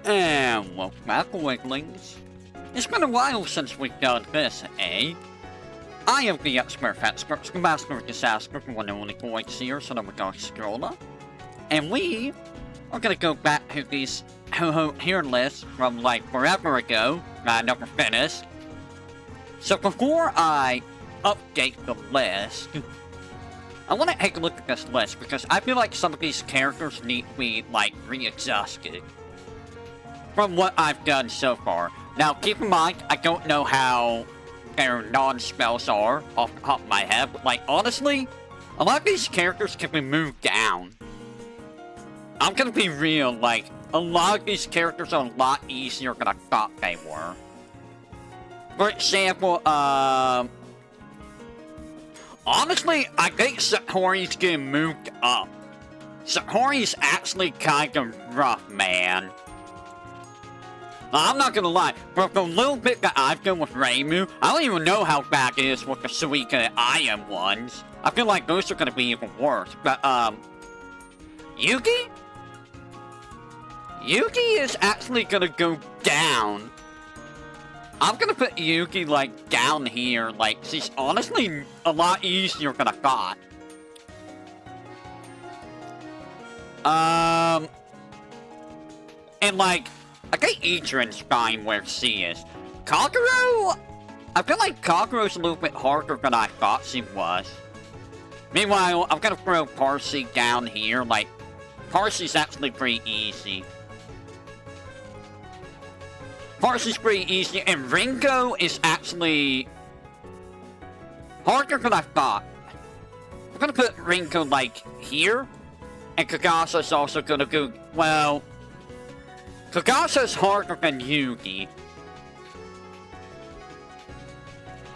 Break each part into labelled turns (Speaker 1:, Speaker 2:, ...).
Speaker 1: And welcome back, Wigglings. It's been a while since we've done this, eh? I am the expert the master of disaster, the one and only voice here, so I'm going to scroller. And we are going to go back to these Touhou here lists from like forever ago that I never finished. So before I update the list, I want to take a look at this list because I feel like some of these characters need to be like readjusted from what I've done so far. Now keep in mind, I don't know how their non-spells are off the top of my head, but like honestly, a lot of these characters can be moved down. I'm gonna be real, like a lot of these characters are a lot easier than I thought they were. For example, honestly, I think Satori's getting moved up. Satori's actually kind of rough, man. I'm not gonna lie, but the little bit that I've done with Reimu, I don't even know how bad it is with the Suika and Ayam ones. I feel like those are gonna be even worse. But, Yuki? Yuki is actually gonna go down. I'm gonna put Yuki, like, down here. Like, she's honestly a lot easier than I thought. And, like, I think Idrin's fine where she is. Kagero? I feel like Kagero's a little bit harder than I thought she was. Meanwhile, I'm gonna throw Parsi down here. Like, Parsi's actually pretty easy. Parsi's pretty easy, and Ringo is actually harder than I thought. I'm gonna put Ringo, like, here. And Kagasa's also gonna go, well, Kagasa's harder than Yugi.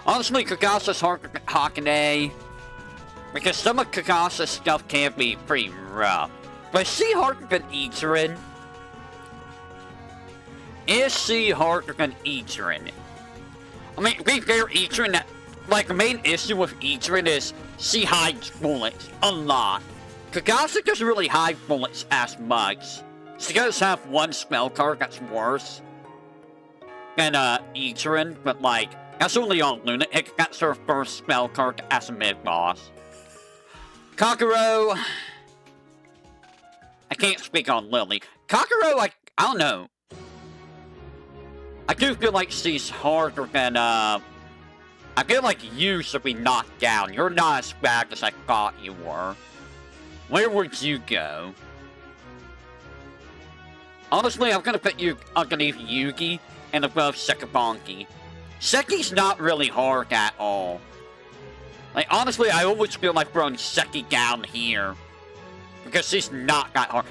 Speaker 1: Honestly, Kagasa's harder than Hakane. Because some of Kagasa's stuff can be pretty rough. But is she harder than Idrin? Is she harder than Idrin? I mean, to be fair, Idrin, like, the main issue with Idrin is she hides bullets a lot. Kagasa doesn't really hide bullets as much. She does have one spell card that's worse than Idrin, but like, that's only on Lunatic. That's her first spell card as a mid-boss. Kagero, I can't speak on Lily. Kagero, I don't know. I do feel like she's harder than, I feel like you should be knocked down. You're not as bad as I thought you were. Where would you go? Honestly, I'm gonna put you underneath Yugi and above Sekibonki. Seki's not really hard at all. Like, honestly, I always feel like throwing Seki down here. Because she's not that hard.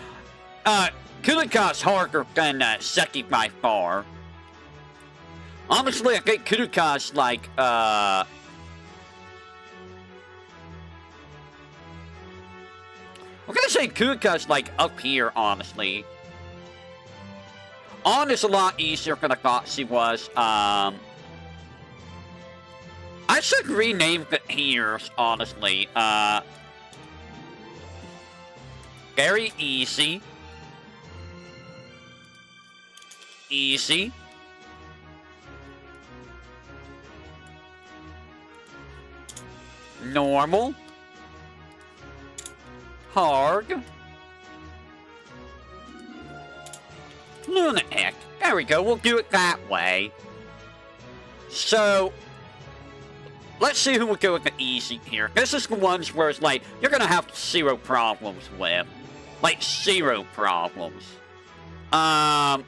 Speaker 1: Kurika's harder than Seki by far. Honestly, I think Kurika's like, I'm gonna say Kurika's like up here, honestly. On is a lot easier than I thought she was. I should rename the here's, honestly. Very easy. Easy. Normal. Hard. Lunatic. There we go, we'll do it that way. So, let's see who will go with the easy here. This is the ones where it's like, you're gonna have zero problems with. Like, zero problems. A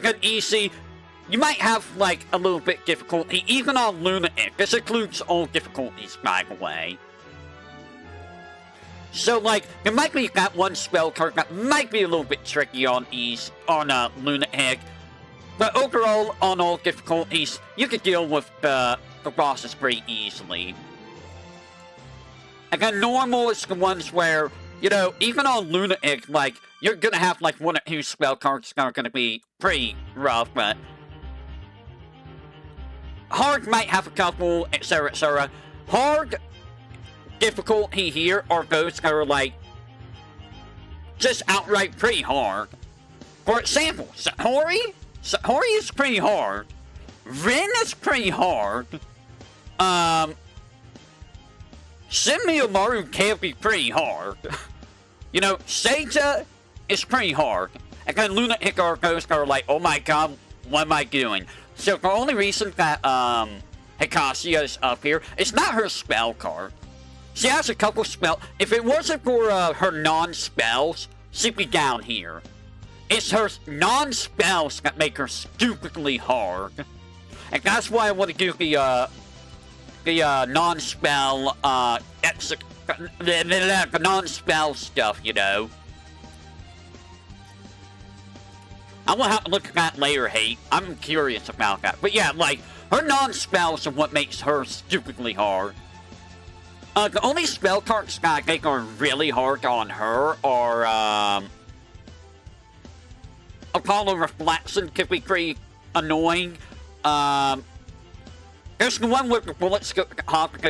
Speaker 1: good easy, you might have, like, a little bit difficulty, even on Lunatic. This includes all difficulties, by the way. So, like, there might be that one spell card that might be a little bit tricky on Lunatic. But overall, on all difficulties, you can deal with the bosses pretty easily. And then normal is the ones where, you know, even on Lunatic, like, you're gonna have, like, one or two spell cards that are gonna be pretty rough, but hard might have a couple, etc., etc. Hard difficulty here are those that are like just outright pretty hard. For example, Satori is pretty hard. Rin is pretty hard. Maru can be pretty hard. You know, Seita is pretty hard. And then Luna Hikaru's are like, oh my god, what am I doing? So the only reason that Hikashia is up here, it's not her spell card. She has a couple spells. If it wasn't for her non-spells, she'd be down here. It's her non-spells that make her stupidly hard. And that's why I want to do the non-spell, the non-spell stuff, you know. I will have to look at that later, Hate. I'm curious about that. But yeah, like, her non-spells are what makes her stupidly hard. The only spell cards that I think are really hard on her are, Apollo Reflection can be pretty annoying. There's the one where the bullets could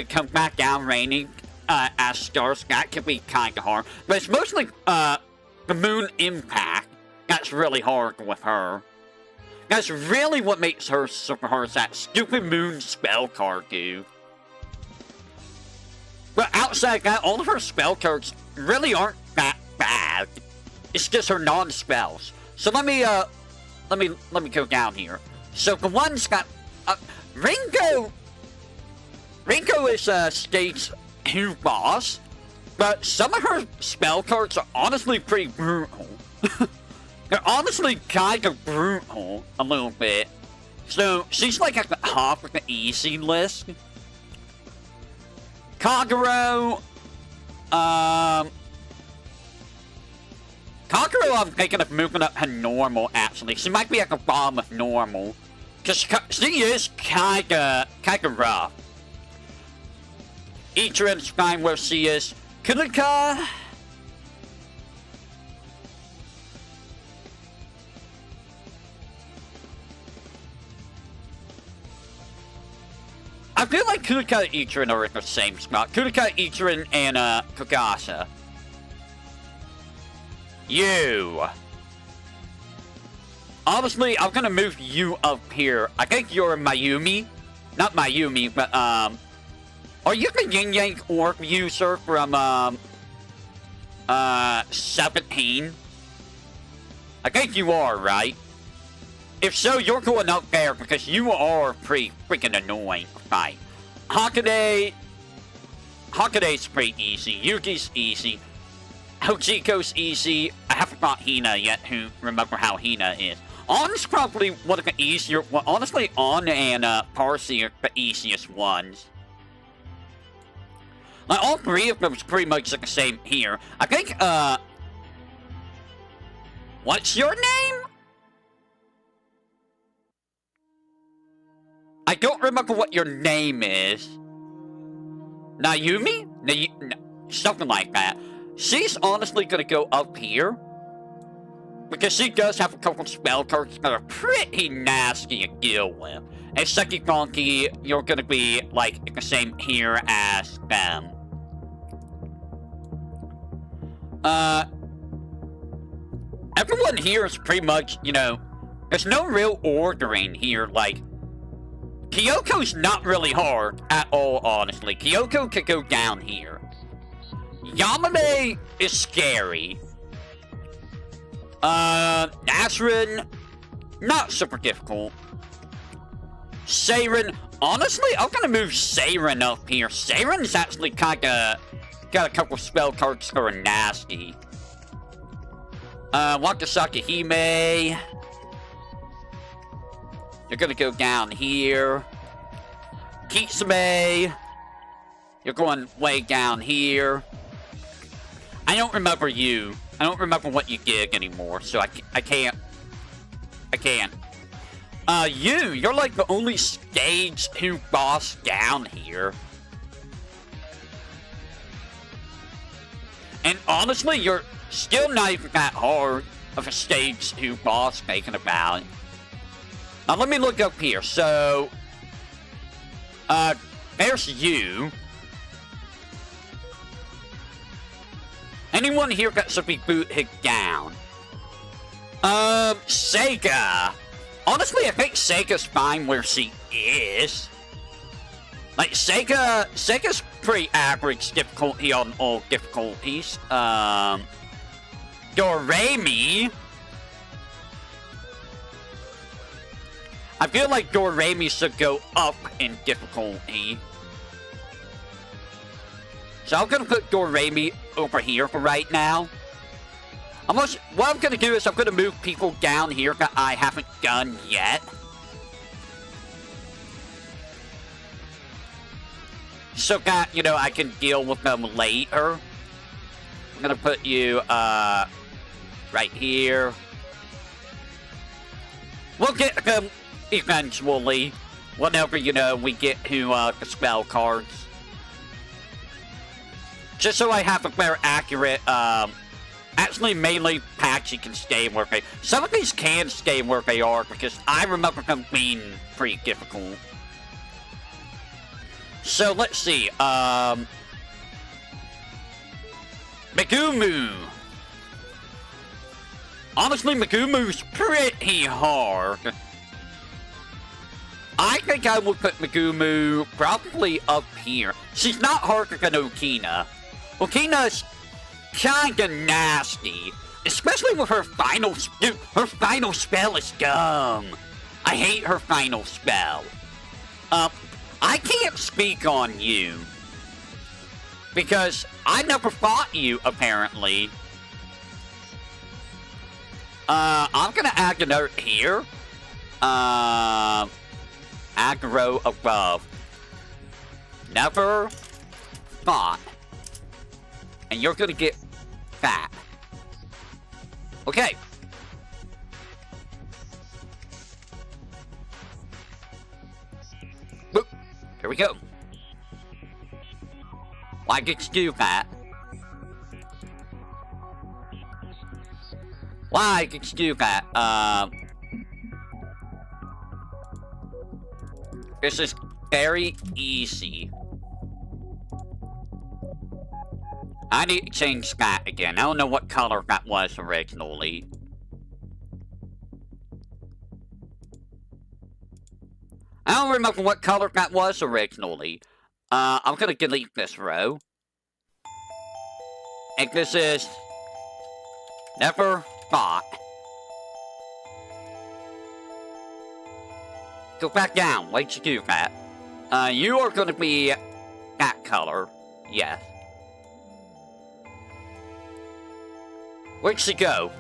Speaker 1: come back down raining, as stars. That can be kinda hard. But it's mostly, the Moon Impact that's really hard with her. That's really what makes her super hard, is that stupid Moon spell card, dude. But outside that, all of her spell cards really aren't that bad. It's just her non-spells. So let me go down here. So the ones that, Ringo is, stage 2 boss, but some of her spell cards are honestly pretty brutal. They're honestly kind of brutal, a little bit. So, she's like at the top of the easy list. Kagero, Kagero, I'm thinking of moving up to normal, actually. She might be at the bottom of normal. Because she is kinda rough. Ichiran's fine where she is. Kunika, I feel like Kunika and Ichiran are in the same spot. Kunika, Ichiran, and Kagasa. You. Honestly, I'm gonna move you up here. I think you're Mayumi. Not Mayumi, but, are you the Yin Yang Orb user from, 17? I think you are, right? If so, you're going up there because you are pretty freaking annoying. Right. Hakade's pretty easy. Yuki's easy. Hojiko's easy. I haven't got Hina yet, who remember how Hina is. On's probably one of the easier. Well, honestly, On and Parsi are the easiest ones. Like, all three of them is pretty much like the same here. I think, what's your name? I don't remember what your name is. Nayumi? Something like that. She's honestly gonna go up here. Because she does have a couple spell cards that are pretty nasty to deal with. And Seki Donkey, you're gonna be, like, the same here as them. Everyone here is pretty much, you know, there's no real ordering here, like, Kyoko's not really hard at all, honestly. Kyoko could go down here. Yamane is scary. Nasrin, not super difficult. Seiren, honestly, I'm gonna move Seiren up here. Seiren's actually kinda got a couple spell cards that are nasty. Wakasaka Hime. You're gonna go down here. Kitsume. You're going way down here. I don't remember you. I don't remember what you did anymore, so I can't. You're like the only stage 2 boss down here. And honestly, you're still not even that hard of a stage 2 boss thinking about it. Now let me look up here. So, there's you. Anyone here got should be booted down? Sega. Honestly, I think Sega's fine where she is. Like, Sega's pretty average difficulty on all difficulties. Doremi. I feel like Doremi should go up in difficulty. So I'm gonna put Doremi over here for right now. What I'm gonna do is I'm gonna move people down here that I haven't done yet. So that, you know, I can deal with them later. I'm gonna put you, right here. We'll get them eventually. Whenever, you know, we get to, the spell cards. Just so I have a more accurate, actually, mainly Patchy can stay where they... Some of these can stay where they are, because I remember them being pretty difficult. So, let's see, Megumu. Honestly, Megumu's pretty hard. I think I would put Megumu probably up here. She's not harder than Okina. Okina's kinda nasty. Especially with her final... Dude, her final spell is dumb. I hate her final spell. I can't speak on you. Because I never fought you, apparently. I'm gonna add a note here. Aggro above. Never fought. And you're gonna get fat. Okay. Boop. Here we go. Why did you do that? Why did you do that? This is very easy. I need to change that again. I don't know what color that was originally. I don't remember what color that was originally. I'm gonna delete this row. And this is... Never fought. Go back down. Why'd you do that? You are gonna be that color. Yes. Where'd she go?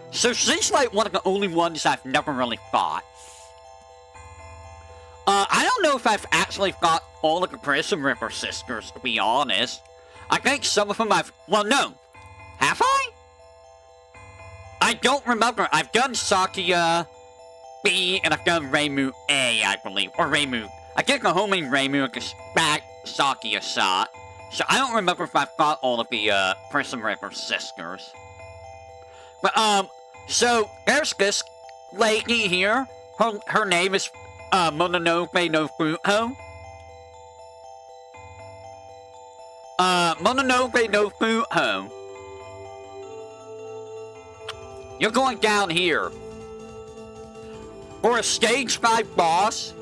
Speaker 1: So she's like one of the only ones I've never really fought. I don't know if I've actually fought all of the Prism River sisters, to be honest. I think some of them I've... Well, no. Have I? I don't remember. I've done Sakia B, and I've done Reimu A, I believe. Or Reimu. I think the homing Reimu is back Sakia shot. So I don't remember if I fought all of the, Prism River sisters. But, so, there's this lady here. Her name is, Mononoke no Fuho. Mononoke no Fuho. You're going down here. For a stage 5 boss,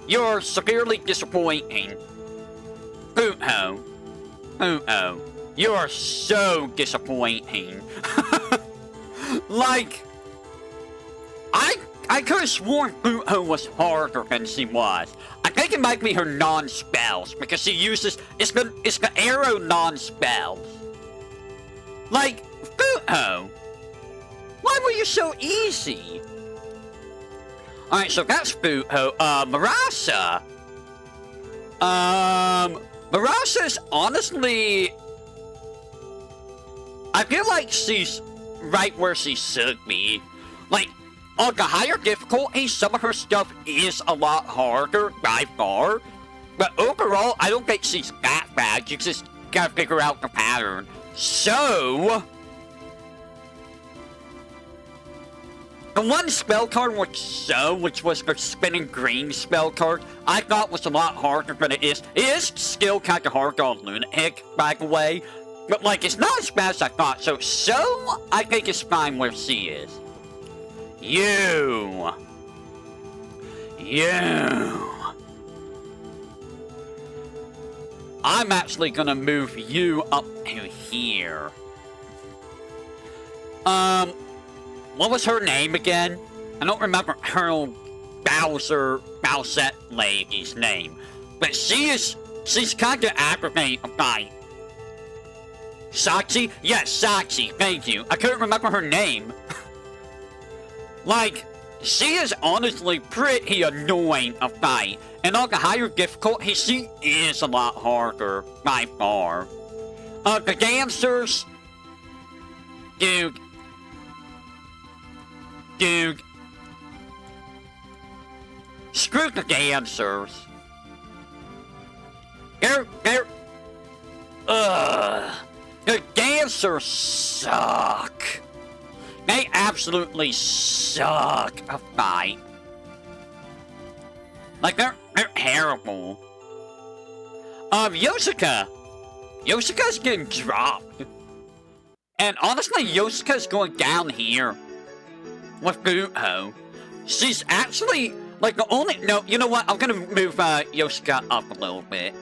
Speaker 1: you're severely disappointing. Fuho. Fuho. You are so disappointing. Like, I could have sworn Fuho was harder than she was. I think it might be her non-spells, because she uses... It's the arrow non-spells. Like, Fuho. Why were you so easy? Alright, so that's Fuho. Marasa. Marasa's honestly... I feel like she's right where she should be. Like, on the higher difficulty, some of her stuff is a lot harder by far. But overall, I don't think she's that bad. You just gotta figure out the pattern. So... The one spell card which was the spinning green spell card, I thought was a lot harder than it is. It is still kind of hard on Lunatic, by the way. But, like, it's not as bad as I thought, so I think it's fine where she is. You. I'm actually gonna move you up to here. What was her name again? I don't remember her Bowsette lady's name. But she's kind of aggravating about Sachi? Yes, Sachi, thank you. I couldn't remember her name. Like, she is honestly pretty annoying to fight. And on the higher difficulty, she is a lot harder, by far. The dancers... Dude. Screw the dancers. The dancers suck. They absolutely suck a fight. Like, they're terrible. Yoshika's getting dropped. And honestly, Yoshika's going down here with Touhou. She's actually, like, the only... No, you know what? I'm gonna move Yoshika up a little bit.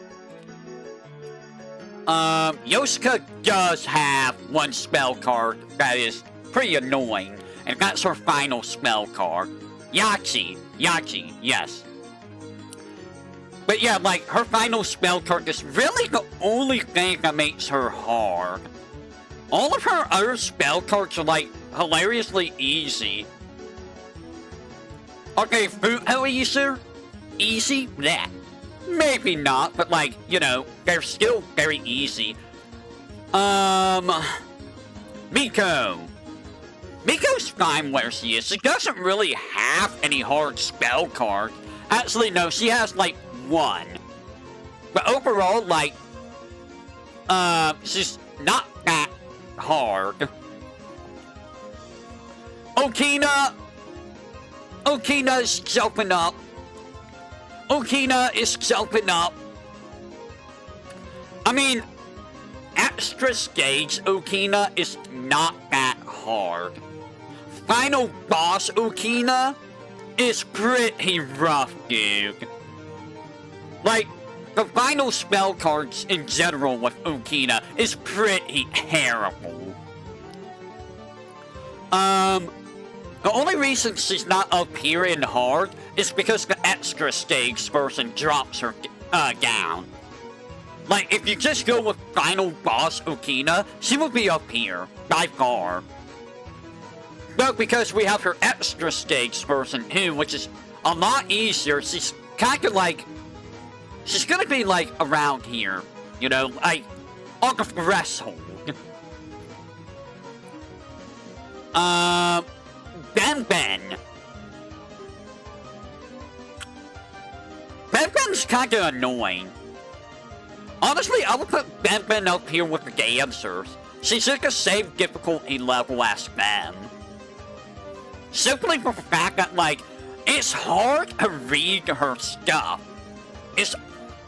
Speaker 1: Yoshika does have one spell card that is pretty annoying. And that's her final spell card. Yachi, yes. But yeah, like, her final spell card is really the only thing that makes her hard. All of her other spell cards are, like, hilariously easy. Okay, Touhou easy? That. Maybe not, but, like, you know, they're still very easy. Miko. Miko's fine where she is. She doesn't really have any hard spell cards. Actually, no, she has, like, one. But overall, like, she's not that hard. Okina is jumping up. I mean, extra stage Okina is not that hard. Final boss Okina is pretty rough, dude. Like, the final spell cards in general with Okina is pretty terrible. The only reason she's not up here in hard is because the extra stage person drops her down. Like, if you just go with final boss Okina, she will be up here, by far. But because we have her extra stage person too, which is a lot easier, she's kind of like... She's gonna be, like, around here. You know, like, on the threshold. Ben. Ben's kinda annoying. Honestly, I would put Ben up here with the dancers. She's at the same difficulty level as them. Simply for the fact that, like, it's hard to read her stuff. It's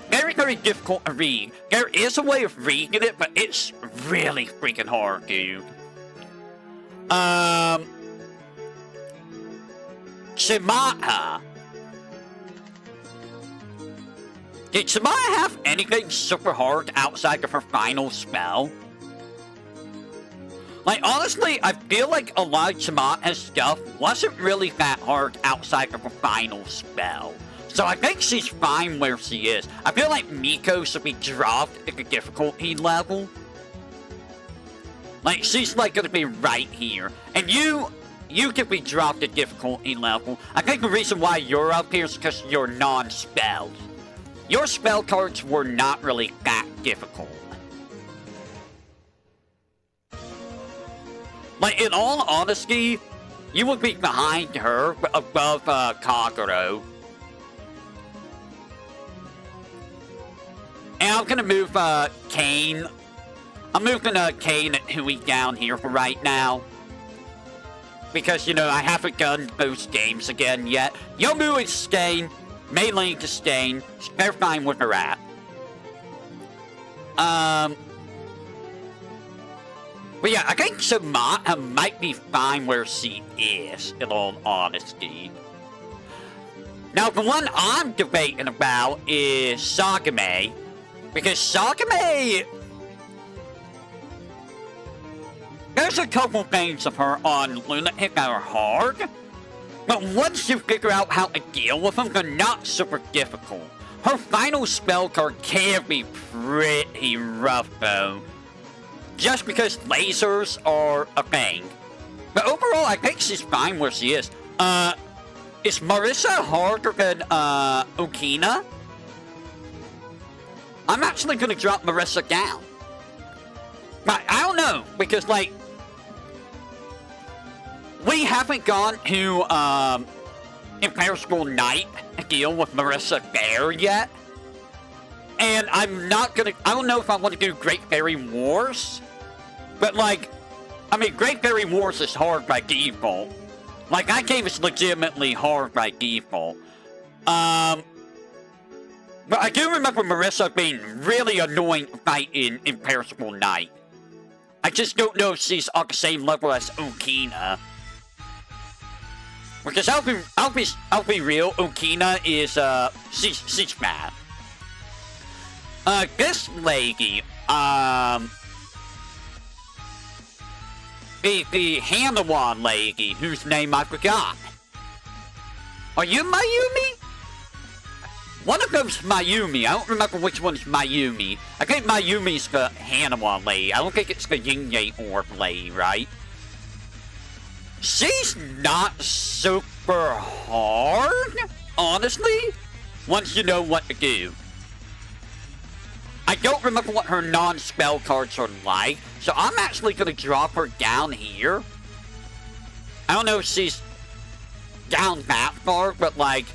Speaker 1: very, very difficult to read. There is a way of reading it, but it's really freaking hard, dude. Shimata. Did Shimata have anything super hard outside of her final spell? Like, honestly, I feel like a lot of Shimata's stuff wasn't really that hard outside of her final spell. So I think she's fine where she is. I feel like Miko should be dropped at the difficulty level. Like, she's, like, gonna be right here. And you can be dropped at difficulty level. I think the reason why you're up here is because you're non-spelled. Your spell cards were not really that difficult. Like, in all honesty, you would be behind her, but above, Kagero. And I'm gonna move, Kane. I'm moving, Kane and Hui down here for right now. Because, you know, I haven't done those games again yet. Yomu is staying. Mei Ling is staying. They're fine with her at. But yeah, I think Samantha might be fine where she is, in all honesty. Now, the one I'm debating about is Sagame. Because Sagame... There's a couple things of her on Lunatic that are hard. But once you figure out how to deal with them, they're not super difficult. Her final spell card can be pretty rough, though. Just because lasers are a thing. But overall, I think she's fine where she is. Is Marissa harder than, Okina? I'm actually gonna drop Marissa down. But I don't know, because, like, we haven't gone to, Imperishable Knight to deal with Marissa Bear yet. And I'm not gonna... I don't know if I want to do Great Fairy Wars. But, like... I mean, Great Fairy Wars is hard by default. Like, that game is legitimately hard by default. But I do remember Marissa being really annoying to fight in Imperishable Knight. I just don't know if she's on the same level as Okina. Because I'll be real, Okina is, she's mad. This lady, the Hanawan lady, whose name I forgot. Are you Mayumi? One of them's Mayumi. I don't remember which one's Mayumi. I think Mayumi's the Hanawan lady. I don't think it's the Yin-Yang Orb lady, right? She's not super hard, honestly, once you know what to do. I don't remember what her non-spell cards are like, so I'm actually going to drop her down here. I don't know if she's down that far, but, like,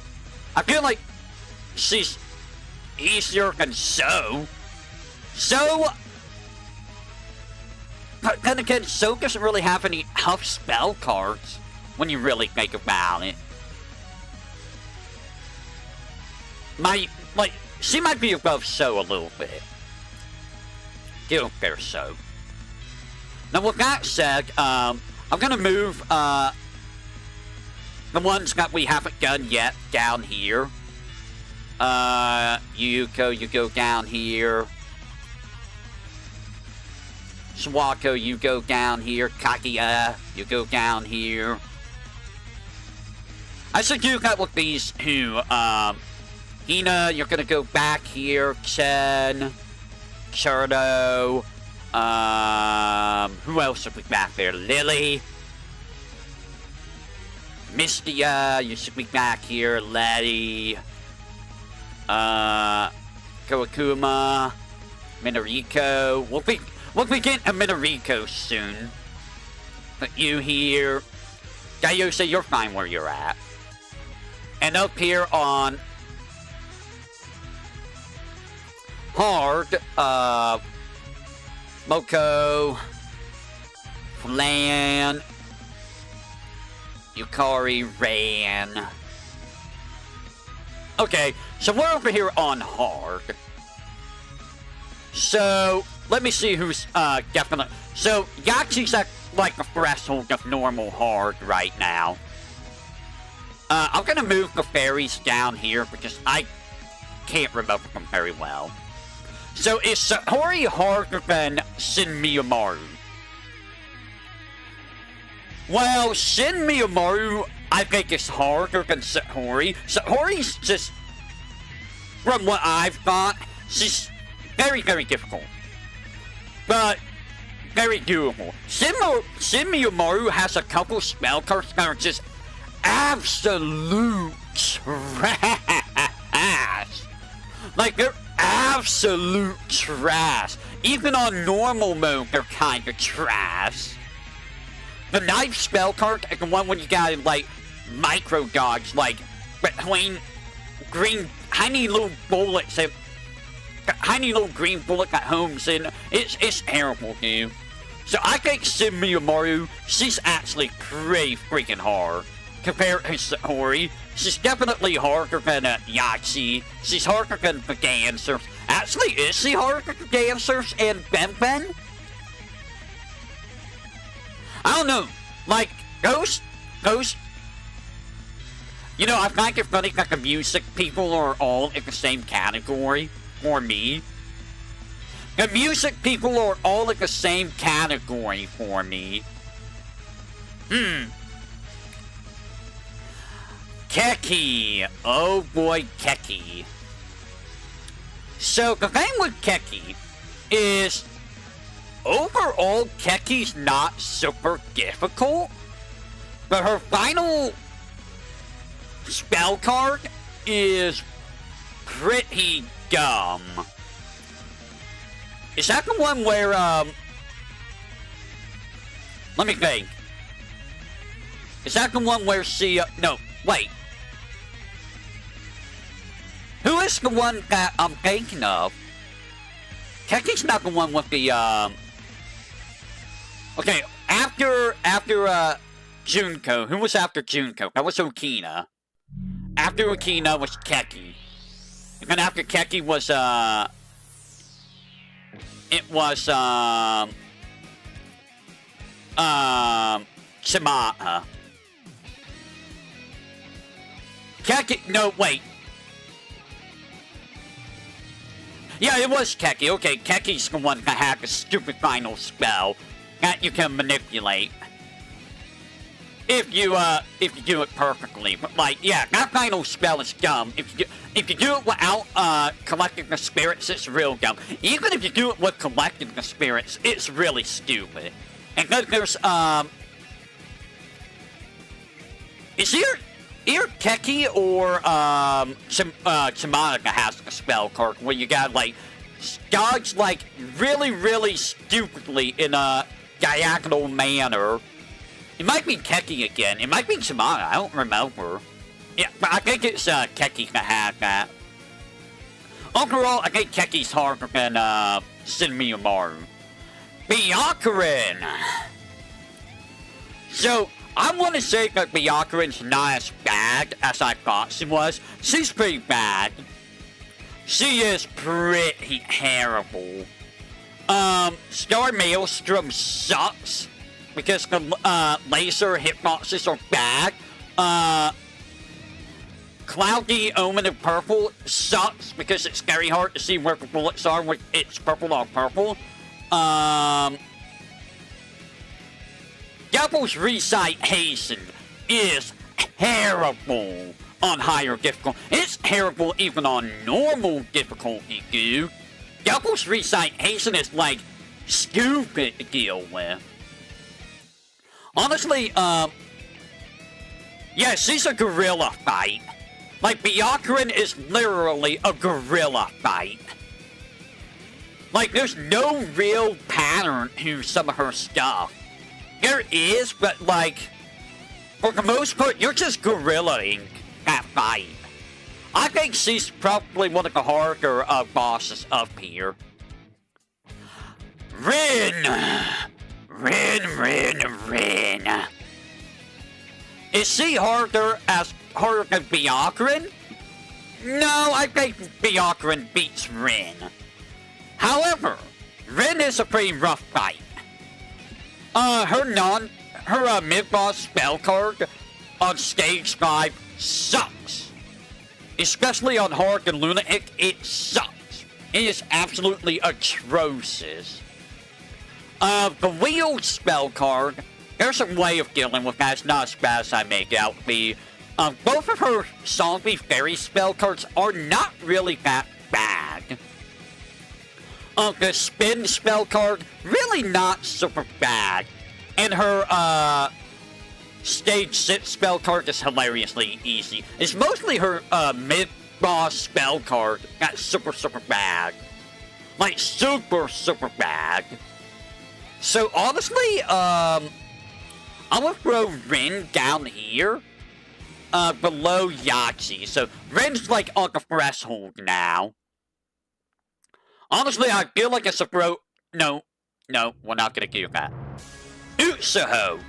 Speaker 1: I feel like she's easier than So. But then again, So doesn't really have any tough spell cards when you really think about it. She might be above So a little bit. Get up there, So. Now, with that said, I'm gonna move, the ones that we haven't done yet down here. Yuko, you go down here. Swako, you go down here. Kakia, you go down here. I should do that with these two. Hina, you're gonna go back here. Chen, Churdo. Who else should be back there? Lily. Mistia, you should be back here. Letty. Kawakuma. Minariko. We'll be getting a Minariko soon. But you here. Gayose, you're fine where you're at. And up here on hard, Moko, Flan, Yukari, Ran. Okay, so we're over here on hard. So, let me see who's, definitely. So, Yachi's at, like, the threshold of normal hard right now. I'm gonna move the fairies down here because I can't remember them very well. So, is Satori harder than Shin Miyamoru? Well, Shin Miyamoru, I think, is harder than Satori. Satori's just, from what I've thought, she's very, very difficult. But very doable. Shin Miyamoru has a couple spell cards that are just absolute trash. Like, they're absolute trash. Even on normal mode, they're kind of trash. The knife spell card is the one when you got, like, micro dodge, like, between green, tiny little bullets and tiny little green bullet that homes in. It's terrible, dude. So I think Shin Miyamoru, she's actually pretty freaking hard compared to Satori. She's definitely harder than Yachi. She's harder than the dancers. Actually, is she harder than the dancers and Ben Ben? I don't know. Like, Ghost. You know, I find it funny that the music people are all in the same category for me. The music people are all in the same category for me. Keki. Oh boy, Keki. So, the thing with Keki is, overall, Keki's not super difficult, but her final spell card is pretty dumb. Is that the one where, let me think. Is that the one where she, no, wait. Who is the one that I'm thinking of? Keki's not the one with the, okay, after Junko, who was after Junko? That was Okina. After Okina was Keki. And then after Keki was, it was, Shimata. Keki, no, wait. Yeah, it was Keki. Okay, Keki's the one that had the stupid final spell that you can manipulate. If you do it perfectly. But, like, yeah, that final spell is dumb. If you do it without, collecting the spirits, it's real dumb. Even if you do it with collecting the spirits, it's really stupid. And then there's, is either Keki or, Shimata has a spell card where you got, like, dodge, like, really, really stupidly in a diagonal manner. It might be Keki again. It might be Shimata. I don't remember. Yeah, but I think it's, Keki that had that. Overall, I think Keki's harder than, Shinmi Umaru. VTuberEN! So, I want to say that VTuberEN's not as bad as I thought she was. She's pretty bad. She is pretty terrible. Star Maelstrom sucks because the laser hitboxes are bad. Cloudy Omen of Purple sucks because it's very hard to see where the bullets are when it's purple on purple. Devil's Recite Hasten is terrible on higher difficulty. It's terrible even on normal difficulty, dude. Devil's Recite Hasten is, like, stupid to deal with. Honestly, yeah, she's a gorilla fight. Like, VTuberEN is literally a gorilla fight. Like, there's no real pattern to some of her stuff. There is, but, like, for the most part, you're just gorillaing that fight. I think she's probably one of the harder bosses up here. Rin! Is she harder than VTuberEN? No, I think VTuberEN beats Rin. However, Rin is a pretty rough fight. Her mid-boss spell card on stage 5 sucks. Especially on Hard and Lunatic, it sucks. It is absolutely atrocious. The wheel spell card, there's a way of dealing with that. It's not as bad as I make out to be. Both of her zombie fairy spell cards are not really that bad. The spin spell card, really not super bad. And her, stage 6 spell card is hilariously easy. It's mostly her, mid-boss spell card that's super, super bad. Like, super, super bad. So, honestly, I'm gonna throw Rin down here, below Yachi. So, Rin's, like, on the threshold now. Honestly, I feel like it's a throw... No, we're not gonna do that. Utsuho!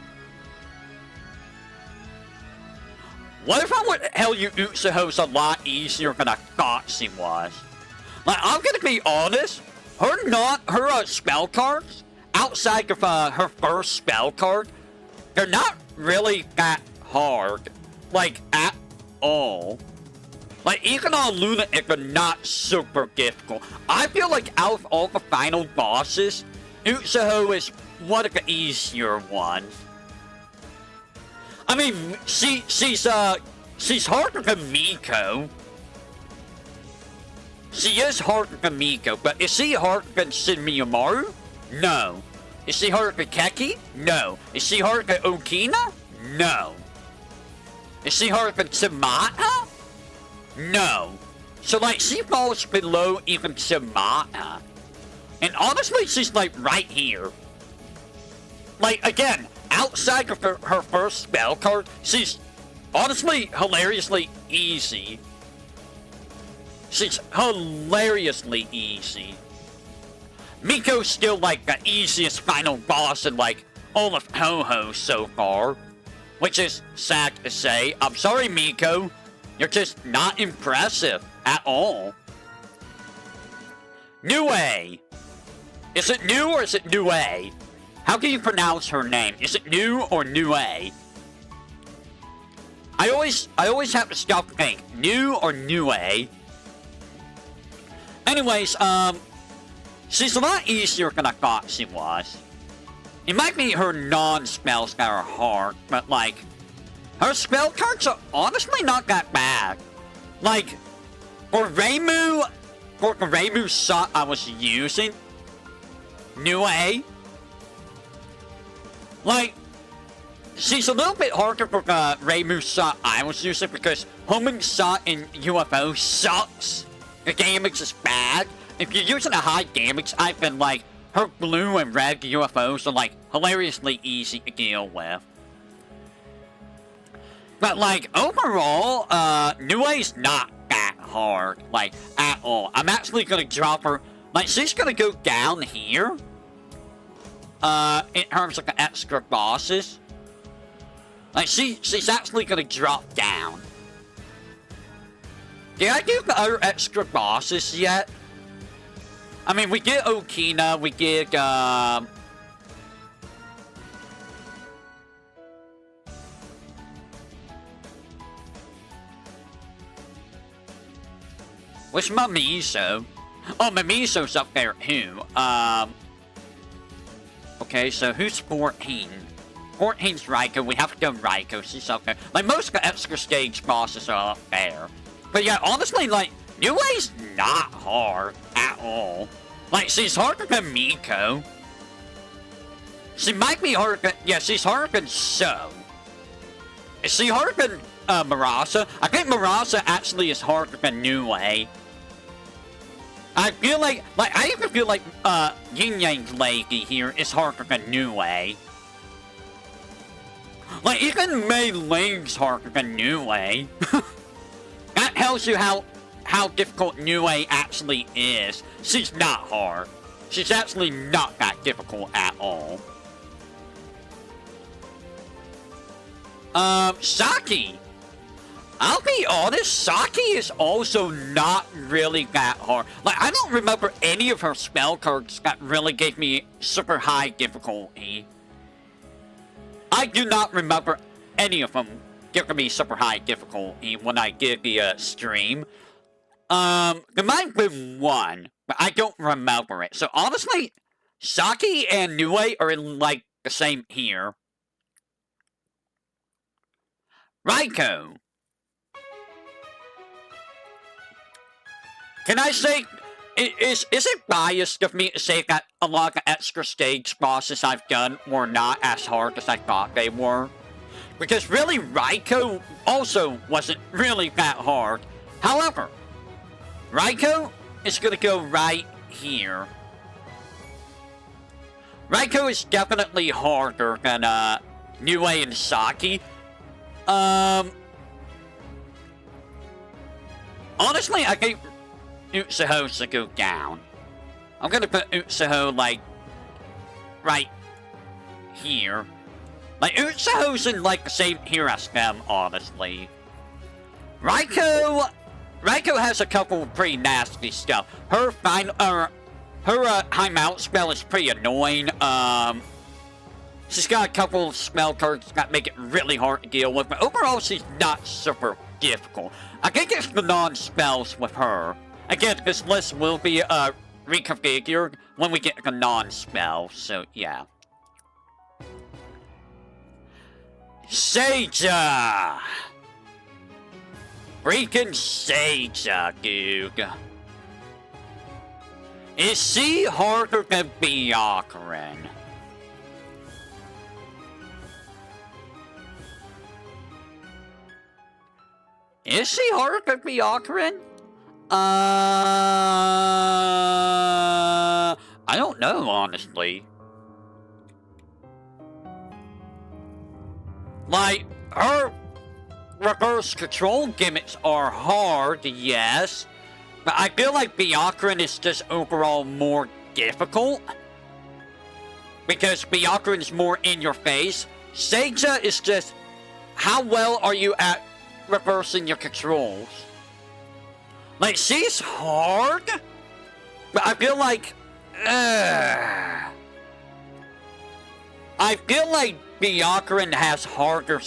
Speaker 1: What if I would tell you Utsuho's a lot easier than I thought she was? Like, I'm gonna be honest, her spell cards, outside of her first spell card, they're not really that hard. Like, at all. Like, even on Lunatic, they're not super difficult. I feel like out of all the final bosses, Utsuho is one of the easier ones. I mean, she's harder than Miko. She is harder than Miko, but is she harder than Shin Miyamoru? No. Is she harder than Keki? No. Is she harder than Okina? No. Is she harder than Shimata? No. So, like, she falls below even Shimata. And honestly, she's, like, right here. Like, again, outside of her first spell card, she's honestly hilariously easy. She's hilariously easy. Miko's still, like, the easiest final boss in, like, all of Touhou so far. Which is sad to say. I'm sorry, Miko. You're just not impressive at all. Nue. Is it New or is it Nue? How can you pronounce her name? Is it New or Nue? I always have to stop and think. New or Nue? Anyways, she's a lot easier than I thought she was. It might be her non-spells that are hard, but like, her spell cards are honestly not that bad. Like, for the Reimu shot I was using, Nue, like, she's a little bit harder for the Reimu shot I was using because homing shot in UFO sucks. The damage is bad. If you're using a high damage, I've been like, her blue and red UFOs are like hilariously easy to deal with. But like overall, Nue's not that hard, like at all. I'm actually gonna drop her, like she's gonna go down here. In terms of the extra bosses. Like she's actually gonna drop down. Did I do the other extra bosses yet? I mean, we did Okina, we did, where's Mamiso? Oh, Mamiso's up there, too. Okay, so who's 14? 14's Raiko, we have to go Raiko, she's up there. Like, most of the extra stage bosses are up there. But yeah, honestly, like, Nue's not hard at all. Like, she's harder than Miko. She might be harder than... Yeah, she's harder than So. Is she harder than Marasa? I think Marasa actually is harder than Nue. I feel like... I even feel like Yin Yang's lady here is harder than Nue. Like, even Mei Ling's harder than Nue. That tells you how difficult Nue actually is. She's not hard. She's actually not that difficult at all. Saki. I'll be honest, Saki is also not really that hard. Like, I don't remember any of her spell cards that really gave me super high difficulty. I do not remember any of them giving me super high difficulty when I did the stream. There might have been one, but I don't remember it. So honestly, Saki and Nue are in like the same tier. Raiko. Can I say, is it biased of me to say that a lot of the extra stage bosses I've done were not as hard as I thought they were? Because really, Raiko also wasn't really that hard. However, Raiko is gonna go right here. Raiko is definitely harder than Nue and Saki. Honestly, I think Utsuho should go down. I'm gonna put Utsuho, like, right here. Like, Utsuho's in, like, the same tier as them, honestly. Raiko has a couple pretty nasty stuff. Her timeout spell is pretty annoying. She's got a couple of spell cards that make it really hard to deal with, but overall she's not super difficult. I think it's the non-spells with her. Again, this list will be reconfigured when we get the non-spells, so yeah. Seija! Freaking Seija, dude. Is she harder than VTuberEN? Is she harder than VTuberEN? I don't know, honestly. Like, her reverse control gimmicks are hard, yes. But I feel like VTuberEN is just overall more difficult. Because VTuberEN is more in your face. Seija is just, how well are you at reversing your controls? Like, she's hard, but I feel like, I feel like VTuberEN has harder.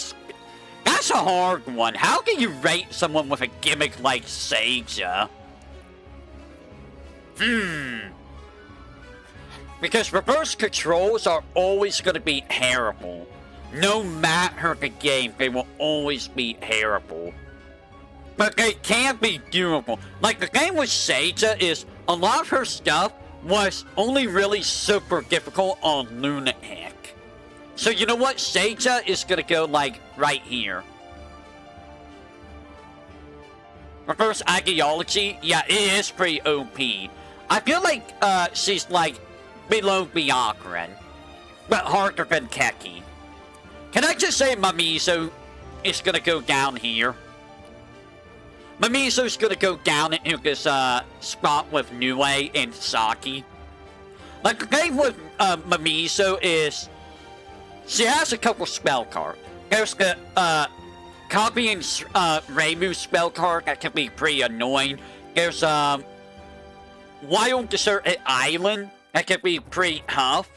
Speaker 1: That's a hard one. How can you rate someone with a gimmick like Seija? Because reverse controls are always going to be terrible. No matter the game, they will always be terrible. But they can be doable. Like, the game with Seija is, a lot of her stuff was only really super difficult on Lunatic. So you know what? Seija is gonna go, like, right here. Reverse ideology? Yeah, it is pretty OP. I feel like, she's, like, below VTuberEN. But harder than Keki. Can I just say Mamizo is gonna go down here? Mamizo's gonna go down into this spot with Nue and Saki. Like, the thing with Mamizo is she has a couple spell cards. There's the copying Reimu spell card that can be pretty annoying. There's Wild Deserted Island that can be pretty tough.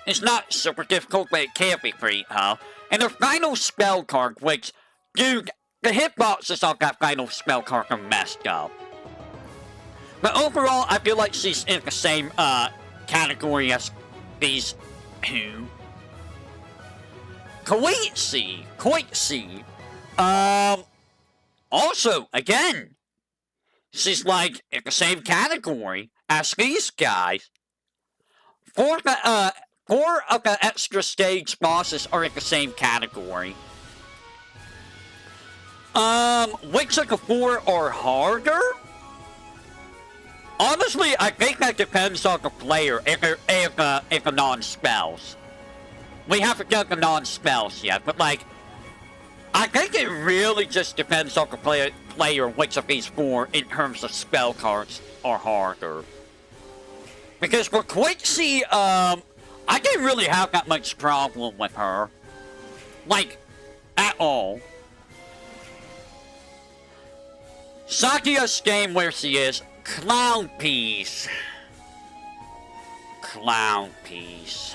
Speaker 1: It's not super difficult, but it can be pretty tough. And the final spell card, which, dude, the hitboxes of that final spell card are messed up. But overall, I feel like she's in the same category as these two. Koichi. Also, again, she's like in the same category as these guys. Four of the extra stage bosses are in the same category. Which of the four are harder? Honestly, I think that depends on the player and the non-spells. We haven't done the non-spells yet, but like, I think it really just depends on the player which of these four in terms of spell cards are harder. Because for Koichi, I didn't really have that much problem with her. Like, at all. Sakia's game where she is, Clown Piece. Clown Piece.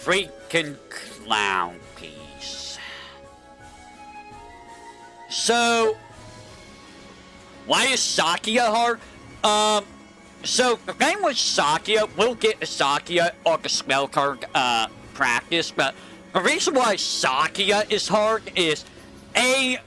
Speaker 1: Freaking Clown Piece. So, why is Sakia hard? So, the thing with Sakia, we'll get to Sakia on the spell card, practice, but the reason why Sakia is hard is, A,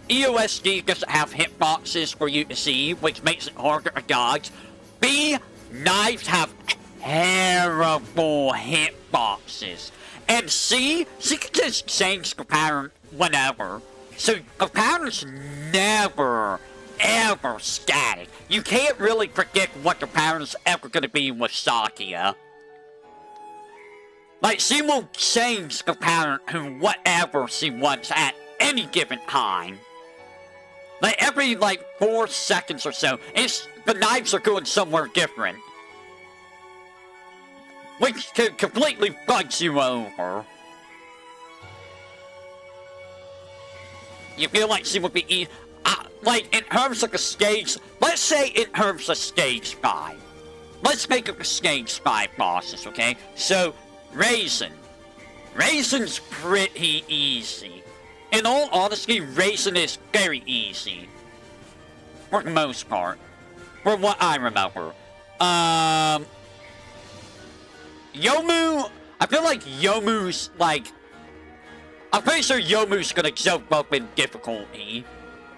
Speaker 1: EOSD doesn't have hitboxes for you to see, which makes it harder to dodge. B, knives have terrible hitboxes. And C, she can just change the pattern whenever. So the pattern's never, ever static. You can't really predict what the pattern's ever going to be with Sakia. Like, she will change the pattern to whatever she wants at any given time. Like, every, 4 seconds or so, the knives are going somewhere different. Which can completely bugs you over. You feel like she would be, like, in terms of the stage, let's say in terms of stage 5. Let's make it the stage 5 bosses, okay? So, Raisin. Raisin's pretty easy. In all honesty, Raisin is very easy. For the most part. For what I remember. Yomu, I feel like Yomu's, like... I'm pretty sure Yomu's gonna jump up in difficulty.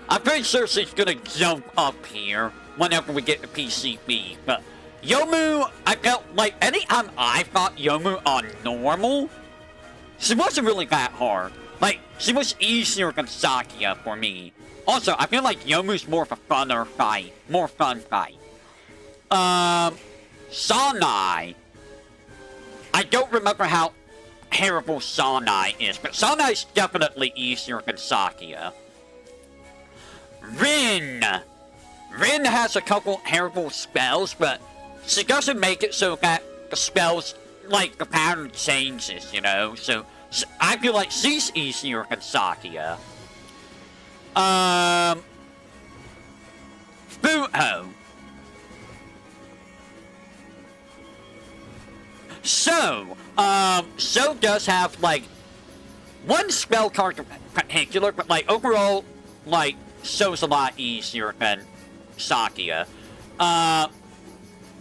Speaker 1: I'm pretty sure she's gonna jump up here whenever we get to PCB, but... Yomu, I felt like anytime I fought Yomu on normal, she wasn't really that hard. Like, she was easier than Sakia for me. Also, I feel like Yomu's more of a funner fight. More fun fight. Sanai. I don't remember how terrible Sanai is, but Sanai's definitely easier than Sakia. Rin. Rin has a couple terrible spells, but she doesn't make it so that the spells, like, the pattern changes, you know? So I feel like she's easier than Sakia. Touhou. So does have, like, one spell card in particular, but, like, overall, like, So's a lot easier than Sakia.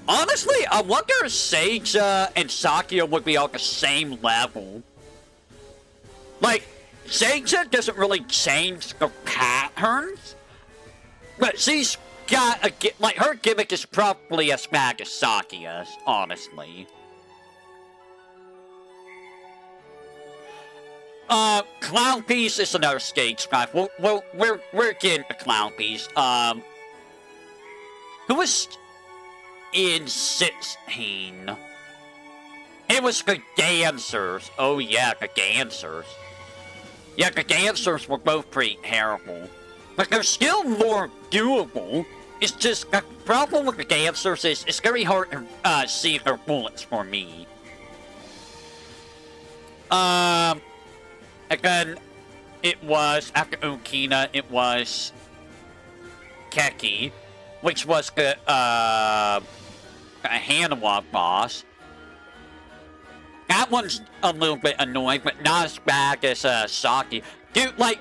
Speaker 1: Honestly, I wonder if Seiza and Sakia would be on the same level. Like, Seiza doesn't really change the patterns, but she's got a, like, her gimmick is probably as bad as Sakia's, honestly. Clown Piece is another stage 5. We're getting to Clown Piece. Who was in 16? It was the dancers. Oh yeah, the dancers. Yeah, the dancers were both pretty terrible. But they're still more doable. It's just, the problem with the dancers is it's very hard to see their bullets for me. Again, it was, after Okina, it was Keki, which was the Hanawa boss. That one's a little bit annoying, but not as bad as Saki. Dude, like,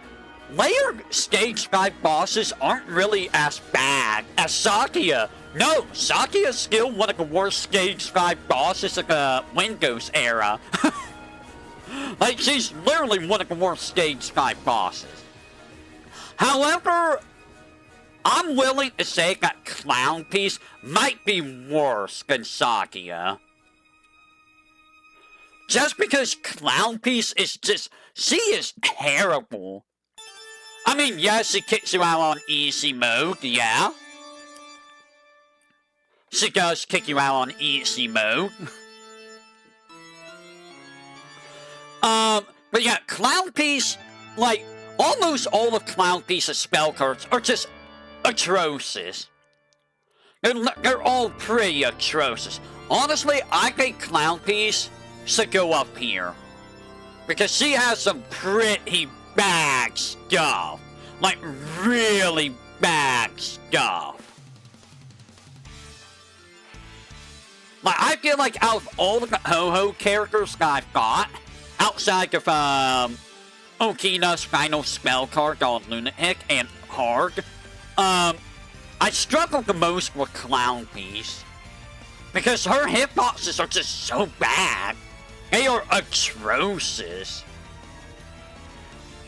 Speaker 1: layer stage 5 bosses aren't really as bad as Sakia. No, Sakia's still one of the worst stage 5 bosses of the Windows era. Like, she's literally one of the worst stage 5 bosses. However, I'm willing to say that Clown Piece might be worse than Sakia. Just because Clown Piece is just, she is terrible. I mean, yes, she kicks you out on easy mode, yeah. She does kick you out on easy mode. But yeah, Clown Piece, like, almost all of Clown Piece's spell cards are just atrocious. They're all pretty atrocious. Honestly, I think Clown Piece should go up here. Because she has some pretty bad stuff. Like, really bad stuff. Like, I feel like out of all of the Ho-Ho characters that I've got, outside of, Okina's final spell card on Lunatic and Hard, I struggle the most with Clown Piece. Because her hitboxes are just so bad. They are atrocious.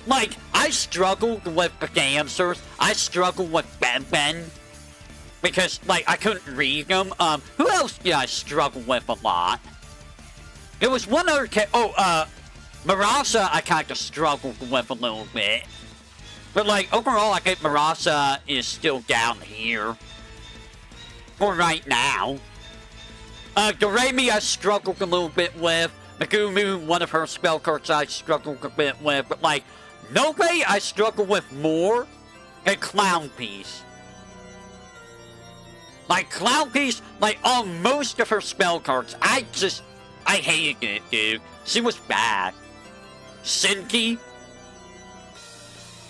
Speaker 1: Like, I struggled with the dancers. I struggled with Ben. Because, like, I couldn't read them. Who else did I struggle with a lot? There was one other Marasa I kind of struggled with a little bit. But, like, overall, I think Marasa is still down here. For right now. Doremi I struggled a little bit with. Megumu, one of her spell cards I struggled a bit with. But, like, Nobe I struggle with more than Clown Piece. Like, Clown Piece, like, on most of her spell cards, I hated it, dude. She was bad. Shinki?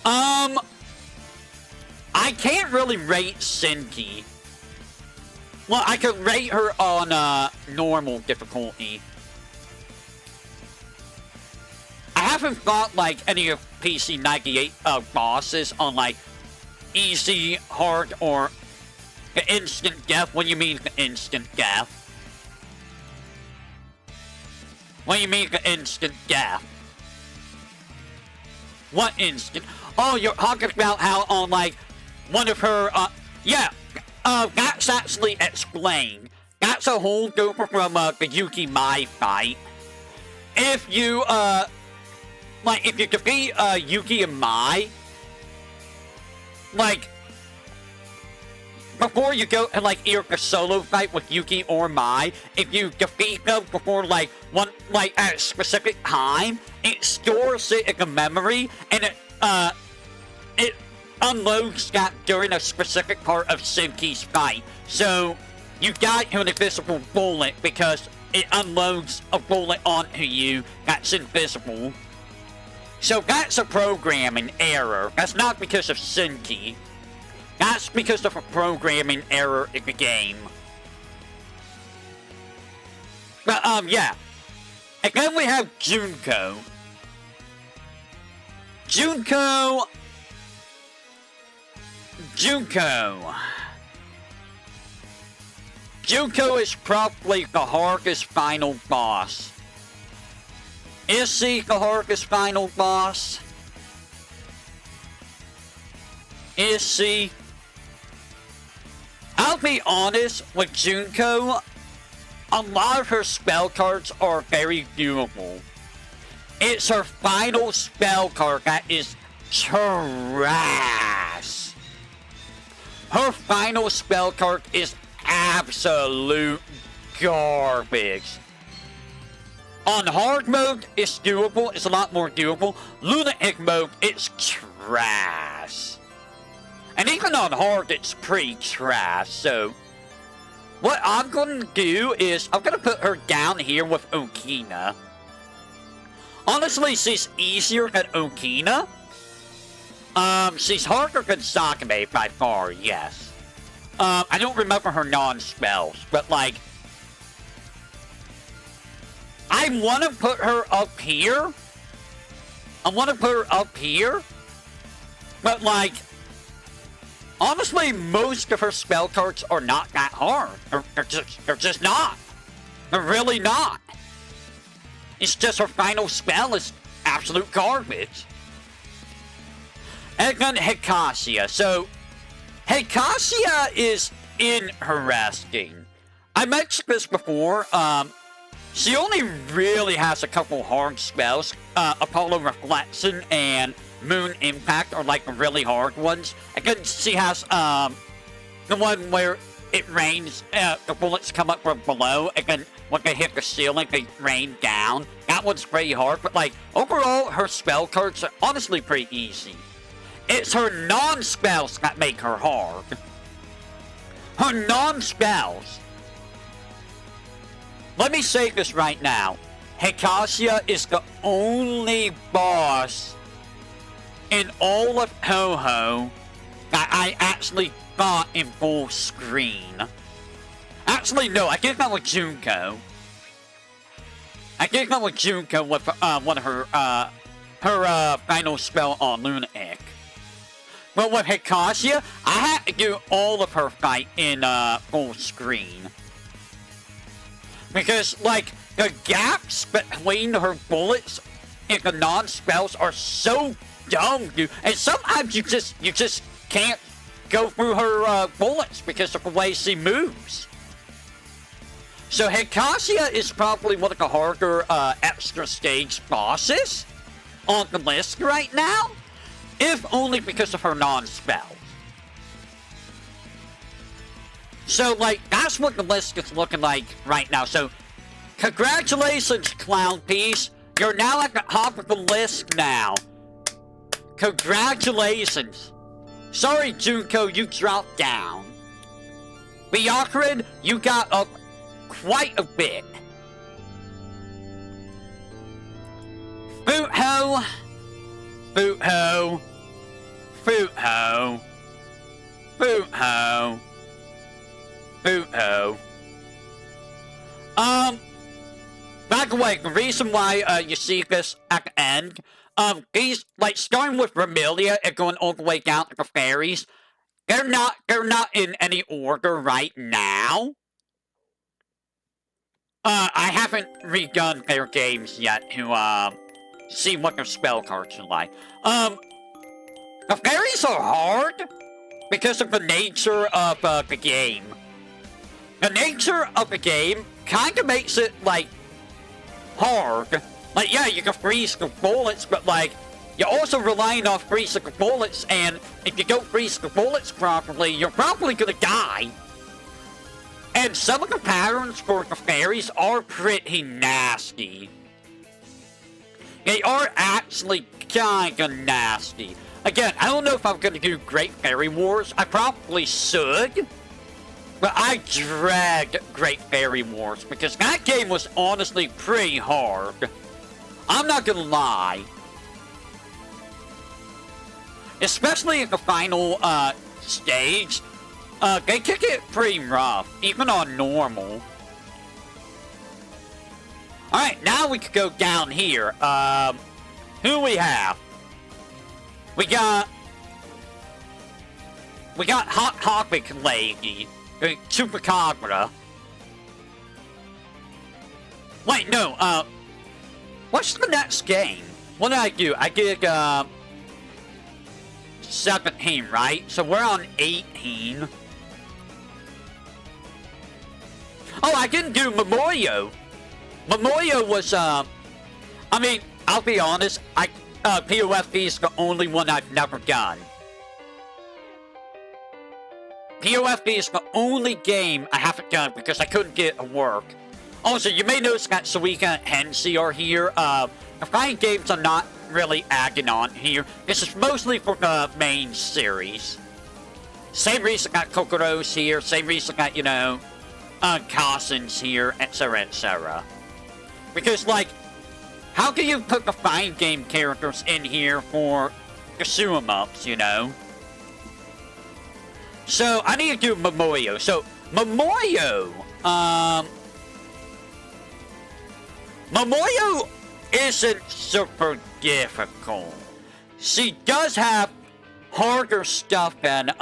Speaker 1: I can't really rate Shinki. Well, I could rate her on, normal difficulty. haven't fought, like, any of PC 98 bosses on, like, easy, hard, or instant death. What do you mean instant death? What do you mean instant death? What instant? Oh, you're talking about how on, like, one of her, yeah, that's actually explained. That's a whole gooper from, the Yuki Mai fight. If you, like, if you defeat, Yuki and Mai, like, before you go and, like, either a solo fight with Yuki or Mai, if you defeat them before, like, at a specific time, it stores it in a memory, and it unloads that during a specific part of Senki's fight. So, you got an invisible bullet because it unloads a bullet onto you that's invisible. So that's a programming error. That's not because of Senki. That's because of a programming error in the game. But, yeah. And then we have Junko. Junko is probably Kaharuka's final boss. Is he Kaharuka's final boss? Is he? I'll be honest, with Junko, a lot of her spell cards are very doable. It's her final spell card that is trash. Her final spell card is absolute garbage. On hard mode, it's doable. It's a lot more doable. Lunatic mode, it's trash. And even on hard, it's pretty trash. So, what I'm going to do is, I'm going to put her down here with Okina. Honestly, she's easier than Okina. She's harder than Sakame by far, yes. I don't remember her non-spells, but like, I want to put her up here. But like, honestly, most of her spell cards are not that hard. They're just not. They're really not. It's just her final spell is absolute garbage. And then Hikasia. So, Hikasia is interesting. I mentioned this before. She only really has a couple hard spells. Apollo Reflection and Moon Impact are like the really hard ones. And then she has the one where it rains, the bullets come up from below, and then when they hit the ceiling, they rain down. That one's pretty hard, but like, overall, her spell cards are honestly pretty easy. It's her non-spells that make her hard. Her non-spells. Let me say this right now. Hikasia is the only boss in all of Touhou that I actually got in full screen. Actually, no, I did that with Junko. I did that with Junko with one of her final spell on Lunatic. But with Hikasia, I had to do all of her fight in full screen. Because, like, the gaps between her bullets and the non-spells are so dumb, dude. And sometimes you just can't go through her bullets because of the way she moves. So Hikasia is probably one of the harder extra stage bosses on the list right now, if only because of her non-spells. So, like, that's what the list is looking like right now. So, congratulations, Clown Piece. You're now at the top of the list now. Congratulations. Sorry, Junko, you dropped down. Byakuren, you got up quite a bit. Futho. Futho. Futho. Futho. Futho. By the way, like, the reason why, you see this at the end, these, like, starting with Vermilia and going all the way down to the fairies, they're not in any order right now. I haven't redone their games yet to, see what their spell cards are like. The fairies are hard because of the nature of, the game. The nature of the game kind of makes it, like, hard. Like, yeah, you can freeze the bullets, but, like, you're also relying on freezing the bullets, and if you don't freeze the bullets properly, you're probably gonna die. And some of the patterns for the fairies are pretty nasty. They are actually kinda nasty. Again, I don't know if I'm gonna do Great Fairy Wars. I probably should. But I dragged Great Fairy Wars because that game was honestly pretty hard. I'm not gonna lie. Especially in the final, stage. They kick it pretty rough, even on normal. Alright, now we can go down here. Who we have? We got Hot Topic Lady, Chupacabra. Wait, no, what's the next game? What did I do? I did, 17, right? So we're on 18. Oh, I didn't do Memorial. Memorial was, I mean, I'll be honest, POFD is the only one I've never done. POFD is the only game I haven't done because I couldn't get it to work. Also, you may notice that Suika and Hensi are here. The fighting games are not really adding on here. This is mostly for the main series. Same reason I got Kokoro's here, same reason I got, you know, Cousins here, etc., etc. Because, like, how can you put the fighting game characters in here for the shoot-em-ups, you know? So, I need to do Memorial. So, Memorial, Memorial isn't super difficult. She does have harder stuff than,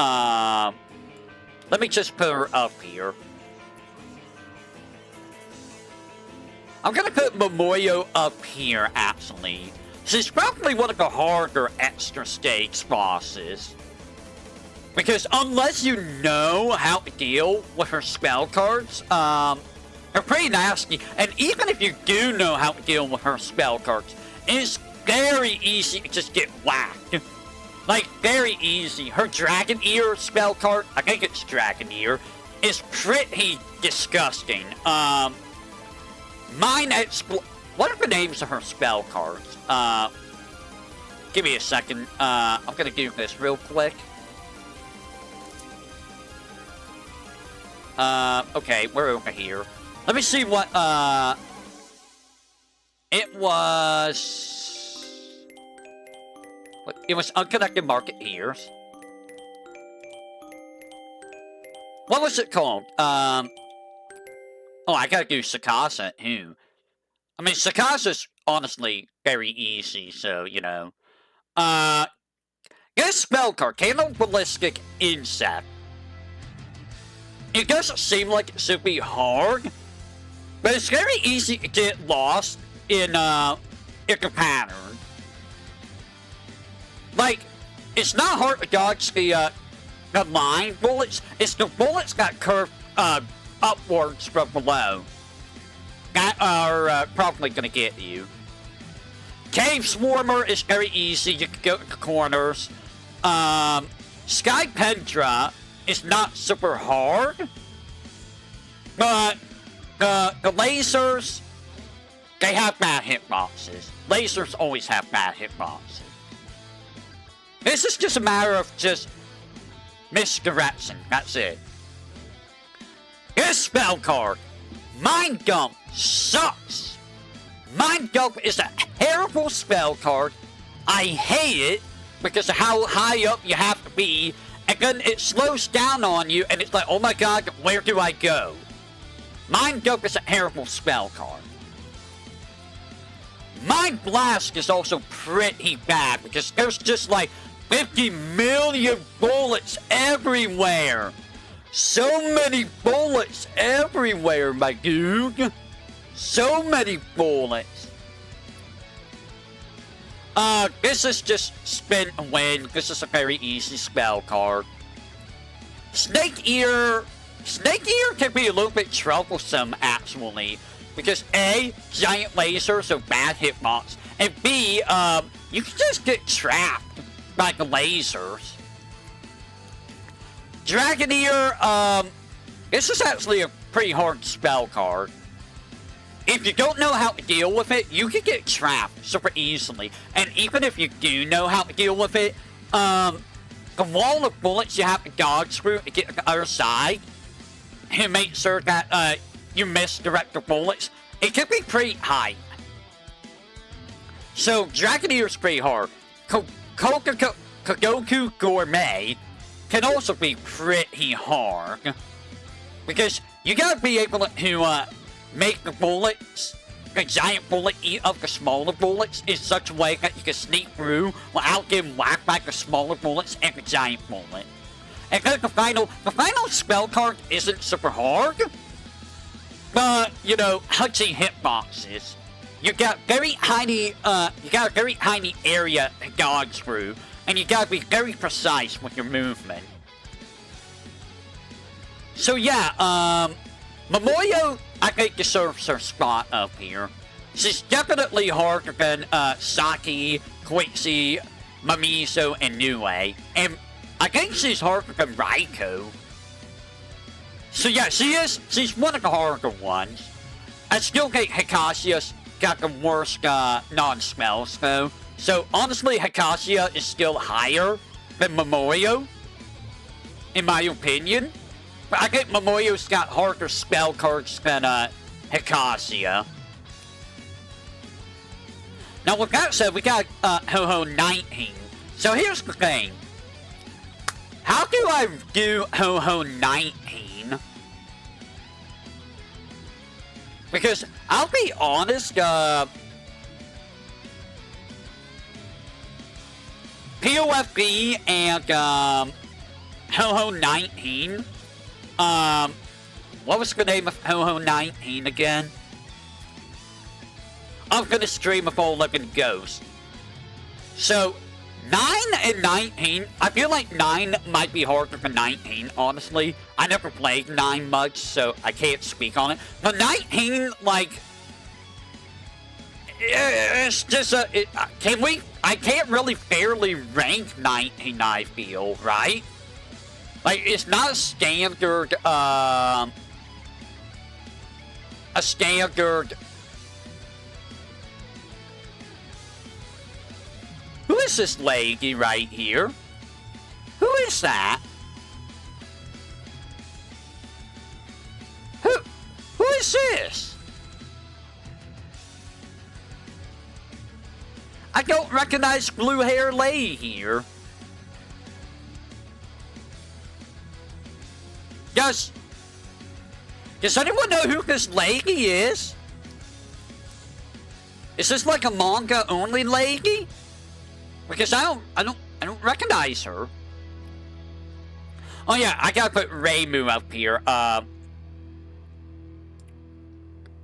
Speaker 1: let me just put her up here. I'm gonna put Memorial up here, actually. She's probably one of the harder extra stage bosses. Because unless you know how to deal with her spell cards, they're pretty nasty. And even if you do know how to deal with her spell cards, it's very easy to just get whacked. Like, very easy. Her Dragon Ear spell card, I think it's Dragon Ear, is pretty disgusting. What are the names of her spell cards? Give me a second. I'm gonna do this real quick. Okay, we're over here. Let me see what, it was... It was Unconnected Market Ears. What was it called? Oh, I gotta do Sakasa, too. I mean, Sakasa's honestly very easy, so, you know. Get a spell card, Cannibalistic Insect. It doesn't seem like it should be hard, but it's very easy to get lost in the pattern. Like, it's not hard to dodge the line bullets, it's the bullets that curve, upwards from below that are probably gonna get you. Cave Swarmer is very easy, you can go to the corners. Sky Pendra is not super hard, but the lasers, they have bad hitboxes. Lasers always have bad hitboxes. This is just a matter of just misdirection, that's it. This spell card, Mind Dump, sucks. Mind Dump is a terrible spell card. I hate it because of how high up you have to be, and then it slows down on you, and it's like, oh my god, where do I go? Mind Dump is a terrible spell card. my blast is also pretty bad because there's just like 50 million bullets everywhere. So many bullets everywhere, my dude. So many bullets. This is just spin and win. This is a very easy spell card. Snake Ear can be a little bit troublesome, actually. Because A, giant laser, so bad hitbox. And B, you can just get trapped by the lasers. Dragoneer, this is actually a pretty hard spell card. If you don't know how to deal with it, you can get trapped super easily. And even if you do know how to deal with it, the wall of bullets you have to dodge through to get to the other side, and make sure that you misdirect the bullets, it can be pretty high. So Dragoneer is pretty hard. Kogoku Gourmet can also be pretty hard. Because you gotta be able to make the bullets, the giant bullet, eat up the smaller bullets in such a way that you can sneak through without getting whacked by the smaller bullets and the giant bullet. And then the final spell card isn't super hard, but you know, hunting hitboxes. You got a very tiny area to dodge through, and you gotta be very precise with your movement. So yeah, Momoyo, I think, deserves her spot up here. She's definitely harder than Saki, Quixie, Mamiso, and Nue. And I think she's harder than Raiko. So yeah, she's one of the harder ones. I still think Hikashia's got the worst non-smells though. So honestly, Hikashia is still higher than Momoyo, in my opinion. But I think Momoyo's got harder spell cards than Hikashia. Now with that said, we got Touhou 19. So here's the thing. How do I do Touhou 19? Because I'll be honest, POFB and Touhou 19. What was the name of Touhou 19 again? I'm gonna stream a full living ghost. So 9 and 19, I feel like 9 might be harder than 19, honestly. I never played 9 much, so I can't speak on it. But 19, like, it's just I can't really fairly rank 19, I feel, right? Like, it's not a standard, Who is this lady right here? Who is that? Who is this? I don't recognize blue hair lady here. Does anyone know who this lady is? Is this like a manga only lady? Because I don't recognize her. Oh yeah, I gotta put Reimu up here.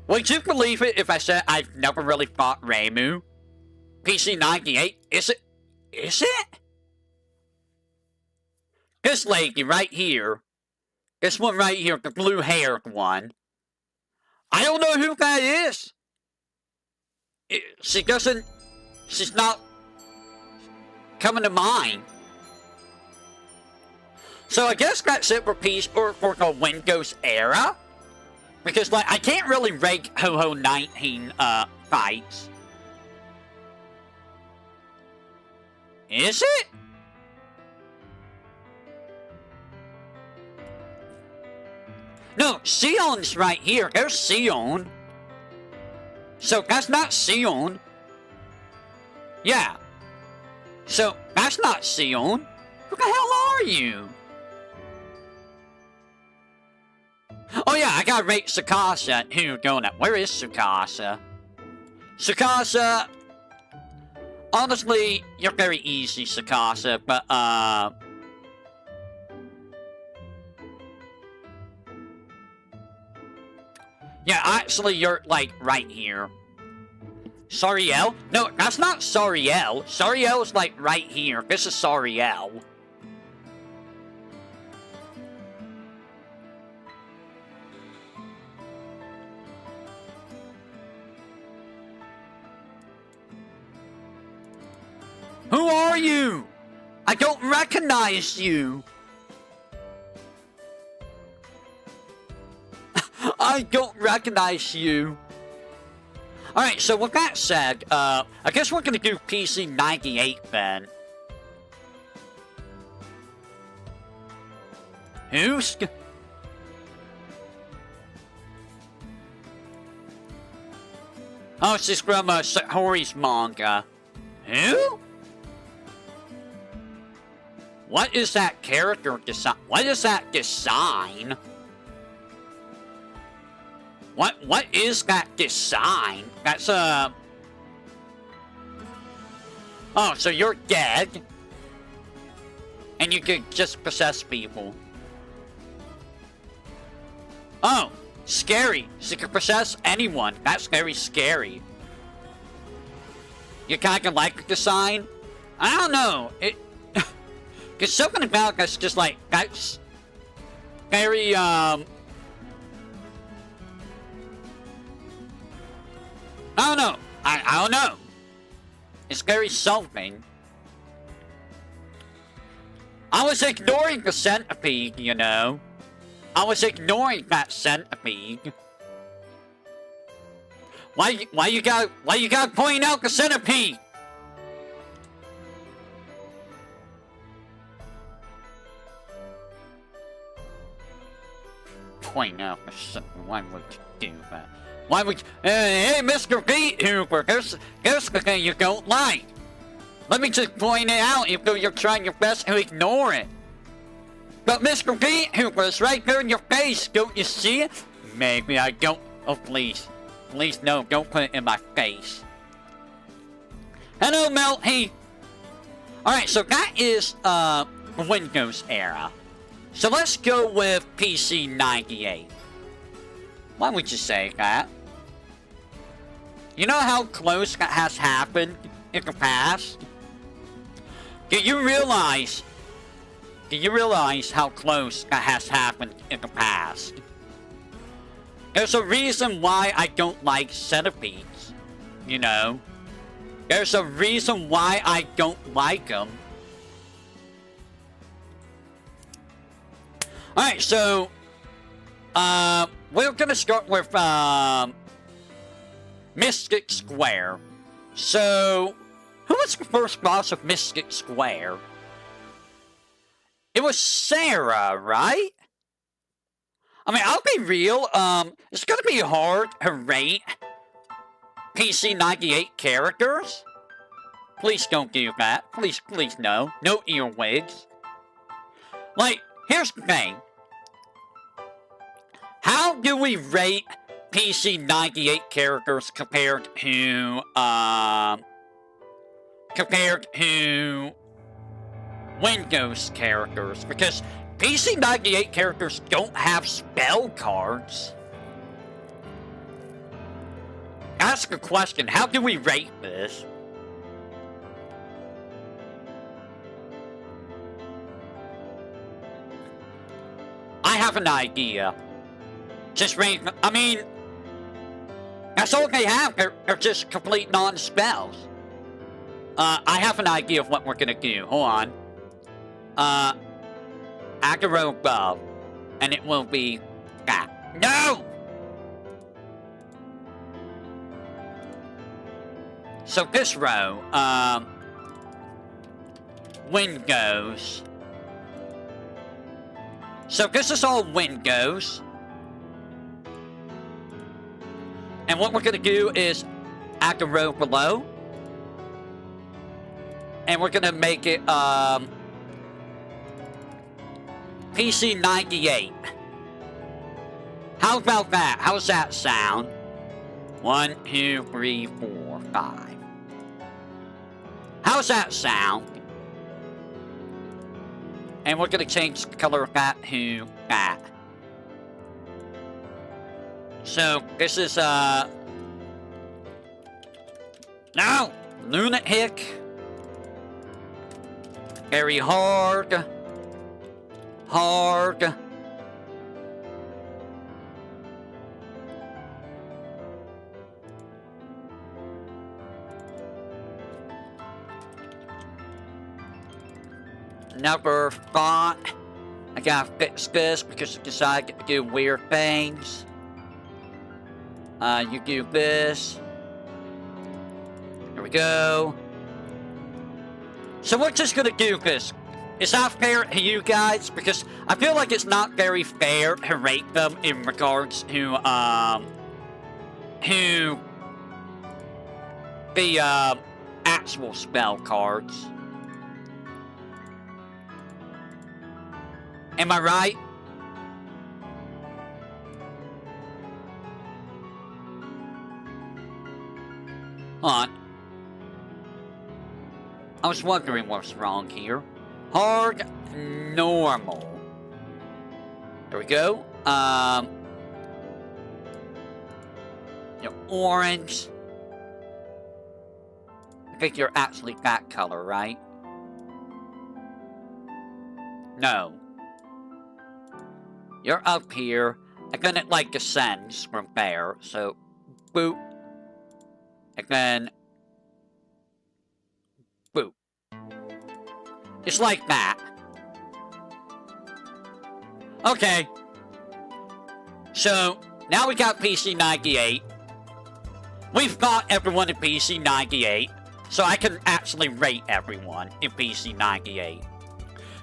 Speaker 1: Would you believe it if I said I've never really fought Reimu? PC 98? Is it? Is it? This lady right here. This one right here, the blue-haired one. I don't know who that is. She's not coming to mind. So I guess that's it for the Windows era. Because, like, I can't really rank Touhou 19, fights. Is it? No, Sion's right here. There's Sion. So that's not Sion. Yeah. So that's not Sion. Who the hell are you? Oh yeah, I gotta rate Tsukasa too, don't I? Where is Tsukasa? Tsukasa, honestly, you're very easy, Tsukasa, but, yeah, actually, you're, like, right here. Sariel? No, that's not Sariel. Sariel's, like, right here. This is Sariel. Who are you? I don't recognize you. I don't recognize you. Alright, so with that said, I guess we're gonna do PC 98 then. Who's... Oh, it's just from Hori's manga. Who? What is that character design? What is that design? What is that design? That's Oh, so you're dead? And you can just possess people. Oh, scary. So you can possess anyone. That's very scary. You kinda like the design? I don't know. Cause something about that's just like, that's very, I don't know. I don't know. It's very something. I was ignoring the centipede, you know. I was ignoring that centipede. Why you gotta point out the centipede? Point out the centipede. Why would you do that? Why would you, hey, Mr. VTuber, there's the thing you don't like. Let me just point it out even though you're trying your best to ignore it. But Mr. VTuber, it's right there in your face, don't you see it? Maybe I don't. Oh, please. Please, no, don't put it in my face. Hello, Melty. Alright, so that is, Windows era. So let's go with PC 98. Why would you say that? You know how close that has happened in the past? Do you realize how close that has happened in the past? There's a reason why I don't like centipedes, you know? There's a reason why I don't like them. Alright, so, we're gonna start with, Mystic Square. So, who was the first boss of Mystic Square? It was Sarah, right? I mean, I'll be real, it's gonna be hard to rate PC 98 characters. Please don't do that. Please, no. No earwigs. Like, here's the thing. How do we rate PC 98 characters compared to Windows characters? Because PC 98 characters don't have spell cards. Ask a question. How do we rate this? I have an idea. Just rate. I mean, that's all they have. They're just complete non-spells. I have an idea of what we're gonna do. Hold on. Add a row above, and it will be that. No! So this row, Windows. So this is all Windows. And what we're gonna do is add a row below. And we're gonna make it, PC 98. How about that? How's that sound? 1, 2, 3, 4. 5. How's that sound? And we're gonna change the color of that to that. So, this is, no! Lunatic. Very hard. Hard. Never thought I gotta fix this because I decided to do weird things. You do this. There we go. So we're just gonna do this. Is that fair to you guys? Because I feel like it's not very fair to rate them in regards to the actual spell cards. Am I right? Hold on. I was wondering what's wrong here. Hard, normal. There we go. You're orange. I think you're actually that color, right? No. You're up here, and then it, like, descends from there, so, boop. And then, boop. It's like that. Okay. So, now we got PC98. We've got everyone in PC98, so I can actually rate everyone in PC98.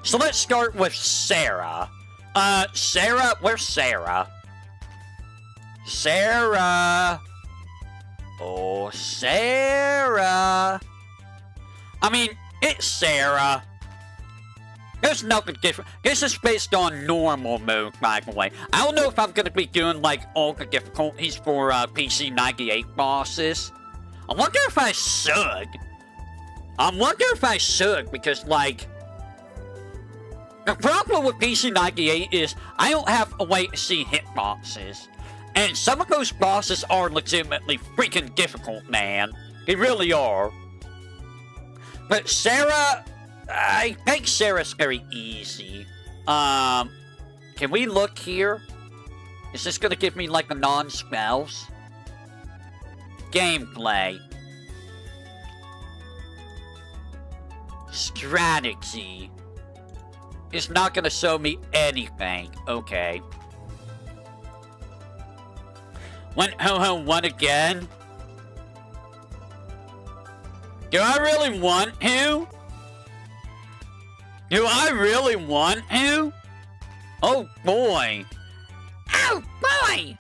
Speaker 1: So let's start with Sarah. Sarah, where's Sarah? Sarah. Oh, Sarah. I mean, it's Sarah. There's nothing different. This is based on normal mode, by the way. I don't know if I'm gonna be doing, like, all the difficulties for, PC98 bosses. I wonder if I should. Because, like, the problem with PC98 is I don't have a way to see hitboxes. And some of those bosses are legitimately freaking difficult, man. They really are. But Sarah, I think Sarah's very easy. Can we look here? Is this gonna give me, like, the non-spells? Gameplay. Strategy. It's not gonna show me anything. Okay. Went ho-ho one again? Do I really want to? Do I really want to? Oh boy. Oh boy!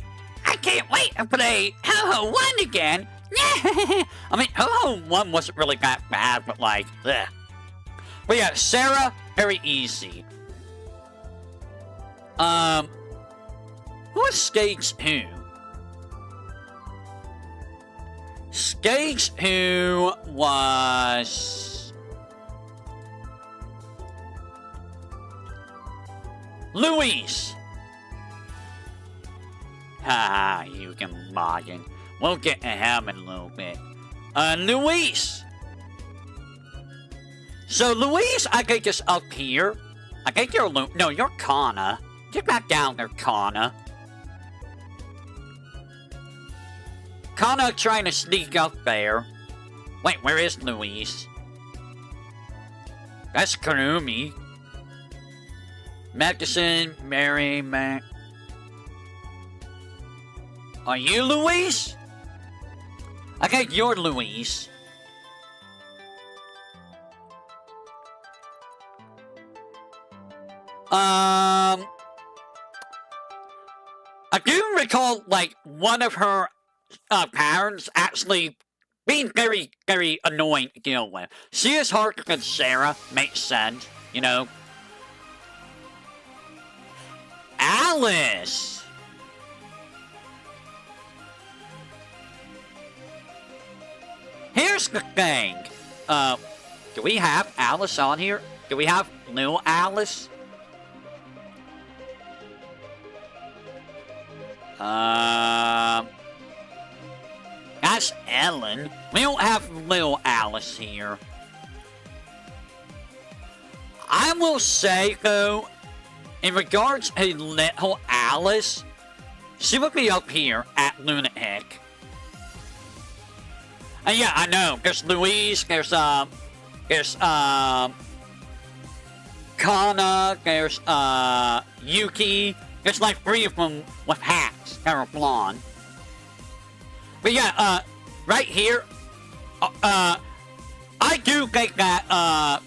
Speaker 1: I can't wait to play ho-ho 1 again! I mean, ho-ho 1 wasn't really that bad, but like, ugh. But yeah, Sarah, very easy. Who was stage 2? Stage 2 was Luis. Haha, you can login. We'll get to him in a little bit. Luis. So Luis, I think is up here. I think you're no, you're Kana. Get back down there, Kana. Kana trying to sneak up there. Wait, where is Luis? That's Karumi. Medicine, Mary, Mac. Are you Luis? I think you're Luis. I do recall, like, one of her parents actually being very, very annoying to deal with. She is harder than Sarah, makes sense, you know. Alice! here's the thing. Do we have Alice on here? Do we have little Alice? That's Ellen. We don't have little Alice here. I will say, though, in regards to little Alice, she would be up here at Lunatic. And yeah, I know. There's Louise, there's Kana, there's, Yuki. There's like 3 of them with hats that are blonde. But yeah, right here, I do think that,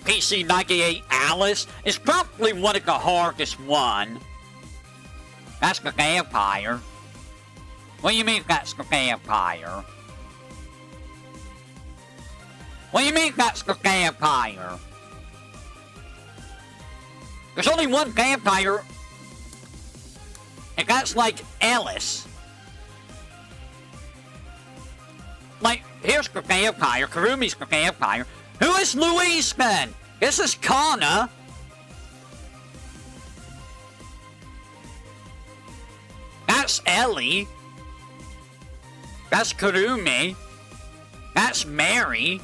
Speaker 1: PC98 Alice is probably one of the hardest one. That's the vampire. What do you mean that's the vampire? What do you mean that's the vampire? There's only one vampire, and that's like Alice. Like, here's the vampire, Karumi's the vampire. Who is Louise then? This is Kana. That's Ellie. That's Karumi. That's Mary.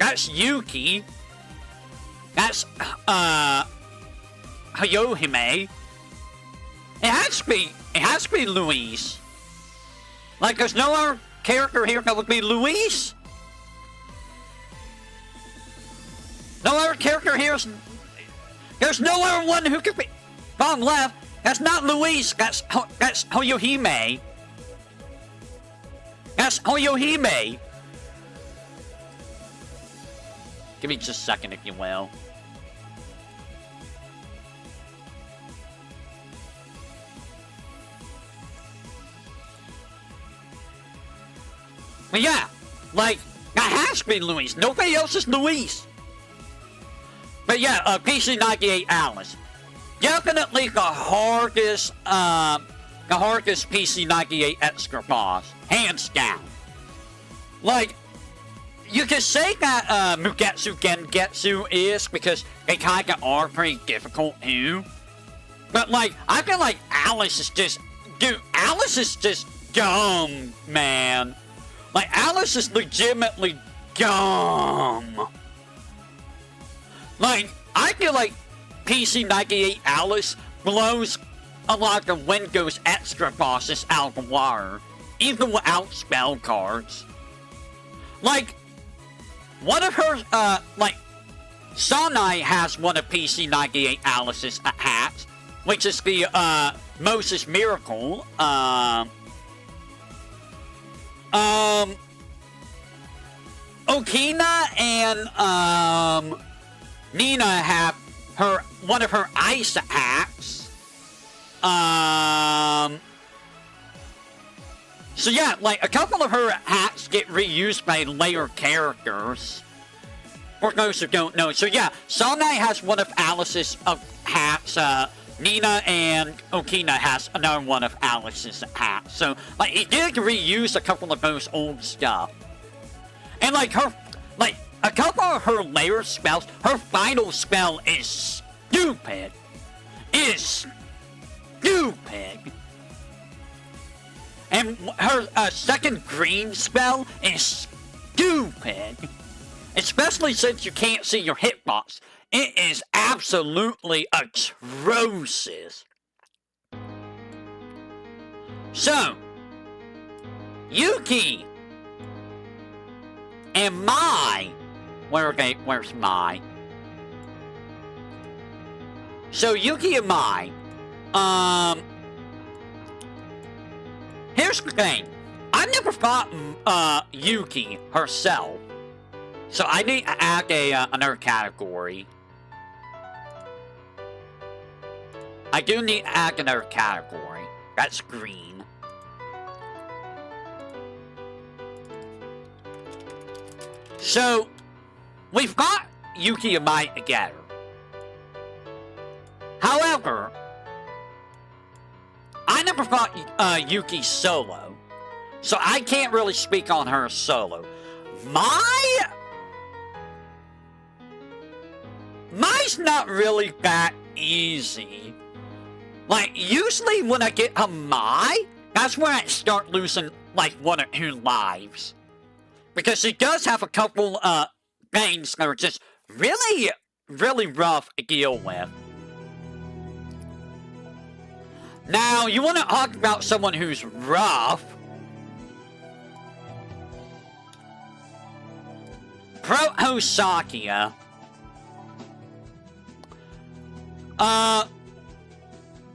Speaker 1: That's Yuki. That's, Hayohime. It has to be Louise. Like, there's no other character here that would be Louise? No other character here is... There's no other one who could be... Bottom left, that's not Louise, that's Hayohime. That's Hayohime. Give me just a second, if you will. But yeah, like, that has to be Louise. Nobody else is Louise. But yeah, PC98 Alice. Definitely the hardest PC98 extra boss. Hands down. Like, you can say that, Mugetsu Gengetsu is, because they kinda are pretty difficult too. But like, I feel like Alice is just... Dude, Alice is just dumb, man. Like, Alice is legitimately dumb. Like, I feel like PC98 Alice blows a lot of Windows extra bosses out of the water, even without spell cards. Like, one of her, like, Sanai has one of PC98 Alice's hats, which is the, Moses Miracle, Okina and, Nina have one of her ice hats. So yeah, like, a couple of her hats get reused by later characters. For those who don't know. So yeah, Sanai has one of Alice's hats, Nina and Okina has another one of Alice's hats. So, like, he did reuse a couple of those old stuff. And, like, a couple of her later spells, her final spell is stupid. It is stupid. And her second green spell is stupid. Especially since you can't see your hitbox. It is absolutely atrocious. So, Yuki and Mai. Where's Mai? So, Yuki and Mai. Here's the thing. I never fought Yuki herself. So I need to add another category. I do need to add another category. That's green. So, we've got Yuki and Mai together. However, never fought Yuki solo, so I can't really speak on her solo. Mine's not really that easy. Like, usually when I get a Mai, that's when I start losing, like, 1 or 2 lives. Because she does have a couple, things that are just really, really rough to deal with. Now, you want to talk about someone who's rough. Touhou Sakia.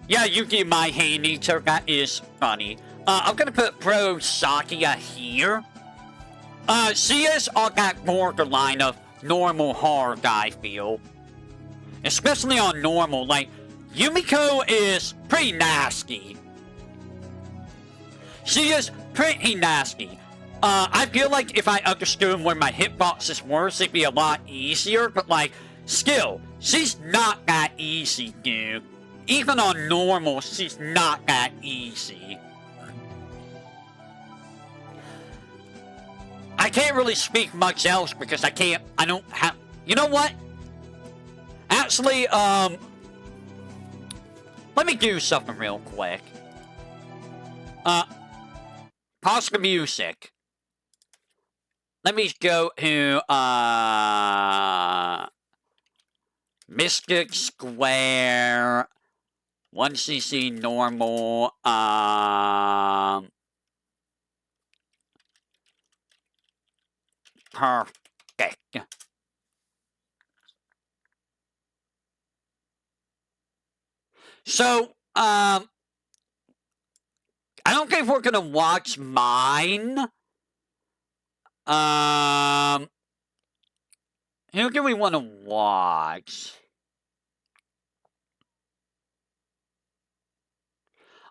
Speaker 1: Yeah, Yuki my Hater, that is funny. I'm gonna put Pro Sakia here. She is on that borderline of normal hard, I feel. Especially on normal, like, Yumiko is pretty nasty. She is pretty nasty. I feel like if I understood where my hitboxes were, it'd be a lot easier, but like, still, she's not that easy, dude. Even on normal, she's not that easy. I can't really speak much else because I don't have, you know what? Actually, let me do something real quick. Pause the music. Let me go to, Mystic Square, 1cc normal, perfect. So, I don't think we're gonna watch mine. Who do we want to watch?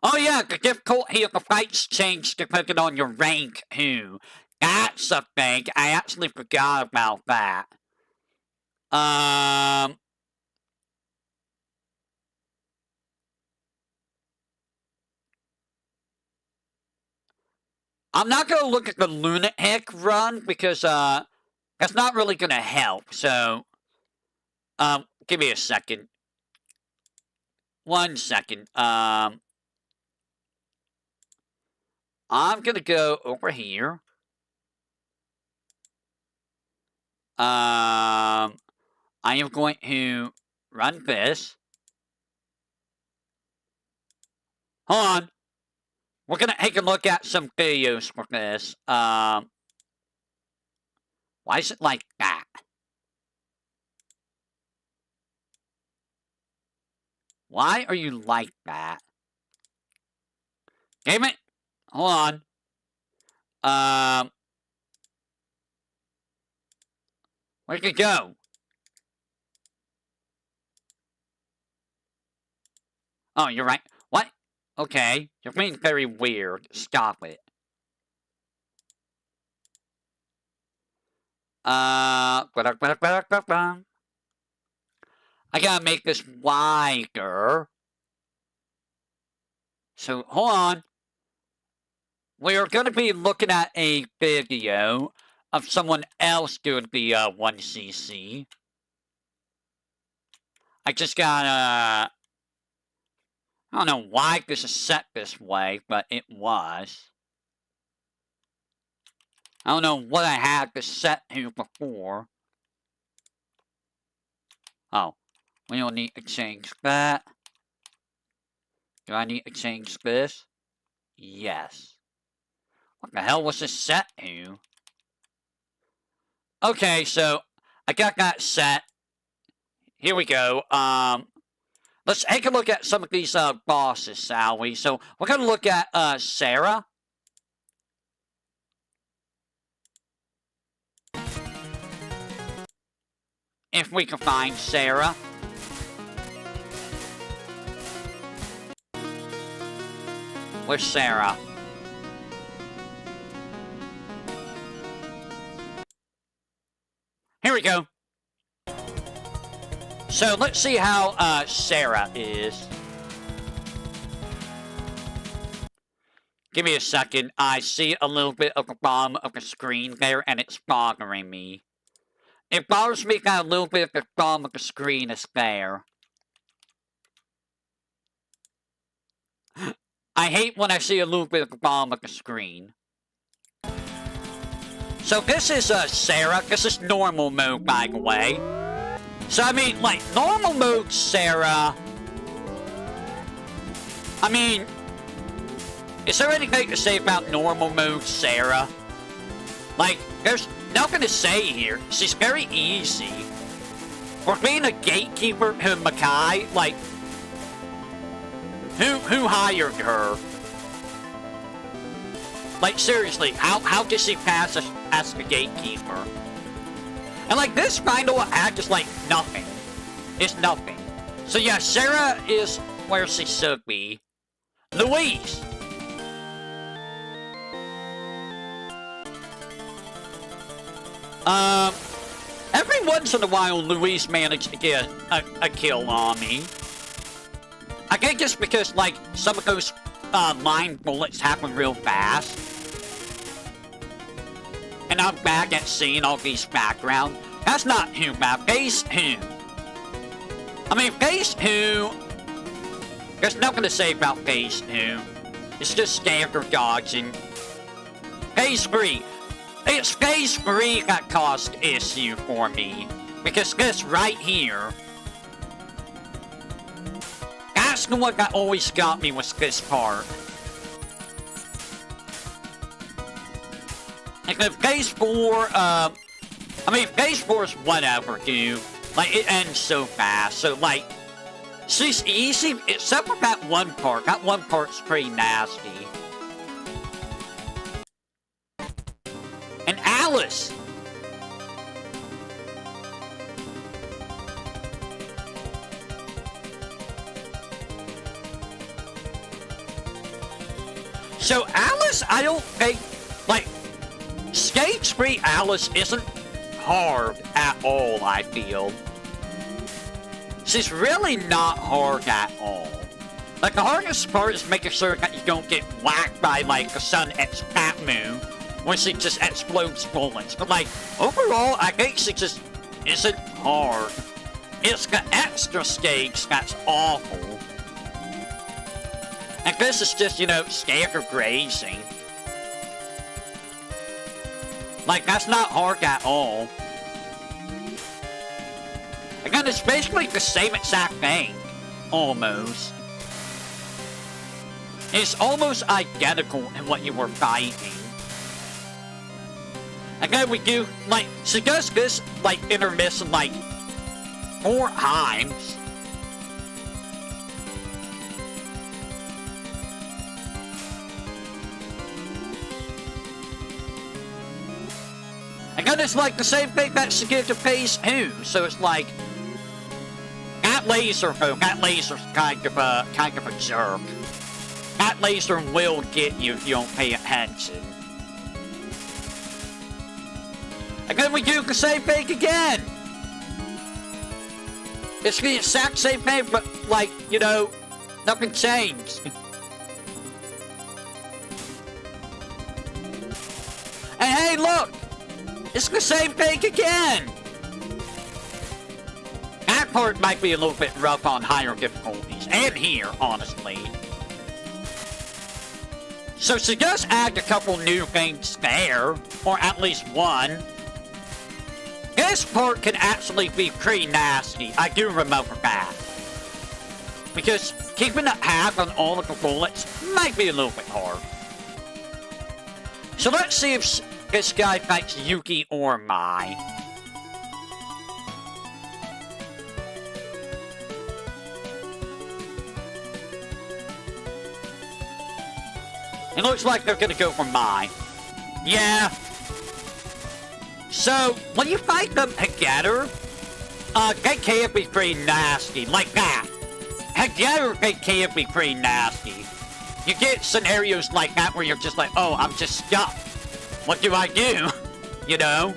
Speaker 1: Oh yeah, the difficulty of the fights change depending on your rank too. That's a thing. I actually forgot about that. I'm not gonna look at the Lunatic run because that's not really gonna help. So give me a second. 1 second. I'm gonna go over here. I am going to run this. Hold on. We're gonna take a look at some videos for this. Why is it like that? Why are you like that? Damn it! Hold on. Where'd it go? Oh, you're right. What? Okay, you're being very weird. Stop it. I gotta make this wider. So, hold on. We are gonna be looking at a video of someone else doing the 1cc. I just gotta... I don't know why this is set this way, but it was. I don't know what I had this set to before. Oh, we don't need to change that. Do I need to change this? Yes. What the hell was this set to? Okay, so I got that set. Here we go. Let's take a look at some of these bosses, shall we? So we're gonna look at Sarah. If we can find Sarah. Where's Sarah? Here we go. So let's see how Sarah is. Give me a second. I see a little bit of the bottom of the screen there, and it's bothering me. It bothers me that a little bit of the bottom of the screen is there. I hate when I see a little bit of the bottom of the screen. So this is Sarah. This is normal mode, by the way. So I mean, like, normal mode Sarah. I mean, is there anything to say about normal mode Sarah? Like, there's nothing to say here. She's very easy. For being a gatekeeper who Makai, like, who hired her? Like, seriously, how does she pass as the gatekeeper? And like, this final act is like nothing. It's nothing. So yeah, Sarah is where she should be. Louise! Every once in a while, Louise managed to get a kill on me. I think it's because, like, some of those line bullets happen real fast. And I'm back at seeing all these background. That's not who, man. Face who. I mean, face who. There's nothing to say about face who. It's just standard dodging. Phase 3. It's phase 3 that caused issue for me. Because this right here. That's the one that always got me was this part. Because phase 4, I mean, phase 4 is whatever, dude. Like, it ends so fast. So, like, she's easy, except for that one part. That one part's pretty nasty. And Alice! So, Alice, I don't think, like, Stage 3 Alice isn't hard at all, I feel. She's really not hard at all. Like, the hardest part is making sure that you don't get whacked by, like, the sun X Pat Moon when she just explodes bullets. But, like, overall, I think she just isn't hard. It's the extra stage that's awful. And this is just, you know, standard grazing. Like, that's not hard at all. Again, it's basically the same exact thing. Almost. It's almost identical in what you were fighting. Again, we do, like, she does this, like, intermission, like, 4 times. Again, it's like the same thing that she gives to Phase 2, so it's like, that laser's kind of a jerk. That laser will get you if you don't pay attention. Again, we do the same thing again. It's the exact same thing, but, like, you know, nothing changed. And hey, look! It's the same thing again! That part might be a little bit rough on higher difficulties, and here, honestly. So she does add a couple new things there, or at least one. This part can actually be pretty nasty, I do remember that. Because keeping a half on all of the bullets might be a little bit hard. So let's see if this guy fights Yuki or Mai. It looks like they're gonna go for Mai. Yeah. So, when you fight them together, they can be pretty nasty, like that. Together, they can be pretty nasty. You get scenarios like that where you're just like, oh, I'm just stuck. What do I do? You know?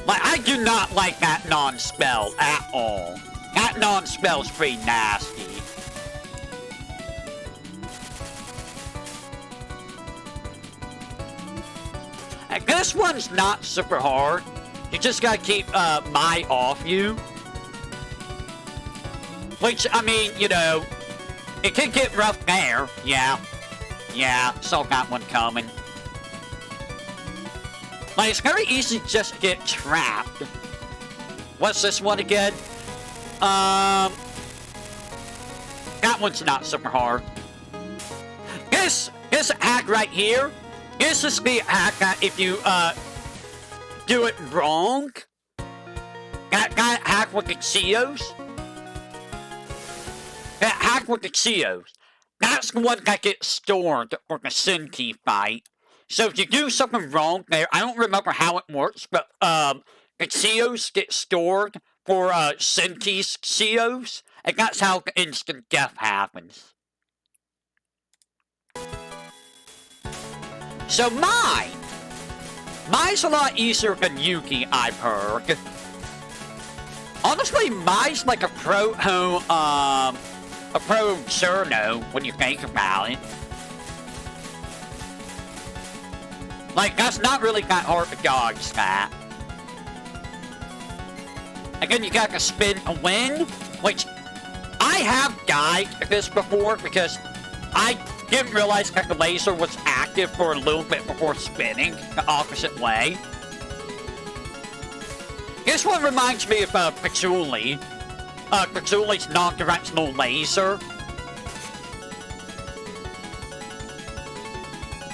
Speaker 1: Like, I do not like that non-spell at all. That non-spell's pretty nasty. And this one's not super hard. You just gotta keep Mai off you. Which, I mean, you know, it can get rough there. Yeah. Yeah, saw that one coming. Like, it's very easy to just get trapped. What's this one again? That one's not super hard. This hack right here, this is the hack that if you, do it wrong, that hack with the Xios. That hack with the Xios. That's the one that gets stored for the Senki fight. So if you do something wrong there, I don't remember how it works, but, the Xios get stored for, Senki's Xios, and that's how the instant death happens. So Mai's a lot easier than Yuki, I've heard. Honestly, Mai's like a proto Cerno when you think about it. Like, that's not really that hard to dodge that. Again, you got to spin a win, which I have died at this before because I didn't realize that the laser was active for a little bit before spinning the opposite way. This one reminds me of Patchouli. Patchouli's non-directional laser.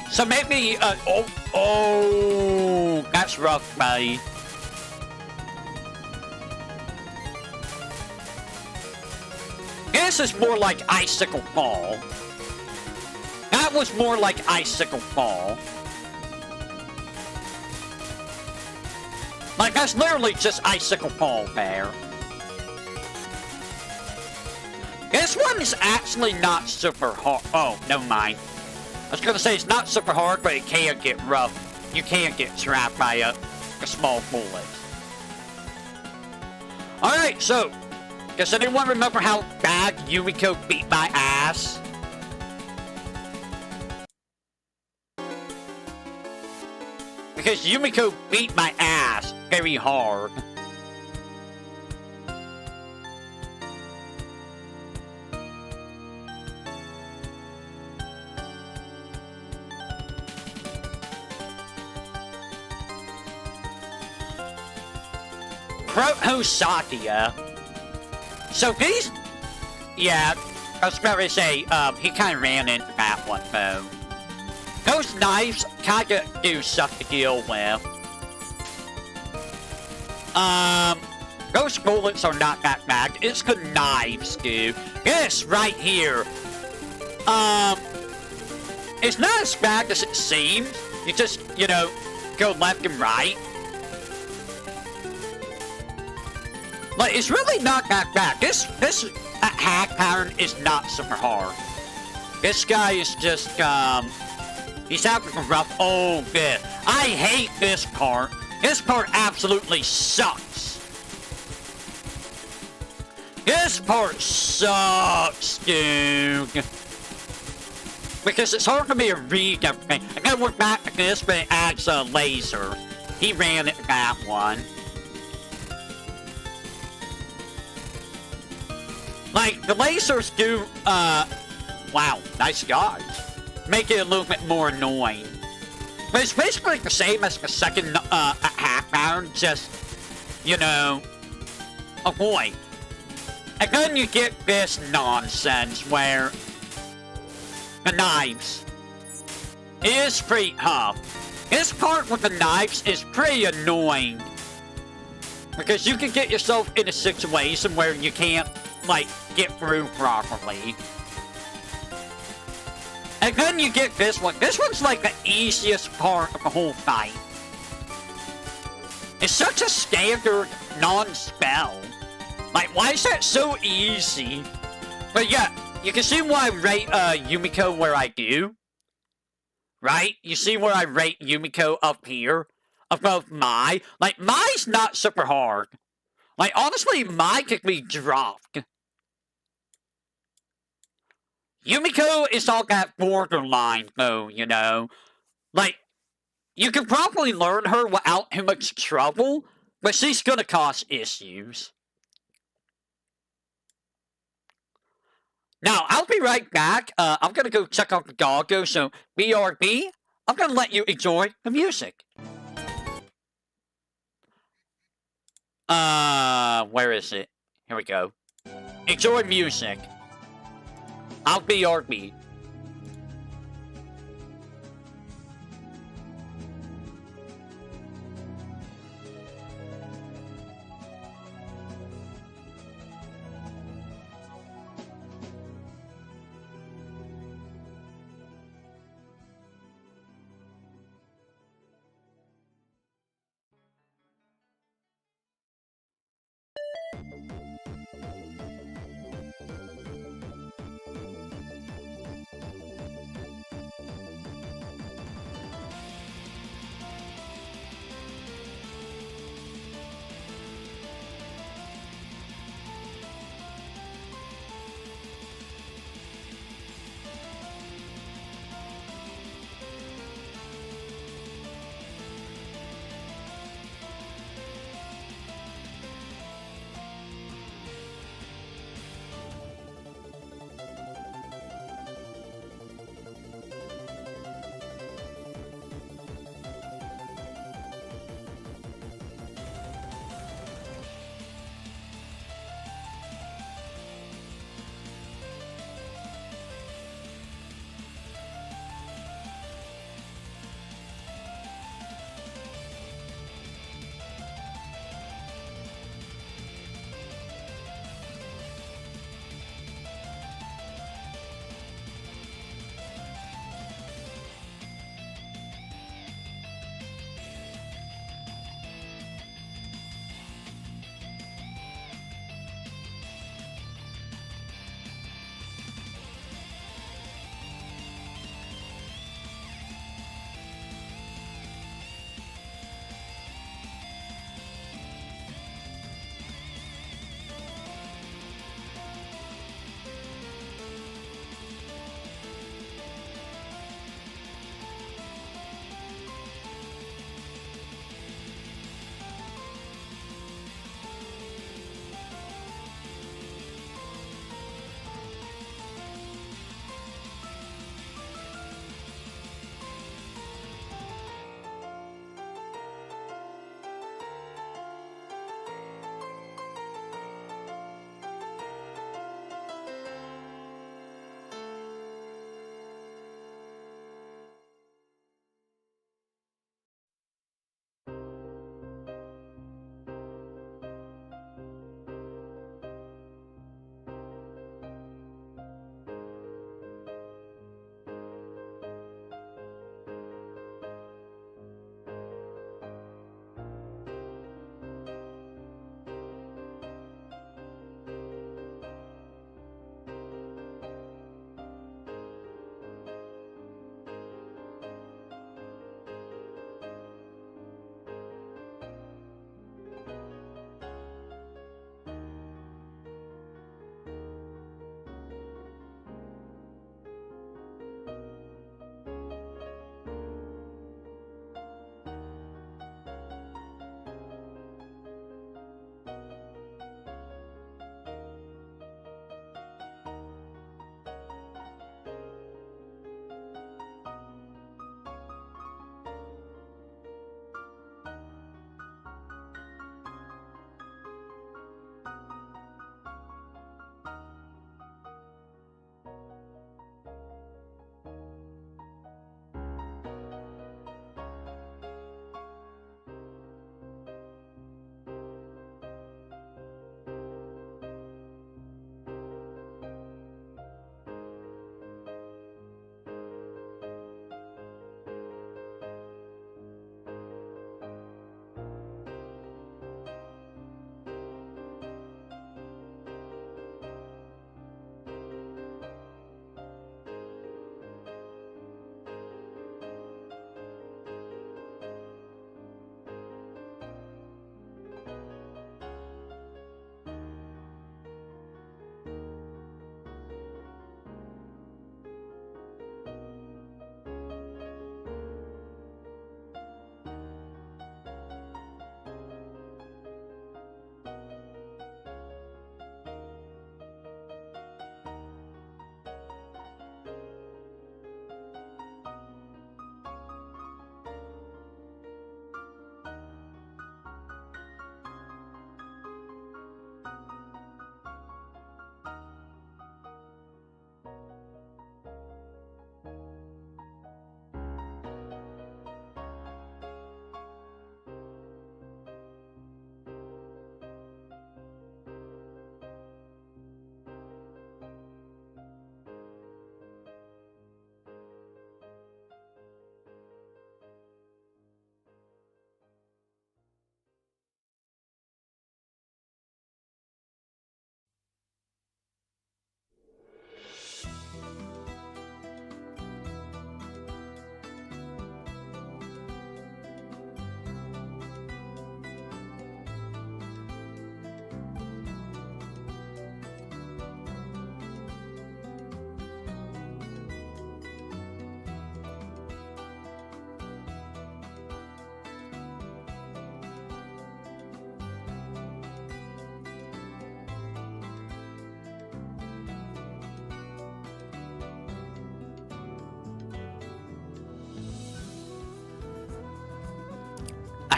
Speaker 1: So maybe, oh, that's rough, buddy. This is more like Icicle Fall. That was more like Icicle Fall. Like, that's literally just Icicle Fall there. This one is actually not super hard. Oh, never mind. I was gonna say it's not super hard, but it can get rough. You can get trapped by a small bullet. Alright, so, does anyone remember how bad Yumiko beat my ass? Because Yumiko beat my ass very hard. Proto-Satya. So these... Yeah, I was about to say, he kind of ran into that one, though. Those knives kinda do suck to deal with. Those bullets are not that bad. It's the knives, dude. This right here. It's not as bad as it seems. You just, you know, go left and right. Like, it's really not that bad. This hack pattern is not super hard. This guy is just, he's having a rough old bit. I hate this part. This part absolutely sucks. This part sucks, dude. Because it's hard for me to read everything. I gotta work back to this, but it adds a laser. He ran at that one. Like, the lasers do, wow, nice guys. Make it a little bit more annoying. But it's basically the same as the second, hack pattern, just, you know, avoid. And then you get this nonsense where the knives is pretty tough. This part with the knives is pretty annoying. Because you can get yourself in a situation where you can't, like, get through properly. And then you get this one. This one's like the easiest part of the whole fight. It's such a standard non-spell. Like, why is that so easy? But yeah, you can see why I rate Yumiko where I do. Right? You see where I rate Yumiko up here? Above Mai? Like, Mai's not super hard. Like, honestly, Mai could be dropped. Yumiko is all that borderline, though, you know? Like, You can probably learn her without too much trouble, but she's gonna cause issues. Now, I'll be right back. I'm gonna go check out the doggo, so BRB, I'm gonna let you enjoy the music. Where is it? Here we go. Enjoy music. I'll BRB.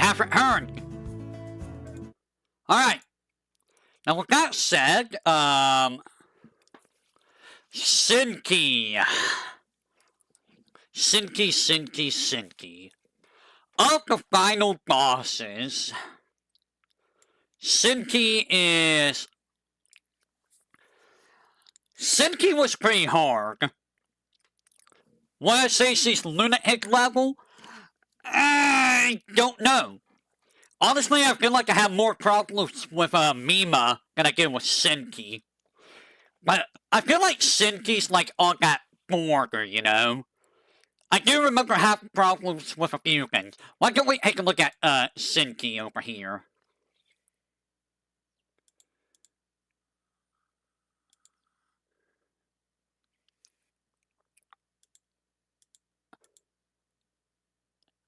Speaker 1: have returned. Alright. Now with that said, Sinki. Sinki. Of the final bosses, Sinki was pretty hard. Would I say she's lunatic level? I don't know. Honestly, I feel like I have more problems with Mima than I do with Sinki. But I feel like Sinki's like on that border, you know? I do remember having problems with a few things. Why don't we take a look at Sinki over here?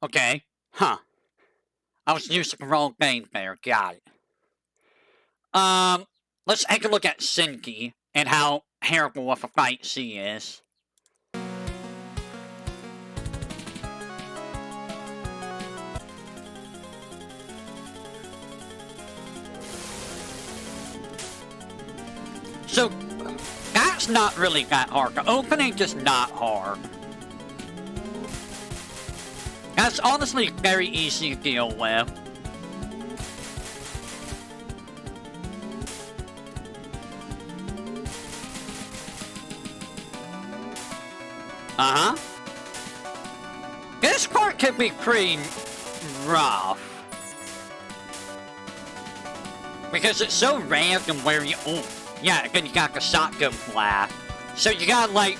Speaker 1: Okay. Huh. I was using the wrong name there. Got it. Let's take a look at Sinki and how terrible of a fight she is. So, that's not really that hard. The opening is not hard. That's honestly very easy to deal with. Uh-huh. This part can be pretty rough. Because it's so random where you... Oh, yeah, again, you got the shotgun blast. So you gotta, like,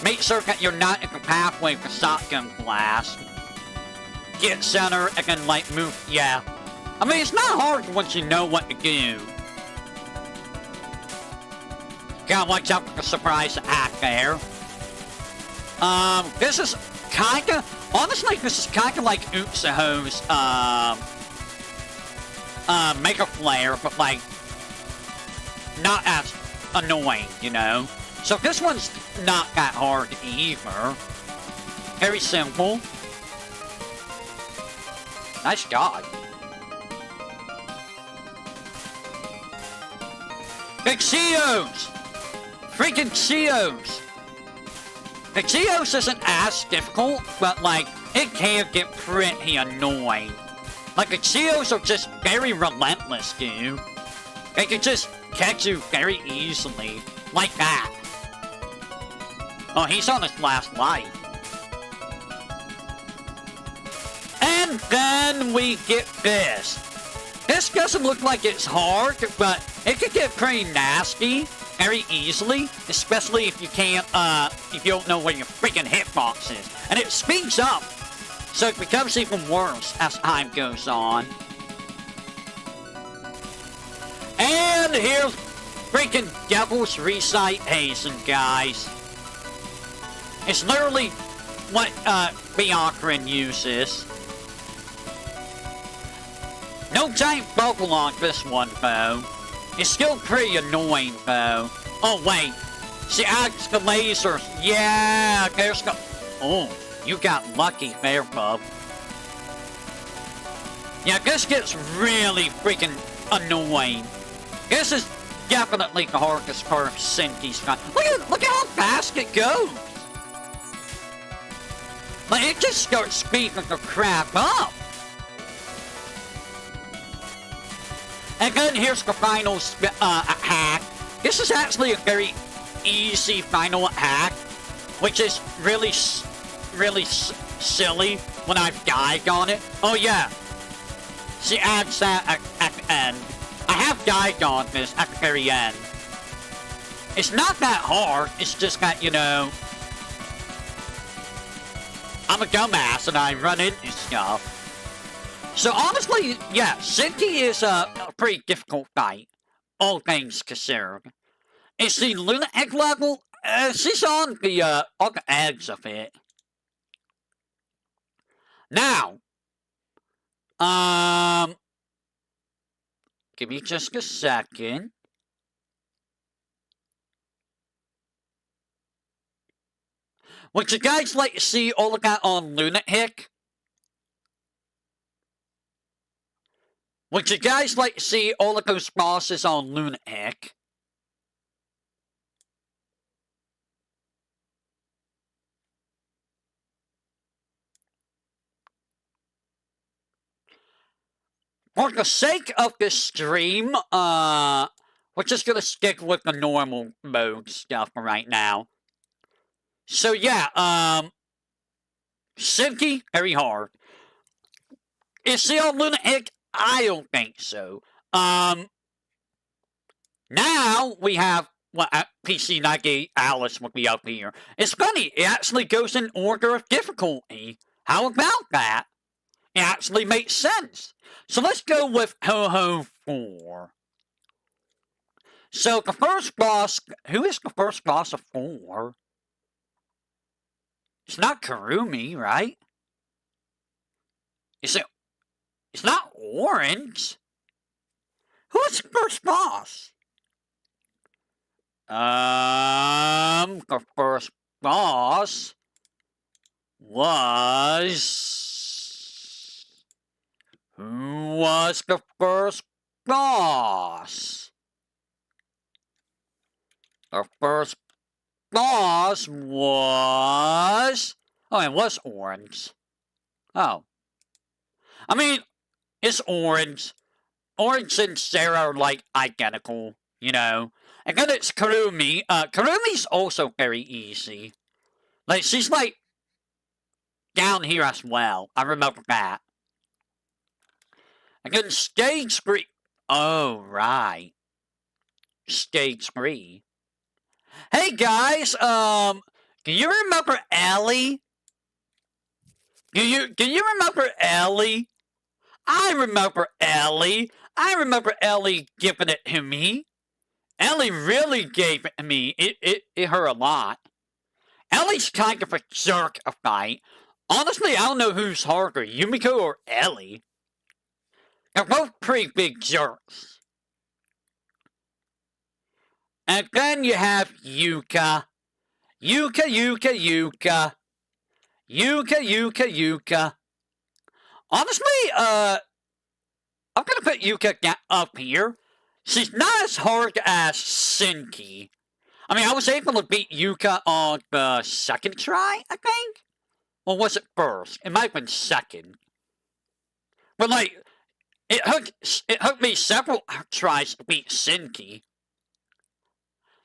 Speaker 1: make sure that you're not in the pathway for shotgun blast. Get center, and then, like, move, yeah. I mean, it's not hard once you know what to do. Gotta watch out for the surprise attack there. This is kinda... Honestly, this is kinda like Utsuho's, Mega Flare, but, like, not as annoying, you know? So this one's not that hard either. Very simple. Nice job. Big Ceos! Freaking Ceos! The Ceos isn't as difficult, but, like, it can get pretty annoying. Like, the Ceos are just very relentless, dude. They can just catch you very easily. Like that. Oh, he's on his last life. And then we get this. This doesn't look like it's hard, but it can get pretty nasty very easily, especially if you can't, if you don't know where your freaking hitbox is. And it speeds up, so it becomes even worse as time goes on. And here's freaking Devil's Recitation, guys. It's literally what, VTuberEN uses. No giant bubble on this one, though. It's still pretty annoying, though. Oh, wait. She adds the lasers. Yeah, there's the... Oh, you got lucky there, bub. Yeah, this gets really freaking annoying. This is definitely the hardest part of Sinki's gun. Look at how fast it goes. Like, it just starts speeding the crap up. And then here's the final attack. This is actually a very easy final attack, which is really silly when I've died on it. Oh yeah, she adds that at the end. I have died on this at the very end. It's not that hard, it's just that, you know, I'm a dumbass and I run into stuff. So honestly, yeah, Sinki is a pretty difficult fight, all things considered. Is the lunatic level? She's on the edge of it. Now, give me just a second. Would you guys like to see all of that on lunatic? Would you guys like to see all of those bosses on Lunatic? For the sake of this stream, we're just gonna stick with the normal mode stuff for right now. So yeah, Sinky, very hard. Is she on Lunatic? I don't think so. Now we have PC 98 Alice will be up here. It's funny, it actually goes in order of difficulty. How about that? It actually makes sense. So let's go with Touhou 4. So the first boss, who is the first boss of 4? It's not Kurumi, right? Is it? It's not Orange. Who's the first boss? The first boss was... Who was the first boss? The first boss was... Oh, it was Orange. Oh. I mean, it's Orange. Orange and Sarah are, like, identical, you know? And then it's Kurumi. Kurumi's also very easy. Like, she's, like, down here as well. I remember that. And then Stage 3. Oh, right. Stage 3. Hey, guys, do you remember Ellie? Do you remember Ellie? I remember Ellie. I remember Ellie giving it to me. Ellie really gave it to me. It hurt a lot. Ellie's kind of a jerk of fight. Honestly, I don't know who's harder, Yumiko or Ellie. They're both pretty big jerks. And then you have Yuka. Yuka. Honestly, I'm gonna put Yuka up here. She's not as hard as Sinky. I mean, I was able to beat Yuka on the second try, I think? Or was it first? It might have been second. But, like, it took me several tries to beat Sinky.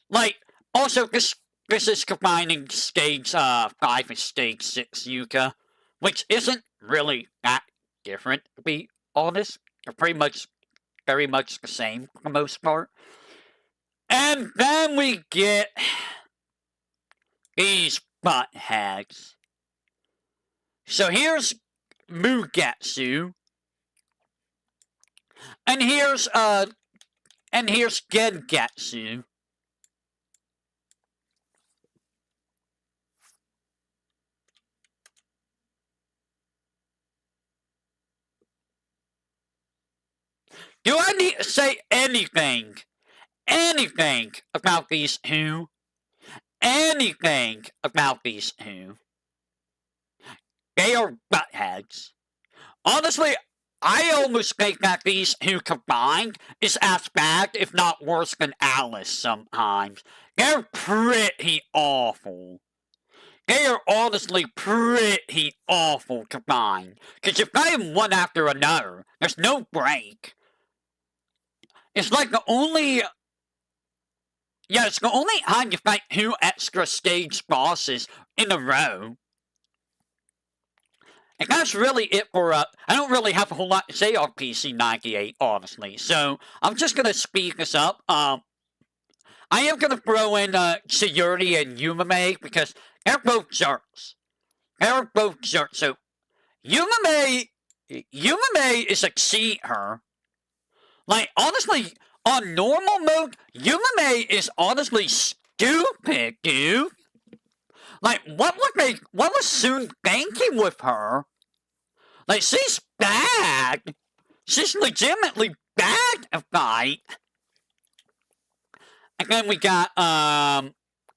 Speaker 1: Like, also, this is combining Stage 5 and Stage 6 Yuka, which isn't really that different, to be honest. They're pretty much, very much the same for the most part. And then we get these buttheads. So here's Mugetsu. And here's Gengetsu. Do I need to say anything about these two? Anything about these two? They are buttheads. Honestly, I almost think that these two combined is as bad, if not worse, than Alice sometimes. They're pretty awful. They are honestly pretty awful combined. Because you play them one after another. There's no break. It's like the only... Yeah, it's the only time you fight 2 extra stage bosses in a row. And that's really it for, I don't really have a whole lot to say on PC 98, honestly. So, I'm just gonna speed this up. I am gonna throw in, Sayuri and Yumame, because they're both jerks. They're both jerks. So, Yumame is a cheater. Like, honestly, on normal mode, Yumame is honestly stupid, dude. Like, what was Soon thinking with her? Like, she's bad. She's legitimately bad at fight. And then we got, I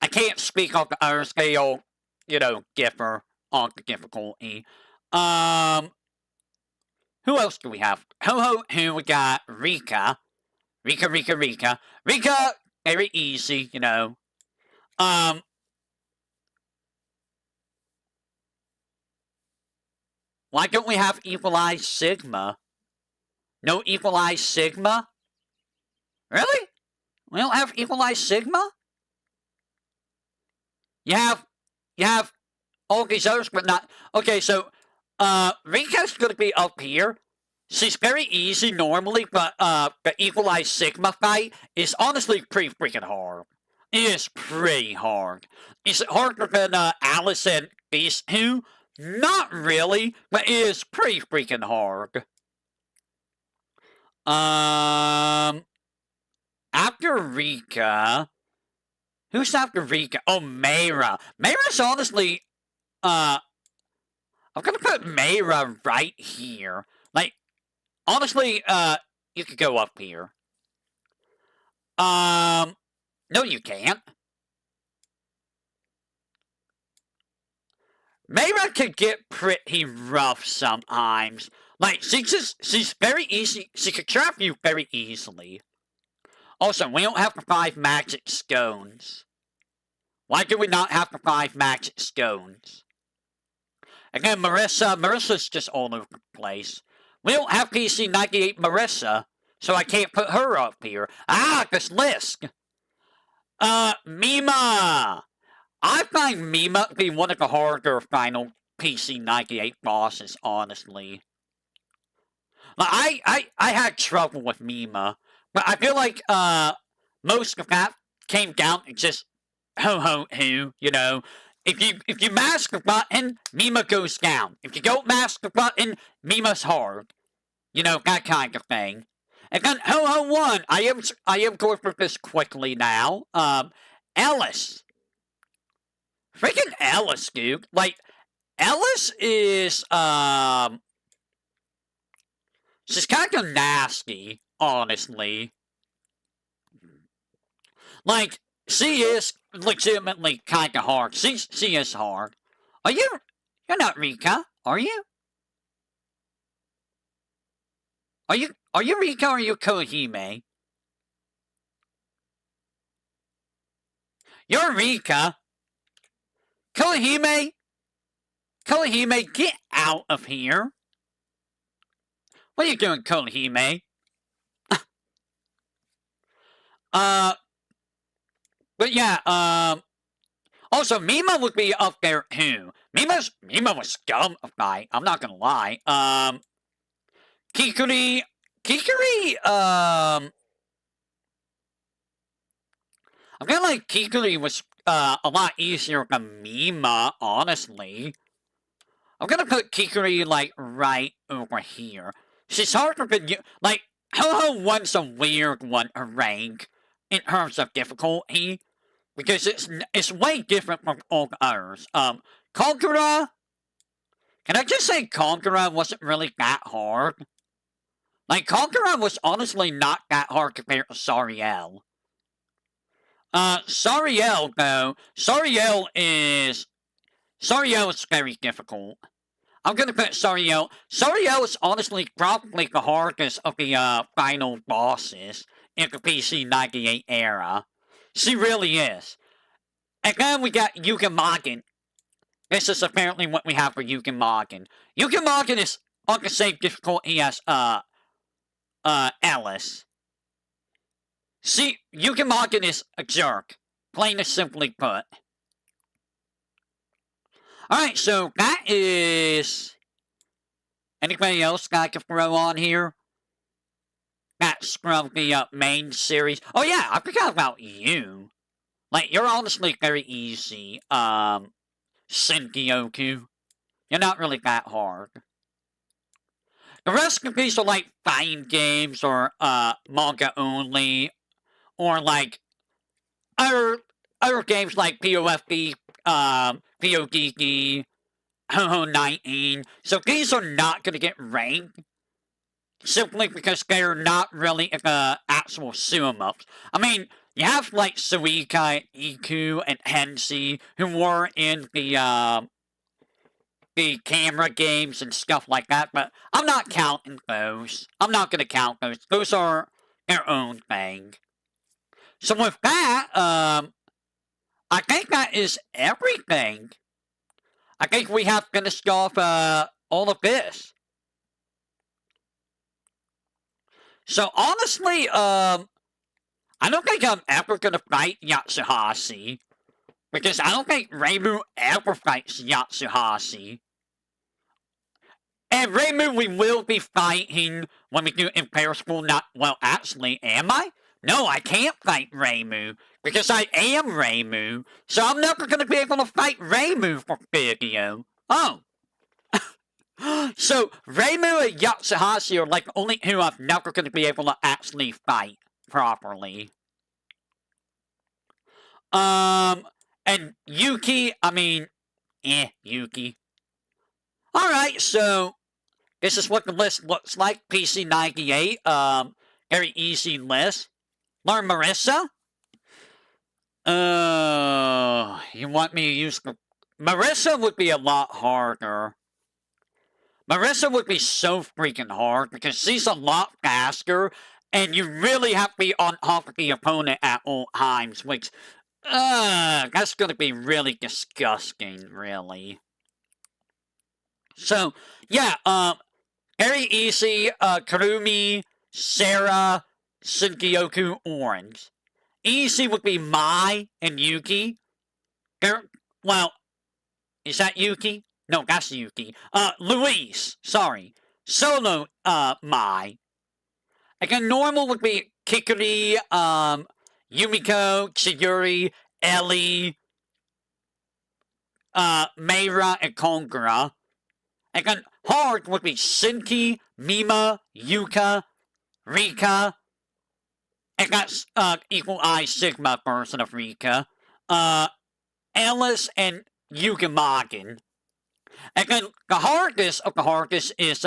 Speaker 1: can't speak on the other scale, you know, differ on the difficulty. Who else do we have? Touhou, we got Rika. Rika. Rika, very easy, you know. Why don't we have Equalized Sigma? No Equalized Sigma? Really? We don't have Equalized Sigma? You have all these others, but not... Okay, so, Rika's gonna be up here. She's very easy normally, but, the Equalized Sigma fight is honestly pretty freaking hard. It is pretty hard. Is it harder than, Alice and these two? Not really, but it is pretty freaking hard. After Rika... Who's after Rika? Oh, Mayra. Mayra's honestly, I'm gonna put Mayra right here. Like, honestly, you could go up here. No, you can't. Mayra can get pretty rough sometimes. Like, she's very easy. She can trap you very easily. Also, we don't have the 5 magic stones. Why do we not have the 5 magic stones? Again, Marissa's just all over the place. We don't have PC98 Marissa, so I can't put her up here. Ah, this Lisk! Mima! I find Mima to be one of the harder final PC98 bosses, honestly. Like, I had trouble with Mima. But I feel like, most of that came down to just Touhou, you know. If you mask the button, Mima goes down. If you don't mask the button, Mima's hard. You know, that kind of thing. And then Touhou 1, I am going for this quickly now. Ellis. Freaking Ellis, dude. Like, Ellis is, she's kind of nasty. Honestly. Like, she is legitimately kinda hard. She is hard. You're not Rika, are you? Are you Rika or are you Kohime? You're Rika. Kohime, get out of here. What are you doing, Kohime? But yeah, also, Mima would be up there, too. Mima was scum of night, I'm not gonna lie. Kikuri, I feel like Kikuri was, a lot easier than Mima, honestly. I'm gonna put Kikuri, like, right over here. She's harder than you, like, Touhou 1's a weird one to rank in terms of difficulty, because it's way different from all the others. Konkura, can I just say Konkura wasn't really that hard? Like, Konkura was honestly not that hard compared to Sariel. Sariel, though, Sariel is very difficult. I'm gonna put Sariel. Sariel is honestly probably the hardest of the, final bosses in the PC98 era. She really is. And then we got Yukimagin. This is apparently what we have for Yukimagin. Yukimagin is on the same difficulty as, Alice. See, Yukimagin is a jerk. Plain and simply put. Alright, so that is... Anybody else that I can throw on here? That's from the main series. Oh yeah, I forgot about you. Like, you're honestly very easy, Shinkyoku. You're not really that hard. The rest of these are like fighting games or manga only, or like other games like POFD, PODD, Touhou 19. So these are not gonna get ranked simply because they're not really actual shoot-em-ups. I mean, you have like Suika, Iku, and Hensi who were in the the camera games and stuff like that, but I'm not counting those. I'm not gonna count those. Those are their own thing. So with that, I think that is everything. I think we have finished off, all of this. So honestly, I don't think I'm ever gonna fight Yatsuhasi. Because I don't think Reimu ever fights Yatsuhasi. And Reimu we will be fighting when we do Imperial School. Not, well, actually, am I? No, I can't fight Reimu. Because I am Reimu. So I'm never going to be able to fight Reimu for video. Oh. So, Reimu and Yatsuhasi are like only who I'm never going to be able to actually fight properly. And Yuki, I mean, Yuki. Alright, so, this is what the list looks like. PC 98, very easy list. Learn Marissa. You want me to use the... Marissa would be a lot harder. Marissa would be so freaking hard, because she's a lot faster, and you really have to be on top of the opponent at all times, which... that's gonna be really disgusting, really. So, yeah, very easy, Kurumi, Sarah, Shinkyoku, Orange. Easy would be Mai and Yuki. Well, is that Yuki? No, that's Yuki. Luis, sorry. Solo, Mai. Again, normal would be Kikuri, Yumiko, Chiyuri, Ellie, Meira, and Kongura. And hard would be Shinki, Mima, Yuka, Rika, and that's, Equal I Sigma version of Rika, Alice, and Yugamagen. And then the hardest of the hardest is,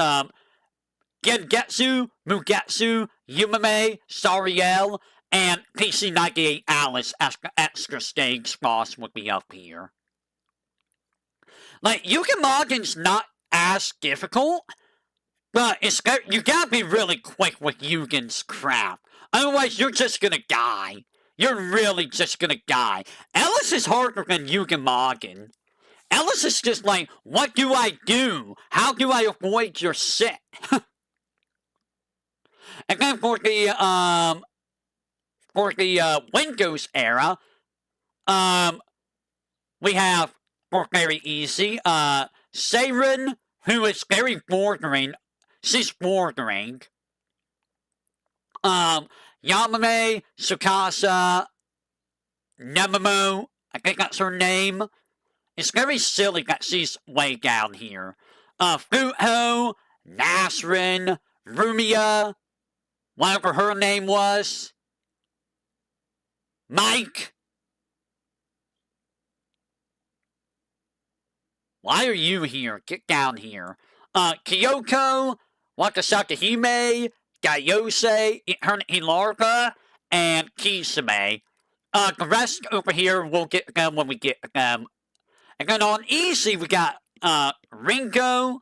Speaker 1: Gengetsu, Mugetsu, Yumame, Sariel, and PC98 Alice as the extra stage boss would be up here. Like, Yugamagen's not as difficult, but it's you gotta be really quick with Yugen's crap. Otherwise, you're just gonna die. You're really just gonna die. Alice is harder than Yugamagen. Alice is just like, what do I do? How do I avoid your shit? And then for the Windows era, we have, for very easy, Seiren, who is very bordering. She's bordering. Yamame, Tsukasa, Nemamo, I think that's her name. It's very silly that she's way down here. Fuho, Nasrin, Rumia, whatever her name was. Mike. Why are you here? Get down here. Kyoko, Wakasakahime, Gayose, Eternity Larva, and Kisame. The rest over here, we'll get them when we get them. And then on easy, we got, Ringo,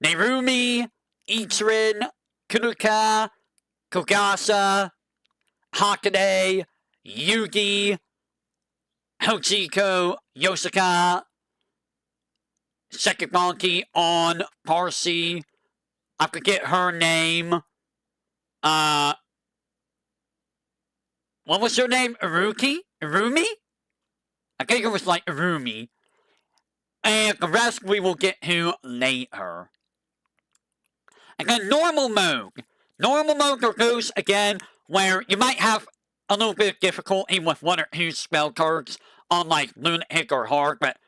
Speaker 1: Nerumi, Ichirin, Kuruka, Kogasa, Hakane, Yugi, Hochiko, Yosaka, Sekibanki, On, Parsi, I forget her name, what was her name? Irumi? I think it was like Irumi. And the rest we will get to later. And then normal mode. Normal mode are those, again, where you might have a little bit of difficulty with one or two spell cards on, like, Lunatic or Hard, but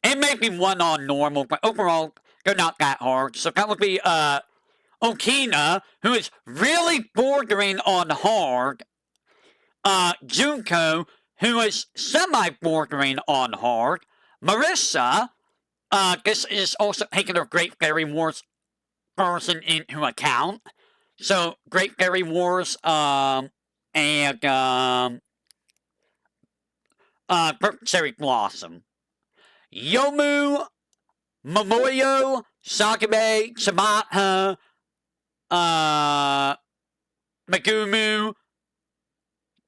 Speaker 1: it may be one on normal, but overall, they're not that hard. So that would be, Okina, who is really bordering on hard. Junko, who is semi-bordering on hard. Marissa, this is also taking her Great Fairy Wars person into account. So, Great Fairy Wars, and, Cherry Blossom. Yomu, Momoyo, Sakame, Samatha, Megumu,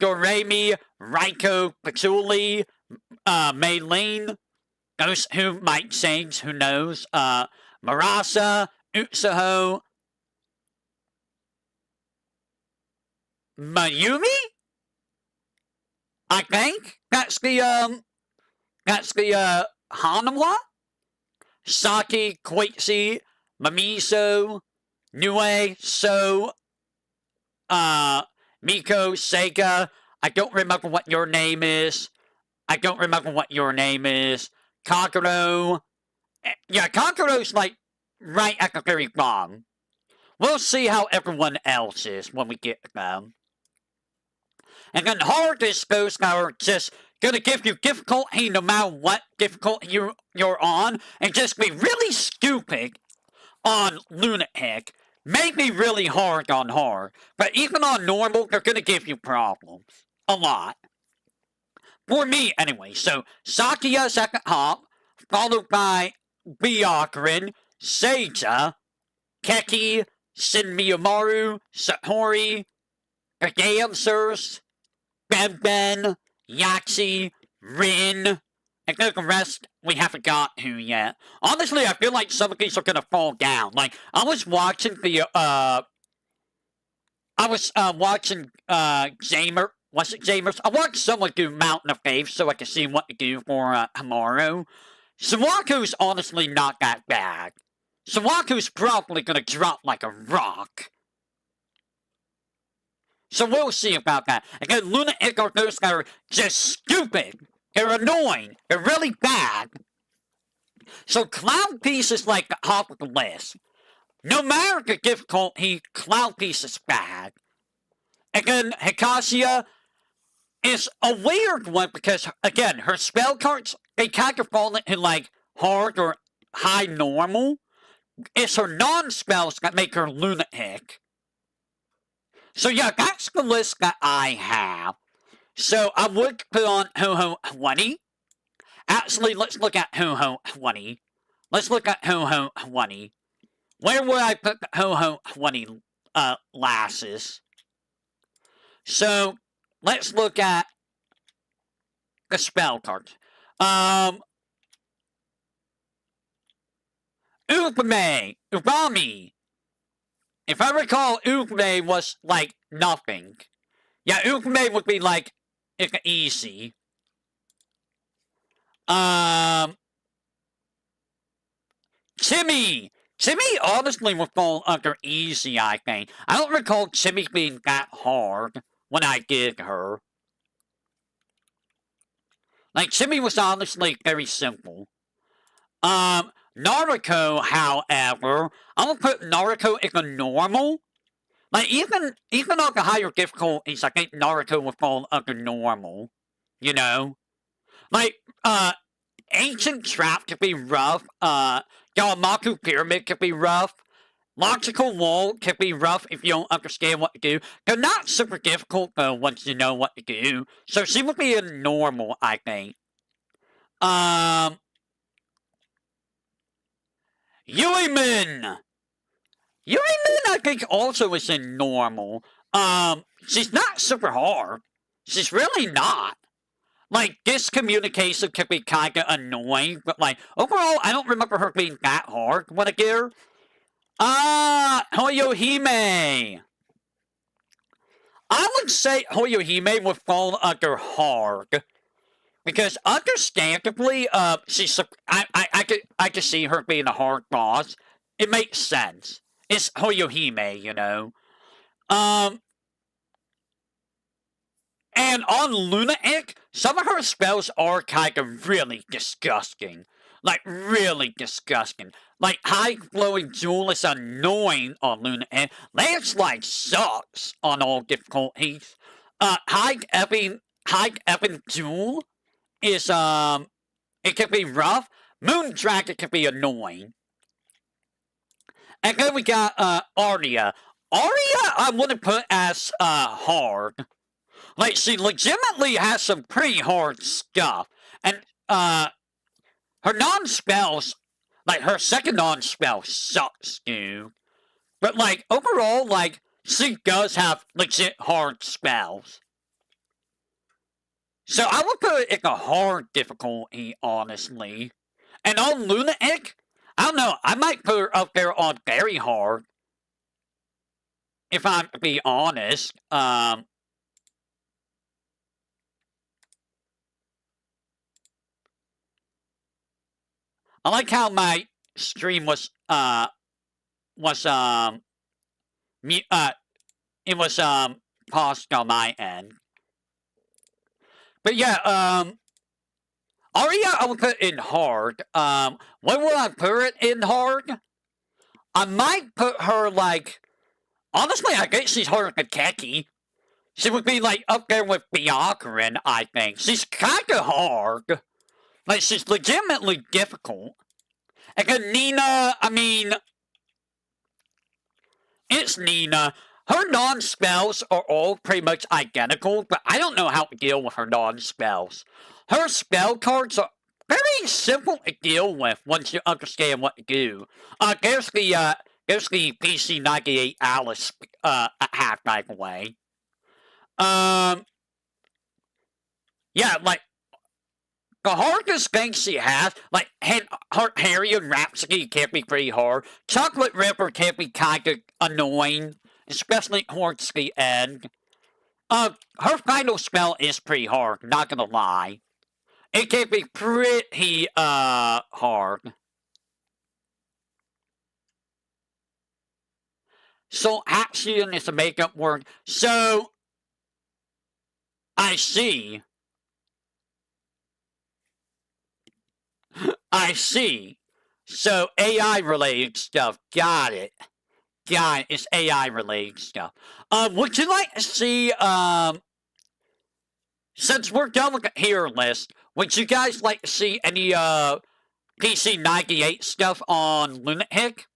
Speaker 1: Doremi, Raiko, Patchouli, Maylene, those who might change, who knows, Marasa, Utsuho, Mayumi? I think that's the Hanawa? Saki, Koichi, Mamiso, Nue, So, Miko, Sega. I don't remember what your name is. Kakuro. Yeah, Kakuro's like right at the very bottom. We'll see how everyone else is when we get to them. And then hard discos are just gonna give you difficulty no matter what difficulty you're on, and just be really stupid on Lunatic. Maybe really hard on hard, but even on normal, they're gonna give you problems. A lot. For me, anyway. So, Sakia second hop, followed by Byakuren, Seija, Keki, Shin Miyomaru, Satori, the dancers, Ben, Yaxi, Rin, and then the rest we haven't got to yet. Honestly, I feel like some of these are gonna fall down. Like, I was watching the, Jamer. Was it Jamers? I watched someone do Mountain of Faith so I could see what to do for, tomorrow. Sawaku's honestly not that bad. Sawaku's probably gonna drop like a rock. So we'll see about that. Again, Lunatic are those that are just stupid. They're annoying. They're really bad. So Cloud Piece is like the top of the list. No matter the difficulty, Cloud Piece is bad. Again, Hikashia is a weird one because, again, her spell cards, they kind of fall into like hard or high normal. It's her non-spells that make her Lunatic. So yeah, that's the list that I have. So I would put on Touhou 20. Actually, let's look at Touhou 20. Where would I put the Touhou 20 lasses? So let's look at the spell cards. Ugami. If I recall, Ugame was like nothing. Yeah, Ugame would be like easy. Chimmy honestly would fall under easy, I think. I don't recall Chimmy being that hard when I did her. Like, Chimmy was honestly very simple. Naruto, however, I'm gonna put Naruto in a normal. Like, even on the higher difficulties, I think Naruto would fall under normal. You know? Like, Ancient Trap could be rough. Yamaku Pyramid could be rough. Logical Wall could be rough if you don't understand what to do. They're not super difficult, though, once you know what to do. So she would be a normal, I think. Yuimin, I think, also is in normal. She's not super hard. She's really not. Like, discommunication could be kinda annoying, but, like, overall, I don't remember her being that hard when I get her. Hoyohime. I would say Hoyohime would fall under hard. Because, understandably, she's, I could see her being a hard boss. It makes sense. It's Hoyohime, you know. And on Lunatic, some of her spells are kind of really disgusting. Like, really disgusting. Like, High Flowing Jewel is annoying on Lunatic. Landslide sucks on all difficulties. High Ebbing Jewel is, it can be rough. Moon Dragon can be annoying. And then we got, Arya. Arya, I wouldn't put as, hard. Like, she legitimately has some pretty hard stuff. And, her non-spells, Like, her second on spell sucks, dude. But, like, overall, like, she does have legit hard spells. So I would put it in a hard difficulty, honestly. And on Lunatic, I don't know, I might put her up there on very hard. If I'm to be honest. I like how my stream was, it was, paused on my end. But yeah, Aria, I would put in hard. When would I put it in hard? I might put her, like, honestly, I guess she's harder than Keki. She would be, like, up there with VTuberEN, I think. She's kinda hard. Like, she's legitimately difficult. And then Nina, I mean, it's Nina. Her non-spells are all pretty much identical, but I don't know how to deal with her non-spells. Her spell cards are very simple to deal with once you understand what to do. There's the PC-98 Alice, hack, by the way. Yeah, like, the hardest thing she has, like, her Harry and Rhapsody can be pretty hard. Chocolate River can be kinda annoying, especially towards the end. Her final spell is pretty hard, not gonna lie. It can be pretty, hard. So, action is a makeup word. So, I see. I see. So, AI-related stuff. Got it. Got it. It's AI-related stuff. Would you like to see, since we're done with the hero list, would you guys like to see any, PC-98 stuff on Lunatic?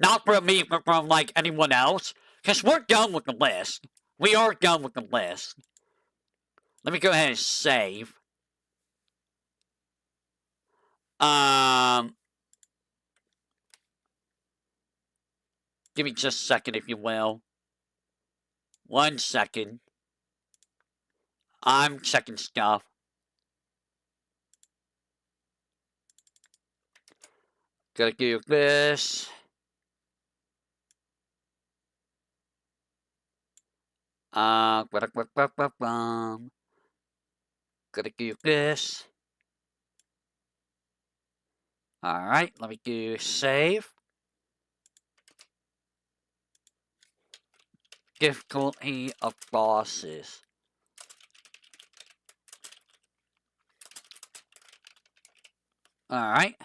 Speaker 1: Not from me, but from, like, anyone else? Because we're done with the list. We are done with the list. Let me go ahead and save. Give me just a second, if you will. 1 second. I'm checking stuff. Gotta do this. Gotta do this. Alright, let me do save. Difficulty of bosses. Alright.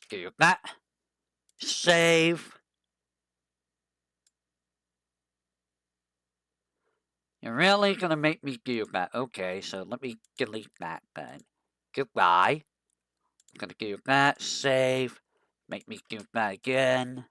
Speaker 1: Do that. Save. You're really gonna make me do that. Okay, so let me delete that then. Goodbye. I'm gonna do that. Save. Make me do that again.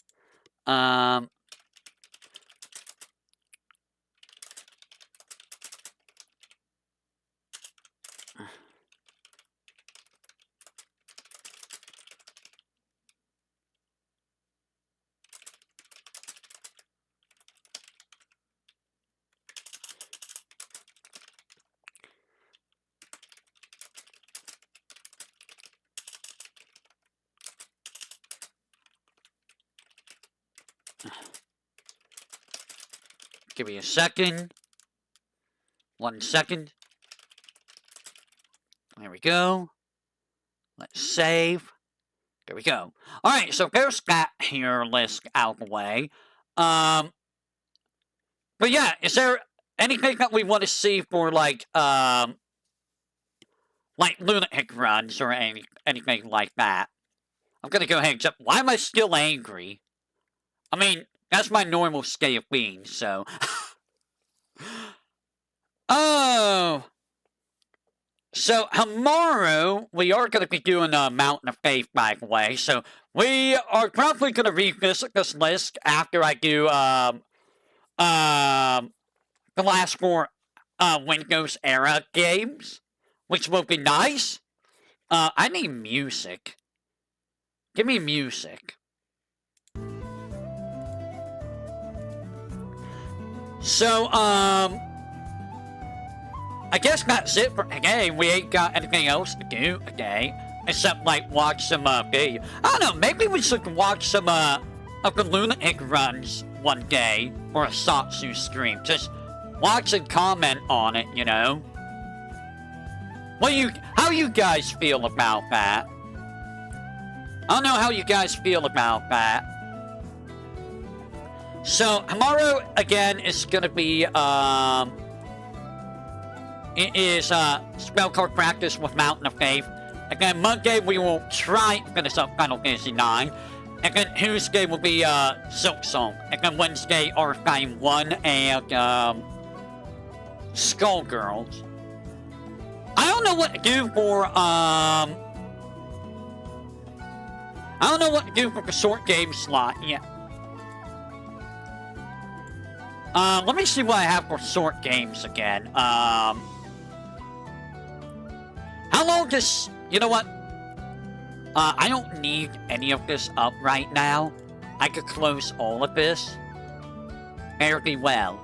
Speaker 1: Give me a second. 1 second. There we go. Let's save. There we go. Alright, so there's that here list out of the way. But yeah, is there anything that we want to see for, like Lunatic runs or anything like that? I'm gonna go ahead and jump. Why am I still angry? I mean, that's my normal state of being, so. Oh! So tomorrow we are going to be doing a Mountain of Faith, by the way. So we are probably going to revisit this list after I do the last 4 Windows era games, which will be nice. I need music. Give me music. So I guess that's it for today. We ain't got anything else to do today, except, like, watch some, video. I don't know, maybe we should watch some, of the Lunatic runs one day, or a Satsu stream. Just watch and comment on it, you know? How you guys feel about that? I don't know how you guys feel about that. So, tomorrow, again, is gonna be, it is spell card practice with Mountain of Faith. Again, Monday we will try to finish up Final Fantasy 9. And then Tuesday will be Silk Song. And then Wednesday Arcane 1 and Skullgirls. I don't know what to do for I don't know what to do for the short game slot yet. Let me see what I have for short games again. How long does... You know what? I don't need any of this up right now. I could close all of this fairly well.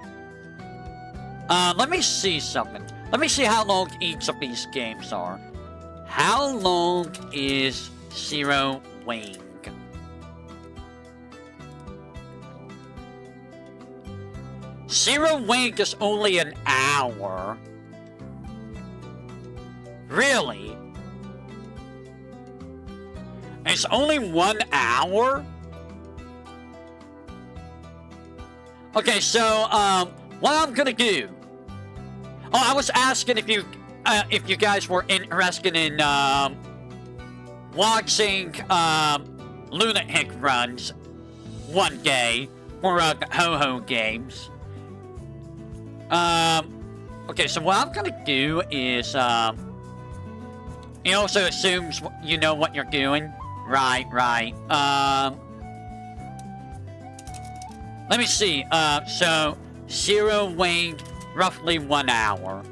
Speaker 1: Let me see something. Let me see how long each of these games are. How long is Zero Wing? Zero Wing is only an hour. Really? It's only 1 hour? Okay, so, what I'm gonna do... Oh, I was asking if you guys were interested in, watching, Lunatic runs one day for, the Touhou games. Okay, so what I'm gonna do is, it also assumes you know what you're doing. Right. Let me see. So, Zero Wing, roughly 1 hour.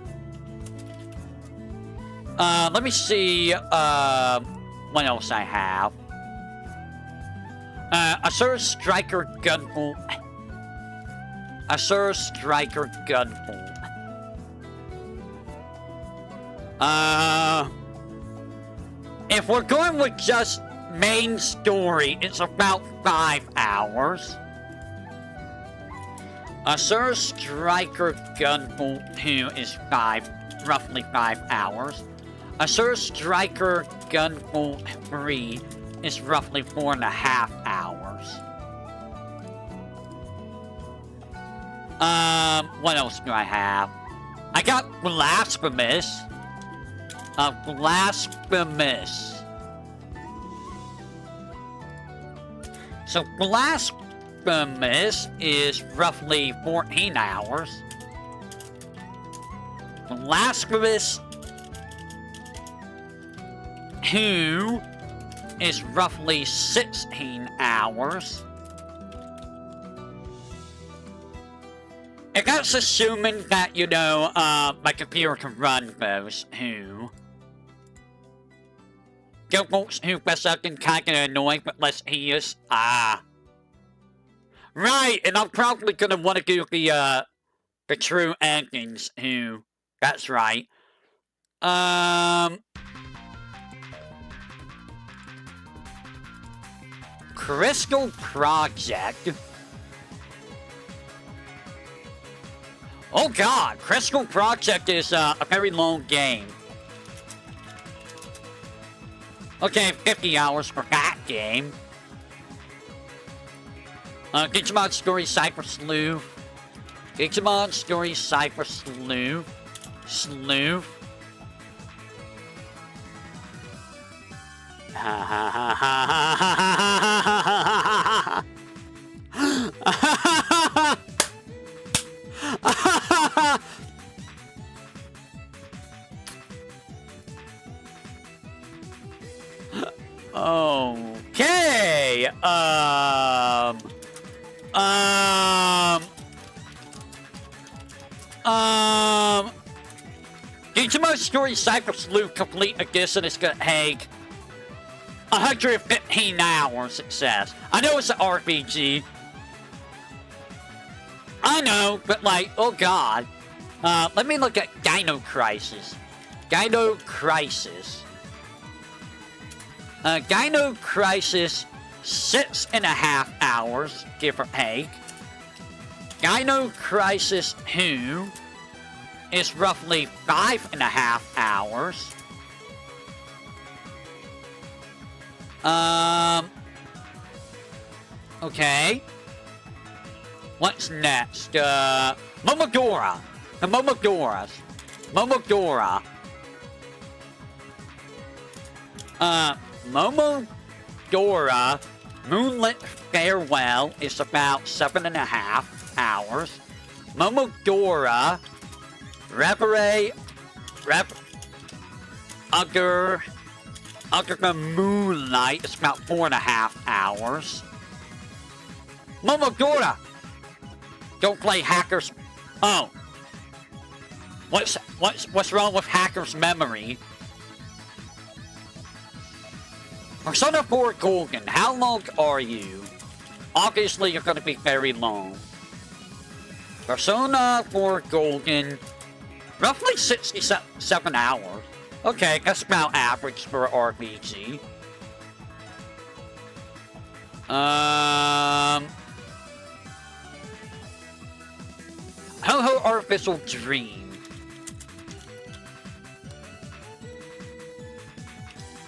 Speaker 1: Let me see, what else I have. Asura Striker Gunbolt. Asura Striker Gunbolt. If we're going with just main story, it's about 5 hours. Asura Striker Gunbolt 2 is roughly 5 hours. Asura Striker Gunbolt 3 is roughly 4.5 hours. What else do I have? I got Blasphemous. Blasphemous. So Blasphemous is roughly 14 hours. Blasphemous 2 is roughly 16 hours. And that's assuming that, you know, my computer can run those 2. Gunbolts 2 per second, kinda annoying, but less tedious. Right, and I'm probably gonna want to do the true endings too. That's right. Crystal Project. Oh god, Crystal Project is a very long game. Okay, 50 hours for that game. Digimon Story Cypher Sleuth. Digimon Story Cypher Sleuth. Sleuth. Ha ha ha ha ha ha ha ha. VTuber Story Cycle Slew Complete Edition is gonna take 115 hours, it says. I know it's an RPG. I know, but like, oh god. Let me look at Dino Crisis. Dino Crisis. Dino Crisis, 6.5 hours, give or take. Dino Crisis 2 is roughly 5.5 hours. Okay. What's next? Momodora. The Momodoras. Momodora. Momodora Moonlit Farewell is about 7.5 hours. Momodora Under the Moonlight is about 4.5 hours. Momodora! Don't play Hackers. Oh. What's wrong with Hacker's Memory? Persona 4 Golden, how long are you? Obviously, you're going to be very long. Persona 4 Golden, roughly 67 hours. Okay, that's about average for an RPG. Touhou Artificial Dream.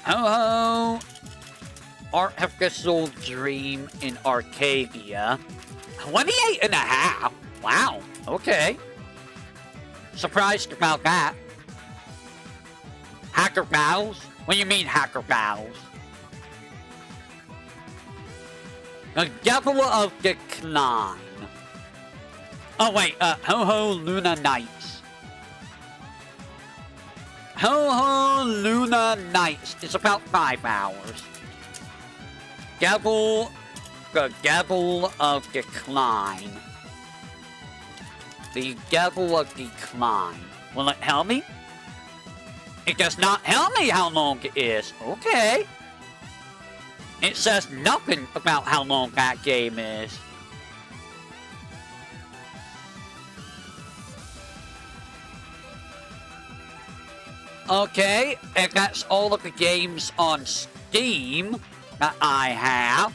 Speaker 1: Touhou Artificial Dream in Arcadia. 28.5. Wow. Okay. Surprised about that. Hacker Battles? What do you mean Hacker Battles? The Devil of Decline. Oh wait, Touhou Luna Nights. Touhou Luna Nights is about 5 hours. The Devil of Decline. The Devil of Decline. Will it tell me? It does not tell me how long it is. Okay. It says nothing about how long that game is. Okay, and that's all of the games on Steam that I have.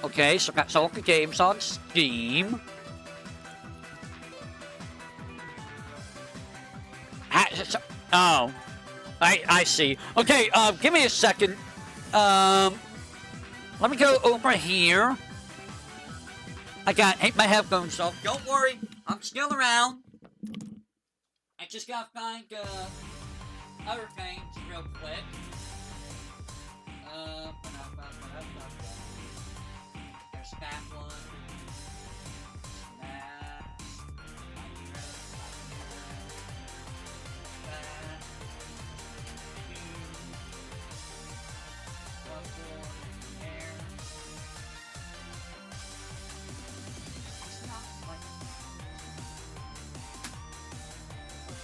Speaker 1: Okay, so that's all the games on Steam. Oh, I see. Okay, give me a second. Let me go over here. I gotta take my headphones off. Don't worry, I'm still around. I just gotta find other things real quick. There's that one.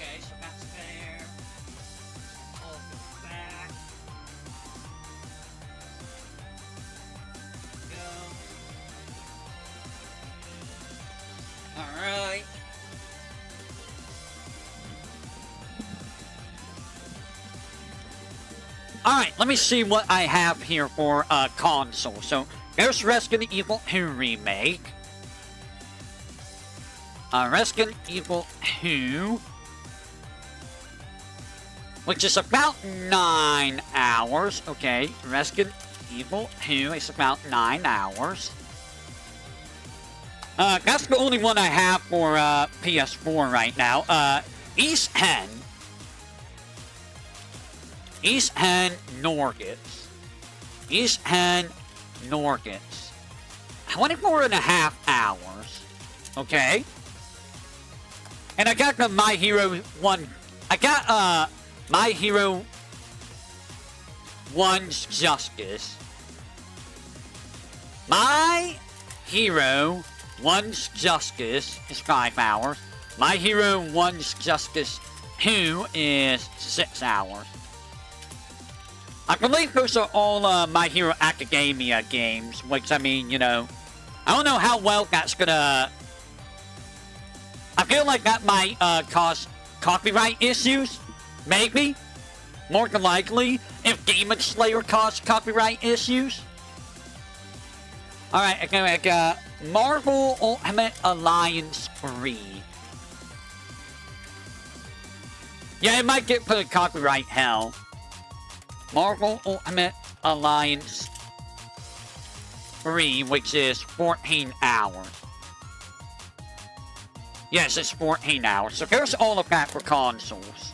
Speaker 1: Okay, so that's there. All the back. Go. Alright. Alright, let me see what I have here for console. So, there's Resident Evil 2 Remake. Resident Evil 2. Which is about 9 hours. Okay, Resident Evil 2 is about 9 hours. That's the only one I have for PS4 right now. East Hen Norgets. East Hen Norgets. 24.5 hours. Okay. And I got the My Hero 1. I got, My Hero One's Justice. My Hero One's Justice is 5 hours. My Hero One's Justice 2 is 6 hours. I believe those are all My Hero Academia games, which, I mean, you know, I don't know how well that's gonna... I feel like that might cause copyright issues, maybe, more than likely, if Demon Slayer caused copyright issues. Alright, okay, I got Marvel Ultimate Alliance 3. Yeah, it might get put in copyright hell. Marvel Ultimate Alliance 3, which is 14 hours. Yes, it's 14 hours. So there's all of that for consoles.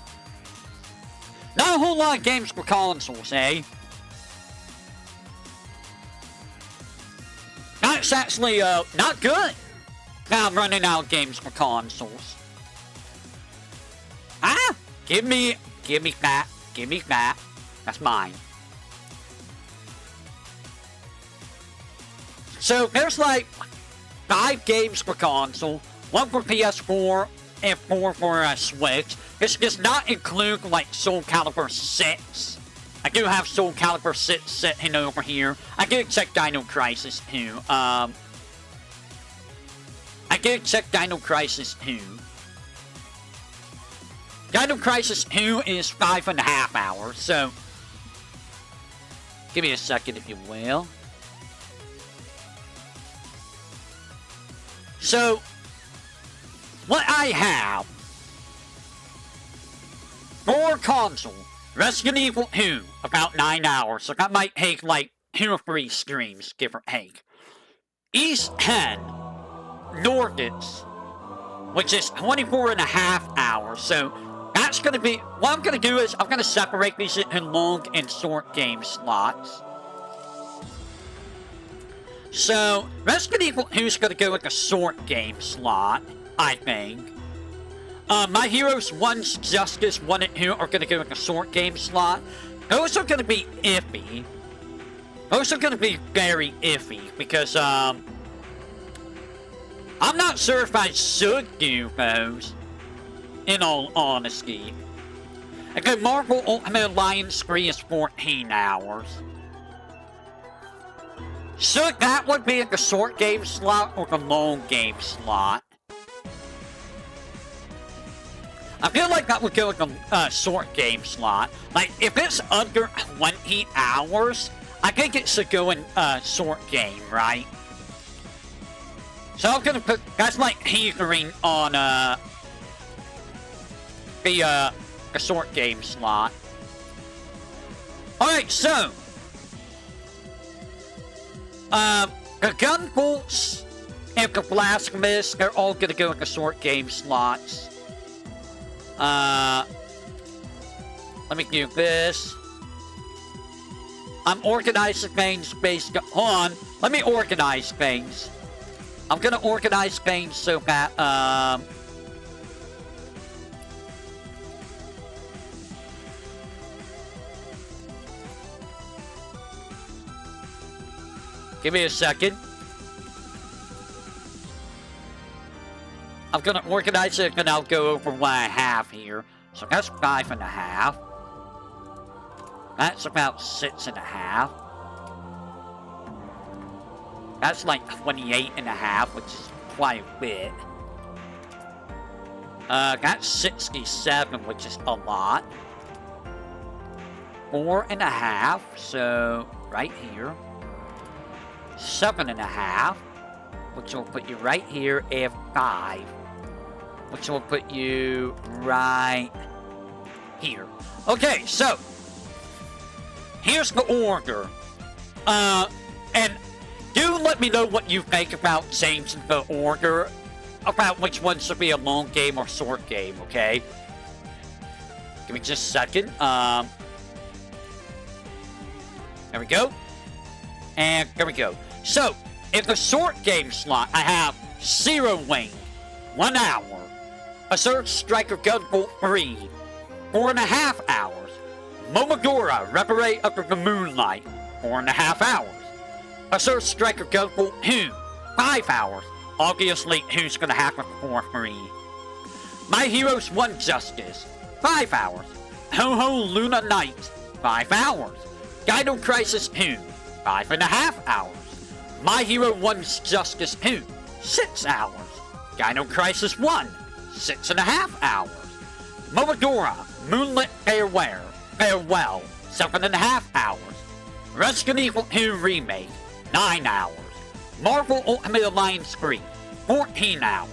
Speaker 1: Not a whole lot of games for consoles, eh? That's actually, not good. Now I'm running out of games for consoles. Ah! Give me that. Give me that. That's mine. So, there's like 5 games for console, 1 for PS4, and 4 for Switch. This does not include, like, Soul Calibur 6. I do have Soul Calibur 6 sitting over here. I did check Dino Crisis 2. I did check Dino Crisis 2. Dino Crisis 2 is 5.5 hours, so... Give me a second, if you will. So, what I have for console, Resident Evil 2, about 9 hours, so that might take like 2 or 3 streams, give or take. East 10, Nordics, which is 24.5 hours, so that's going to be, what I'm going to do is, I'm going to separate these into long and short game slots. So, Resident Evil 2 is going to go with a short game slot, I think. My Heroes 1's Justice 1 and 2 are going to go with a short game slot. Those are going to be iffy. Those are going to be very iffy, because, I'm not sure if I should do those, in all honesty. Okay, Marvel Ultimate Alliance 3 is 14 hours. Should that would be in the short game slot or the long game slot? I feel like that would go with the short game slot. Like, if it's under 20 hours, I think it should go in short game, right? So I'm gonna put, that's like teetering on the short game slot. Alright, so the Gunbolts and the Blasphemous, they're all gonna go in the short game slots. Let me do this. I'm organizing things based on... Let me organize things. I'm gonna organize things so that, give me a second. I'm gonna organize it and I'll go over what I have here. So that's 5.5. That's about 6.5. That's like 28.5, which is quite a bit. That's 67, which is a lot. 4.5, so right here. 7.5, which will put you right here, and 5, which will put you right here. Okay, so here's the order. And do let me know what you think about changing the order, about which one should be a long game or short game, okay? Give me just a second. There we go. And there we go. So, in the short game slot, I have Zero Wing, 1 hour. Assault Striker Gunbolt 3, 4.5 hours. Momodora, reparate under the moonlight, 4.5 hours. Assert Striker Go for Who, 5 hours. Obviously, who's gonna have it for free? My Heroes 1 Justice, 5 hours. Touhou Luna Night, 5 hours. Dino Crisis 2, 5.5 hours. My Hero 1's Justice 2, 6 hours. Dino Crisis 1, 6.5 hours. Momodora, Moonlit Farewell, 7.5 hours. Resident Evil 2 Remake, 9 hours. Marvel Ultimate Alliance 3, 14 hours.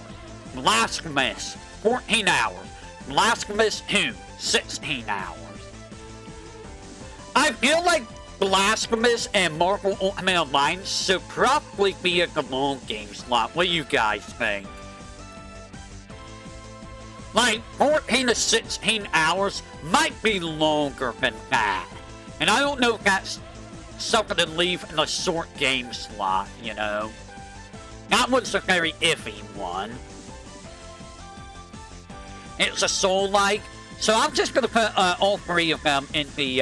Speaker 1: Blasphemous, 14 hours. Blasphemous 2, 16 hours. I feel like Blasphemous and Marvel Ultimate Alliance should probably be a long game slot. What do you guys think? Like, 14 to 16 hours might be longer than that. And I don't know if that's something to leave in a short game slot, you know? That one's a very iffy one. It's a soul-like. So I'm just gonna put all three of them in the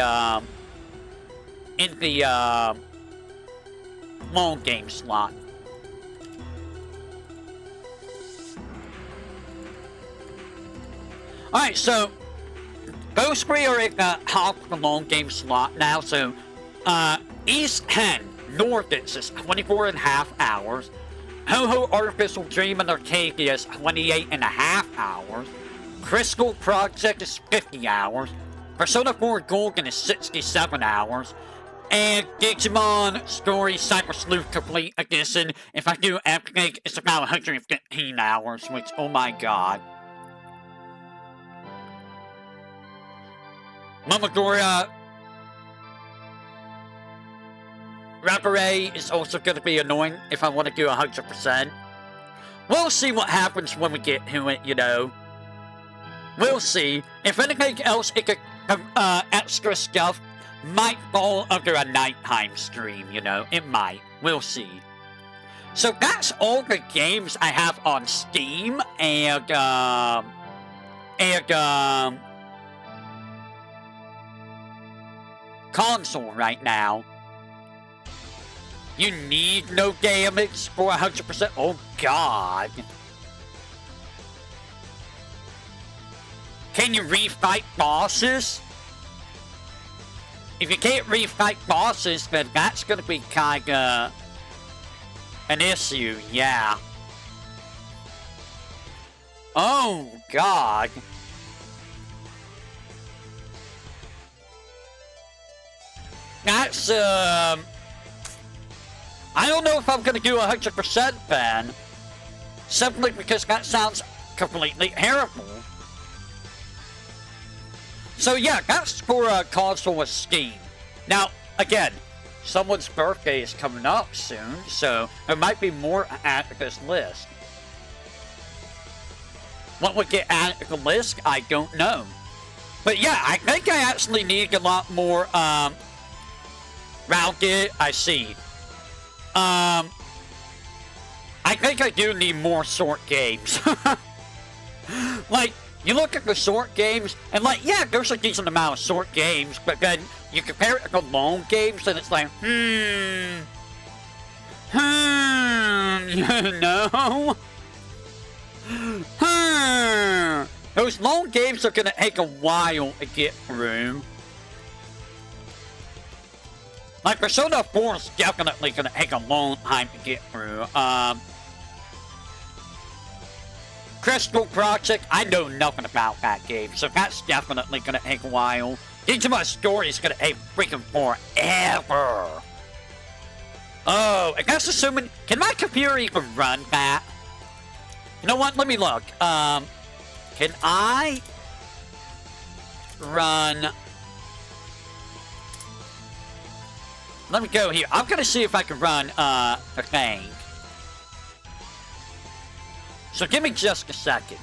Speaker 1: long game slot. Alright, so those three are in the top of the long game slot now. So East 10, Nordics is 24.5 hours. Touhou Artificial Dream and Arcadia is 28.5 hours. Crystal Project is 50 hours. Persona 4 Golden is 67 hours. And Digimon Story Cyber Sleuth Complete Edition, if I do everything, it's about 115 hours, which, oh my god. Momodora Reparate is also going to be annoying if I want to do 100%. We'll see what happens when we get to it, you know. We'll see. If anything else, it could, extra stuff might fall under a nighttime stream, you know. It might. We'll see. So that's all the games I have on Steam and console right now. You need no damage for 100%. Oh god. Can you refight bosses? If you can't refight bosses, then that's gonna be kinda an issue, yeah. Oh god. That's I don't know if I'm gonna do 100% then. Simply because that sounds completely terrible. So yeah, that's for a console with Steam. Now, again, someone's birthday is coming up soon, so there might be more added to this list. What would get added to the list, I don't know. But yeah, I think I actually need a lot more, rounded, I see. I think I do need more short games. Like, you look at the short games, and like, yeah, there's a decent amount of short games, but then you compare it to the long games, and it's like, you know? Those long games are gonna take a while to get through. Like, Persona 4 is definitely gonna take a long time to get through. Crystal Project, I know nothing about that game, so that's definitely gonna take a while. Digimon Story is gonna take freaking forever. Oh, I guess assuming, can my computer even run that? You know what, let me look. Can I run... Let me go here. I'm gonna see if I can run, a thing. So give me just a second.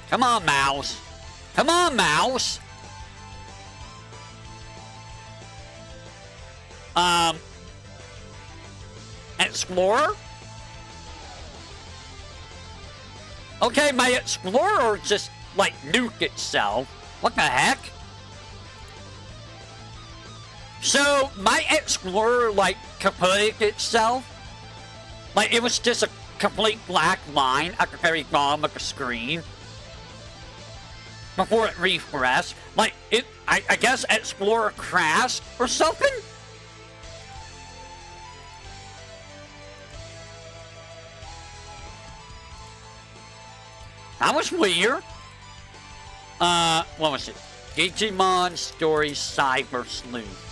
Speaker 1: Come on, mouse. Come on, mouse. Explorer? Okay, my Explorer just, like, nuked itself. What the heck? So, my Explorer, like, kaputted itself. Like, it was just a complete black line at the very bottom of the screen. Before it refreshed. Like, I guess Explorer crashed or something? That was weird. What was it? Digimon Story Cyber Sleuth.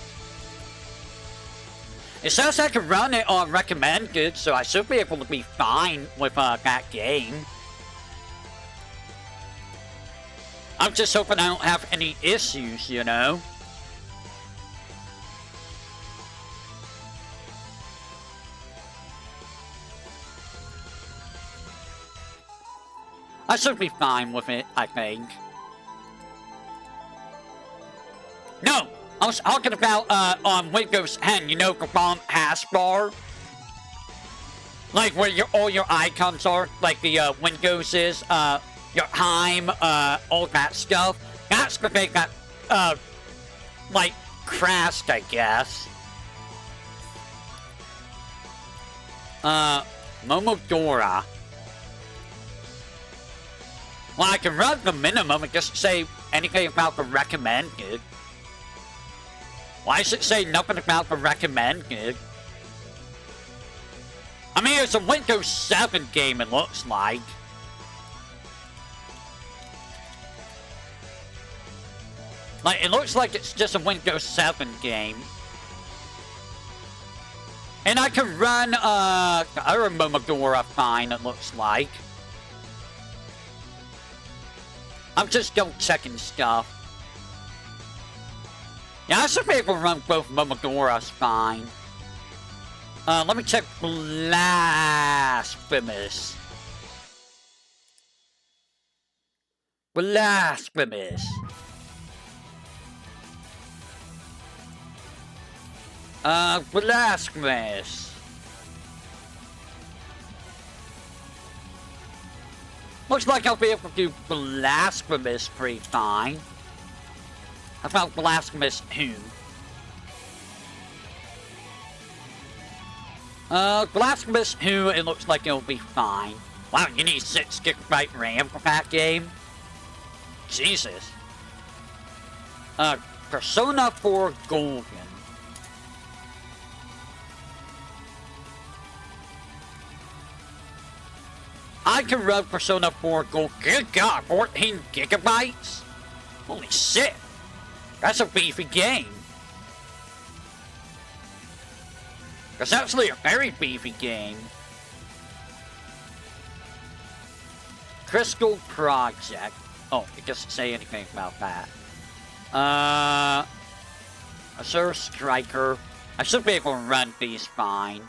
Speaker 1: It says I can run it on recommended, so I should be able to be fine with that game. I'm just hoping I don't have any issues, you know? I should be fine with it, I think. No! I was talking about, on Windows 10, you know, the bottom hash bar? Like, where all your icons are, like the, Windows is, your time, all that stuff. That's the thing that, like, crashed, I guess. Momodora. Well, I can run the minimum and just say anything about the recommended. Why should it say nothing about the recommended? I mean, it's a Windows 7 game, it looks like. Like, it looks like it's just a Windows 7 game. And I can run, the other Momodora fine, it looks like. I'm just double checking stuff. Yeah, I should be able to run both Momodoras fine. Let me check Blasphemous. Blasphemous. Blasphemous. Looks like I'll be able to do Blasphemous pretty fine. How about Blasphemous 2? Blasphemous 2, it looks like it'll be fine. Wow, you need 6 GB RAM for that game? Jesus. Persona 4 Golden. I can run Persona 4 Gold. Good God, 14 gigabytes? Holy shit. That's a beefy game. That's actually a very beefy game. Crystal Project. Oh, it doesn't say anything about that. Azure Striker. I should be able to run these fine.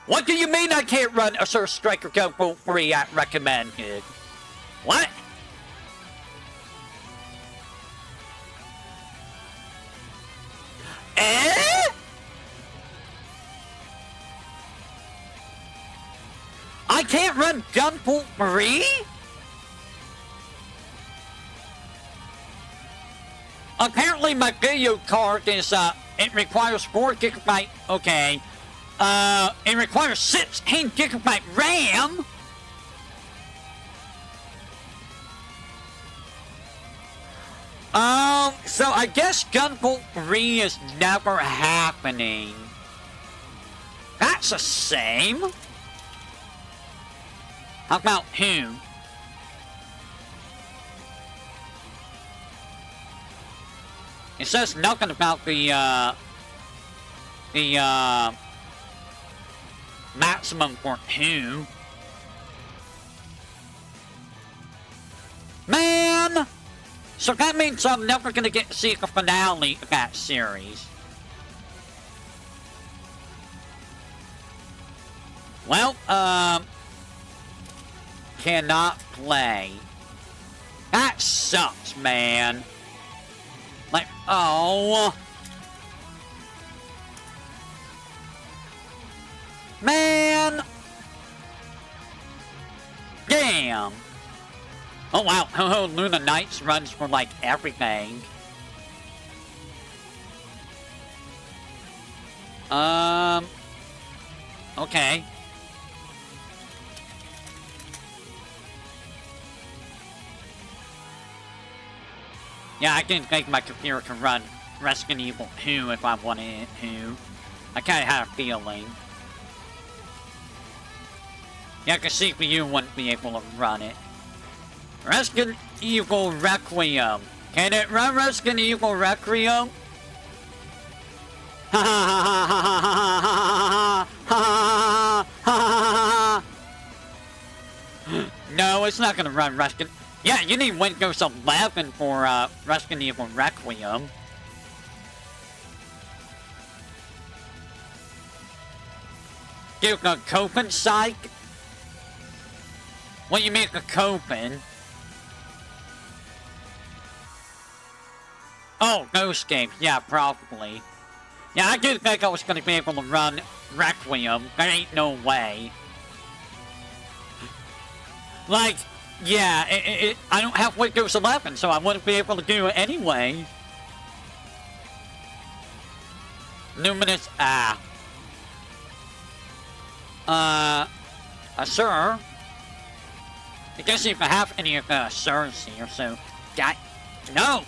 Speaker 1: What do you mean I can't run Azure Striker Gunvolt 3 at recommended? What? Eh? I can't run Gunvolt 3? Apparently my video card is, it requires 4 gigabyte, okay. It requires 16 gigabyte RAM? So I guess Gunvolt 3 is never happening. That's a shame. How about 2? It says nothing about the maximum for 2. Man! So that means I'm never gonna get to see the finale of that series. Well, cannot play. That sucks, man. Like, oh. Man. Damn. Oh wow, Touhou Luna Nights runs for like everything. Okay. Yeah, I can make my computer to run Resident Evil 2 if I wanted it to. I kinda had a feeling. Yeah, the CPU wouldn't be able to run it. Resident Evil Requiem. Can it run Resident Evil Requiem? Ha ha ha ha ha ha ha ha. No, it's not gonna run Resident. Yeah, you need Windows 11 for Resident Evil Requiem. Dude, a Copen psych? What you mean a Copen? Oh, Ghost Game. Yeah, probably. Yeah, I did think I was gonna be able to run Requiem. There ain't no way. Like, yeah, I don't have Windows 11, so I wouldn't be able to do it anyway. Luminous, sir? It doesn't even have any of the sirs here, so... No!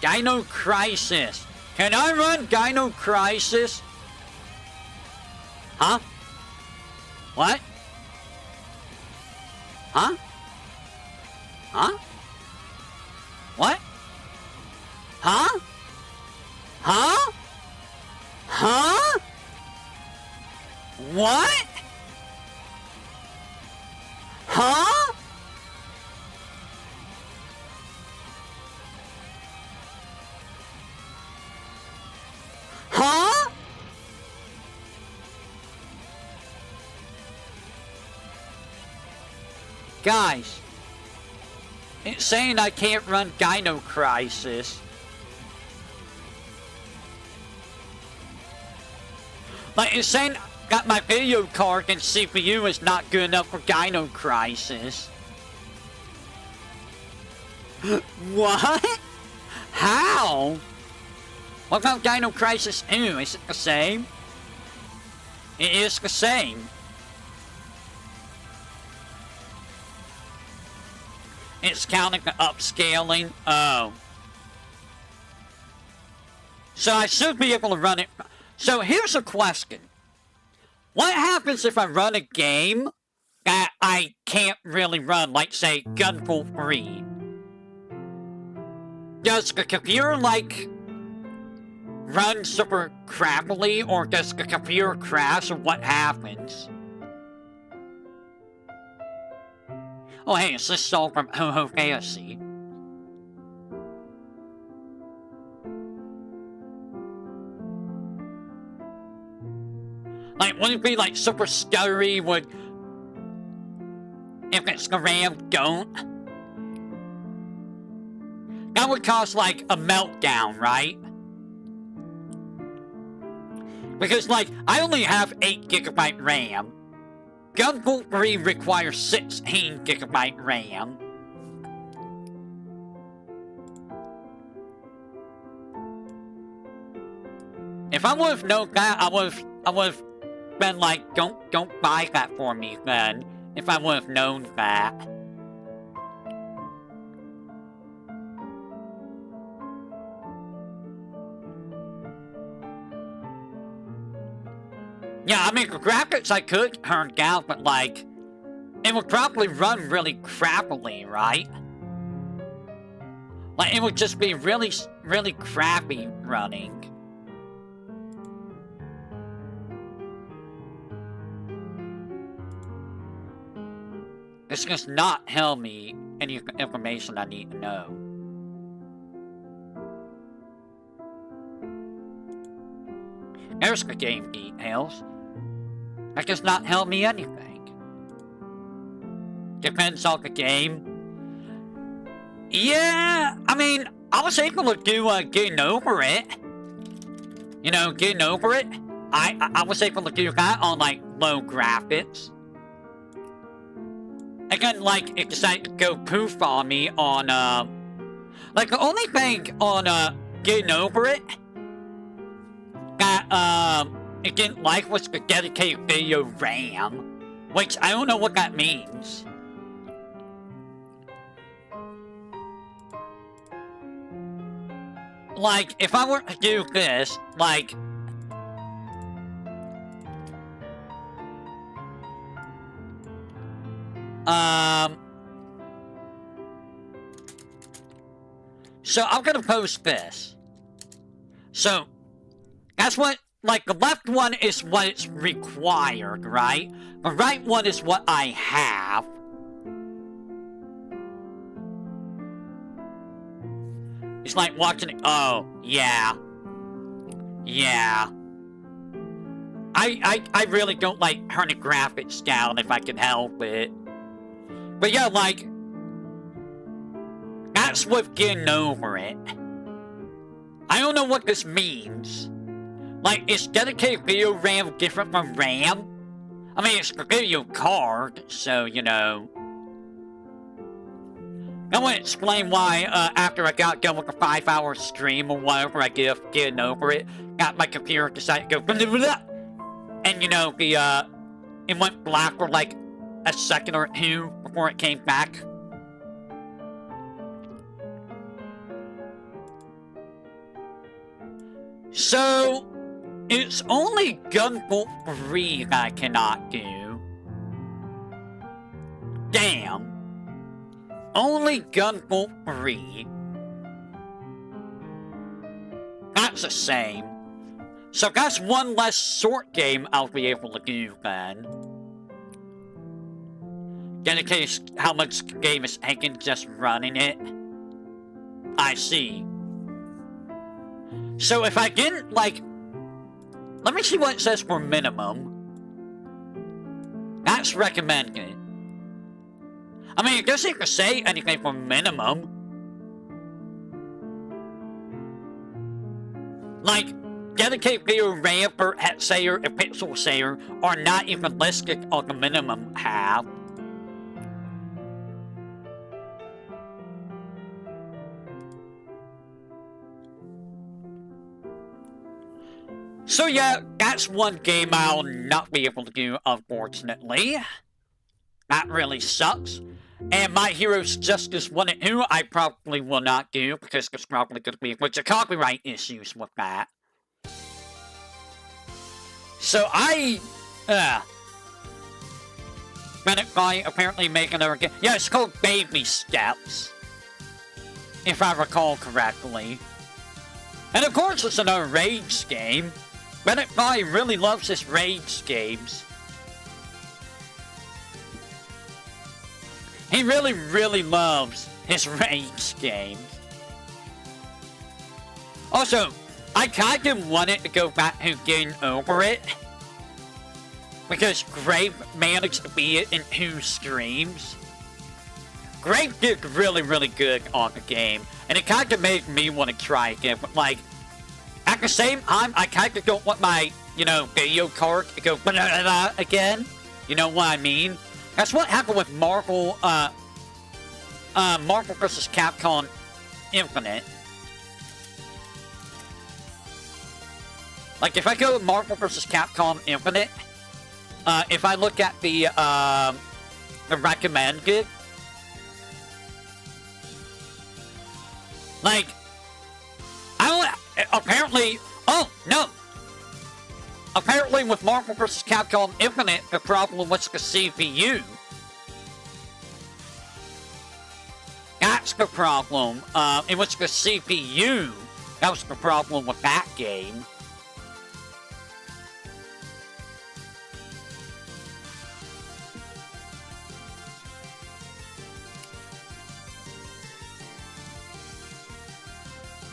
Speaker 1: Dino Crisis! Can I run Dino Crisis? Huh? What? Huh? Huh? What? Huh? Huh? Huh? What? Huh? Huh? Guys, it's saying I can't run Dino Crisis. Like, it's saying that my video card and CPU is not good enough for Dino Crisis. What? How? What about Dino Crisis 2? Is it the same? It is the same. It's counting the upscaling. Oh. So I should be able to run it. So here's a question. What happens if I run a game that I can't really run, like say Gunvolt 3? Does the computer like run super crappily, or does the computer crash, or what happens? Oh hey, it's this song from Touhou Fantasy. Like, wouldn't it be like super scary if it's the RAM don't? That would cause like a meltdown, right? Because like, I only have 8GB RAM. Gunvolt 3 requires 16GB RAM. If I would have known that, I would have been like, don't buy that for me then. If I would have known that. Yeah, I mean, the graphics I could turn down, but like, it would probably run really crappily, right? Like, it would just be really, really crappy running. This does not tell me any information I need to know. There's the game details. That does not tell me anything. Depends on the game. Yeah, I mean, I was able to do getting over it. You know, getting over it. I was able to do that on like low graphics. again, like, it decided to go poof on me on, like, the only thing on, getting over it that, it didn't like was the dedicated video RAM, which I don't know what that means. Like, if I were to do this, like... So, I'm gonna post this. So, that's what... Like, the left one is what it's required, right? The right one is what I have. It's like watching it. Oh, yeah. Yeah. I really don't like turning graphics down if I can help it. But yeah, like... That's with getting over it. I don't know what this means. Like, is dedicated video RAM different from RAM? I mean, it's a video card, so, you know... I want to explain why, after I got done with a 5-hour stream or whatever, I getting over it, got my computer decided to go blah, blah, blah, and, you know, the, it went black for, like, a second or two before it came back. So, it's only Gunbolt 3 that I cannot do. Damn. Only Gunbolt 3. That's the same. So that's one less short game I'll be able to do then. Dedicated how much the game is taking just running it. I see. So if I didn't, like... Let me see what it says for minimum. That's recommended. I mean, it doesn't even say anything for minimum. Like, dedicated video RAM per hex sayer and pixel sayer are not even listed on the minimum have. So yeah, that's one game I'll not be able to do, unfortunately. That really sucks. And My Hero's Justice 1 and 2, I probably will not do, because there's probably going to be a bunch of copyright issues with that. So Bennett Guy apparently making another game. Yeah, it's called Baby Steps. If I recall correctly. And of course it's another Rage game. Bennett Guy really loves his Rage games. He really, really loves his Rage games. Also, I kind of wanted to go back to getting over it. Because Grave managed to beat it in 2 streams. Grave did really, really good on the game. And it kind of made me want to try again. But, like, at the same time, I kind of don't want my, you know, video card to go again. You know what I mean? That's what happened with Marvel vs. Capcom Infinite. Like, if I go Marvel vs. Capcom Infinite, if I look at the recommended, like, I don't, apparently, oh, no. Apparently with Marvel vs. Capcom Infinite, the problem was the CPU. That's the problem. It was the CPU. That was the problem with that game.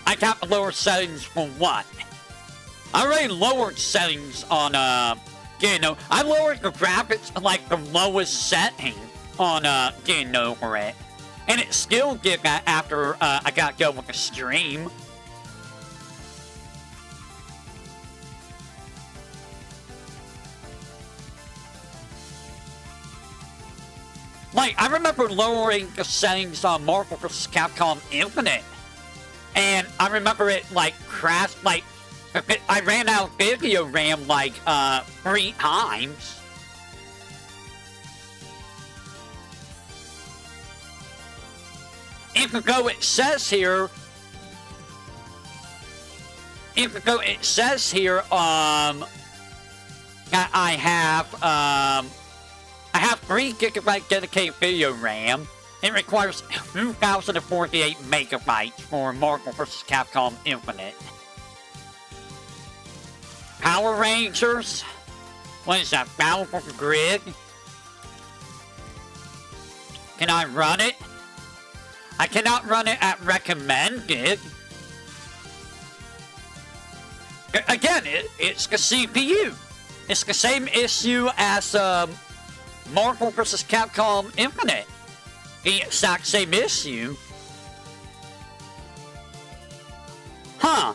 Speaker 1: I got the lower settings for what? I already lowered settings on, you know, I lowered the graphics to, like, the lowest setting on, getting over it. And it still did that after, I got done with the stream. Like, I remember lowering the settings on Marvel vs. Capcom Infinite. And I remember it, like, crashed, like, I ran out of video RAM, like, 3 times. Even though it says here, that I have 3 gigabyte dedicated video RAM. It requires 2,048 megabytes for Marvel vs. Capcom Infinite. Power Rangers? What is that? Battle for the Grid? Can I run it? I cannot run it at recommended. Again, it's the CPU. It's the same issue as Marvel vs. Capcom Infinite. The exact same issue. Huh.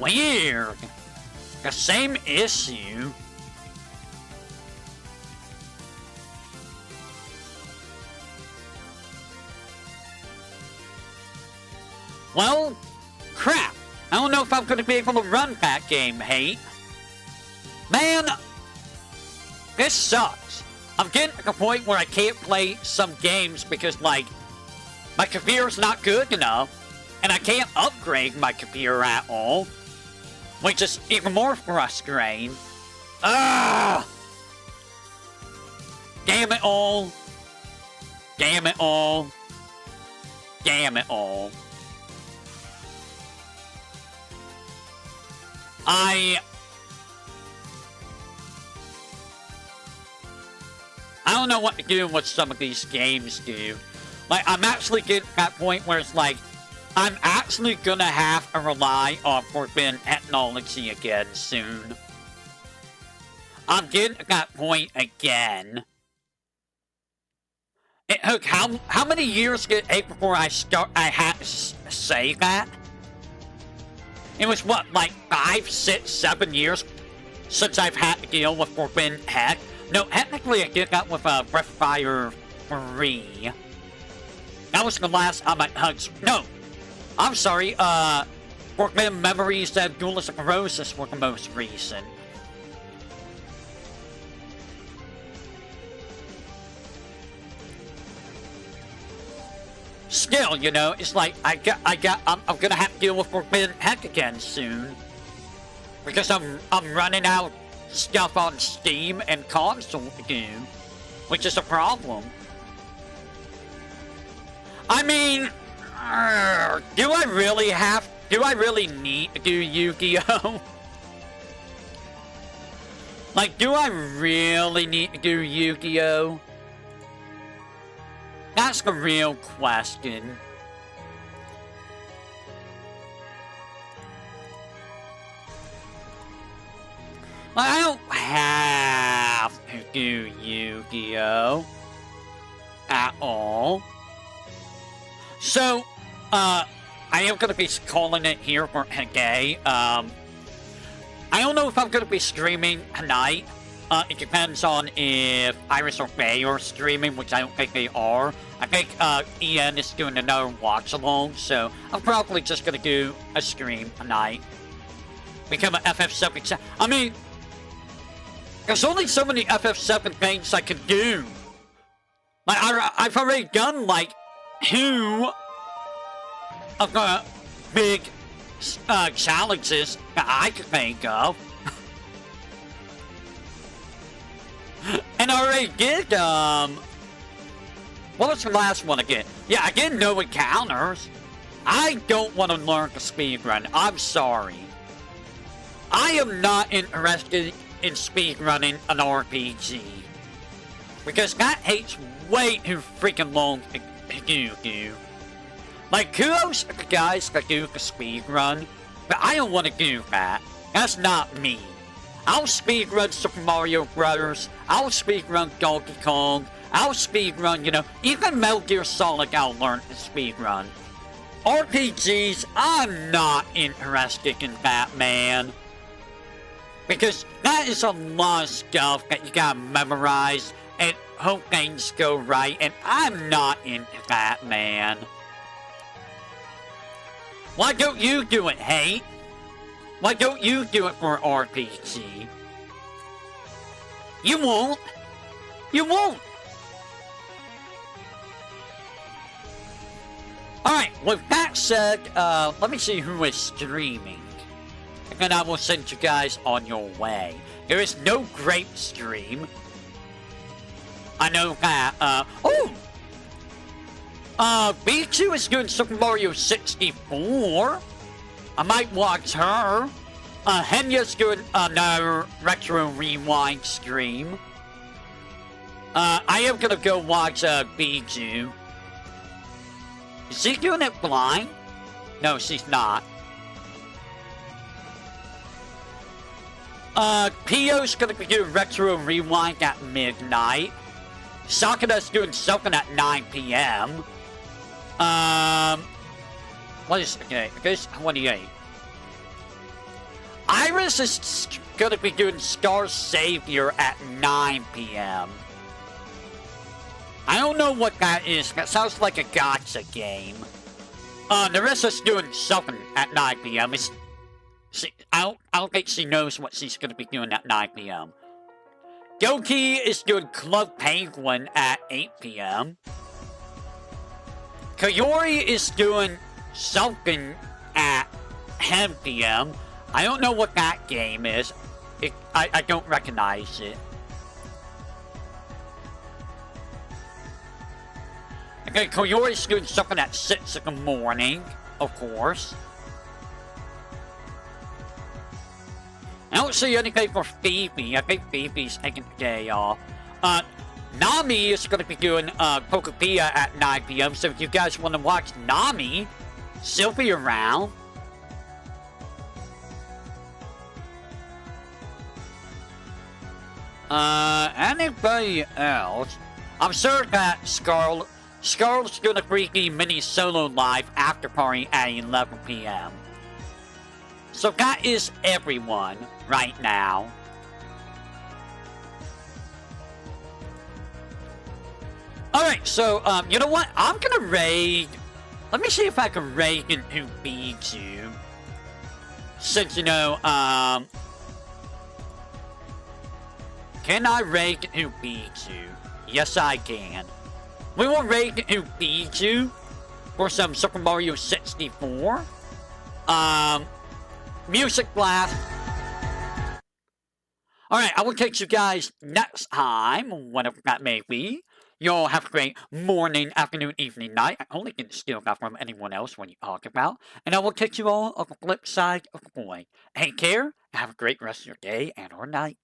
Speaker 1: Weird. The same issue. Well, crap. I don't know if I'm going to be able to run that game, hey. Man, this sucks. I'm getting to the point where I can't play some games because, like, my computer's not good enough, and I can't upgrade my computer at all, which is even more frustrating. Ah! Damn it all. Damn it all. Damn it all. I don't know what to do with some of these games do. Like, I'm actually getting to that point where it's like, I'm actually gonna have to rely on forbidden technology again soon. I'm getting to that point again. It took how many years did it take before I had to say that? It was what, like 5, 6, 7 years since I've had to deal with forbidden tech. No, technically I did that with Breath of Fire 3. That was the last time I hugged. No, I'm sorry. Forbidden Memories and Duelist of Roses were the most recent. Still, you know, it's like I'm gonna have to deal with forbidden tech again soon because I'm running out of stuff on Steam and console to do, which is a problem. I mean, do I really need to do Yu-Gi-Oh? Like, do I really need to do Yu-Gi-Oh? That's the real question. Like, I don't have to do Yu-Gi-Oh! At all. So, I am going to be calling it here for today. I don't know if I'm going to be streaming tonight. It depends on if Iris or Faye are streaming, which I don't think they are. I think EN is doing another watch-along, so I'm probably just going to do a stream tonight. Become an FF7. I mean, there's only so many FF7 things I can do. Like, I've already done, like, 2 of the big challenges that I could think of. And I already did, what was the last one again? Yeah, I did No Encounters. I don't want to learn to speedrun. I'm sorry. I am not interested in speedrunning an RPG. Because that takes way too freaking long to do. Like, kudos to the guys that do the speedrun, but I don't want to do that. That's not me. I'll speedrun Super Mario Brothers, I'll speedrun Donkey Kong, I'll speedrun, you know. Even Metal Gear Solid, I'll learn to speedrun. RPGs, I'm not interested in that, man. Because that is a lot of stuff that you gotta memorize and hope things go right, and I'm not into that, man. Why don't you do it, Hate? Why don't you do it for RPG? You won't. You won't. Alright, with that said, let me see who is streaming. And then I will send you guys on your way. There is no great stream. I know that, B2 is doing Super Mario 64. I might watch her. Henya's doing another Retro Rewind stream. I am gonna go watch, B2. Is she doing it blind? No, she's not. Pio's gonna be doing Retro Rewind at midnight. Sakura's doing something at 9 p.m. What is, okay, this 28. Iris is gonna be doing Star Savior at 9 p.m. I don't know what that is. That sounds like a gacha game. Narissa's doing something at 9 p.m. I don't think she knows what she's gonna be doing at 9 p.m. Doki is doing Club Penguin at 8 p.m. Kayori is doing something at 10 p.m. I don't know what that game is. I don't recognize it. Okay, Koyori's doing something at 6 in the morning, of course. I don't see anything for Phoebe. I think Phoebe's taking the day off. Nami is going to be doing Pokepia at 9 p.m. So if you guys want to watch Nami, she'll be around. Anybody else? I'm sure that Scarlett's doing a freaky mini solo live after party at 11 p.m. So that is everyone right now. Alright, so, you know what? I'm gonna raid... Let me see if I can raid into B2. Since, you know, can I raid into B2? Yes, I can. We will raid into B2 for some Super Mario 64. Music blast. Alright, I will catch you guys next time, whatever that may be. Y'all have a great morning, afternoon, evening, night. I only can steal that from anyone else when you talk about. And I will catch you all on the flip side of the coin. Take care, and have a great rest of your day and or night.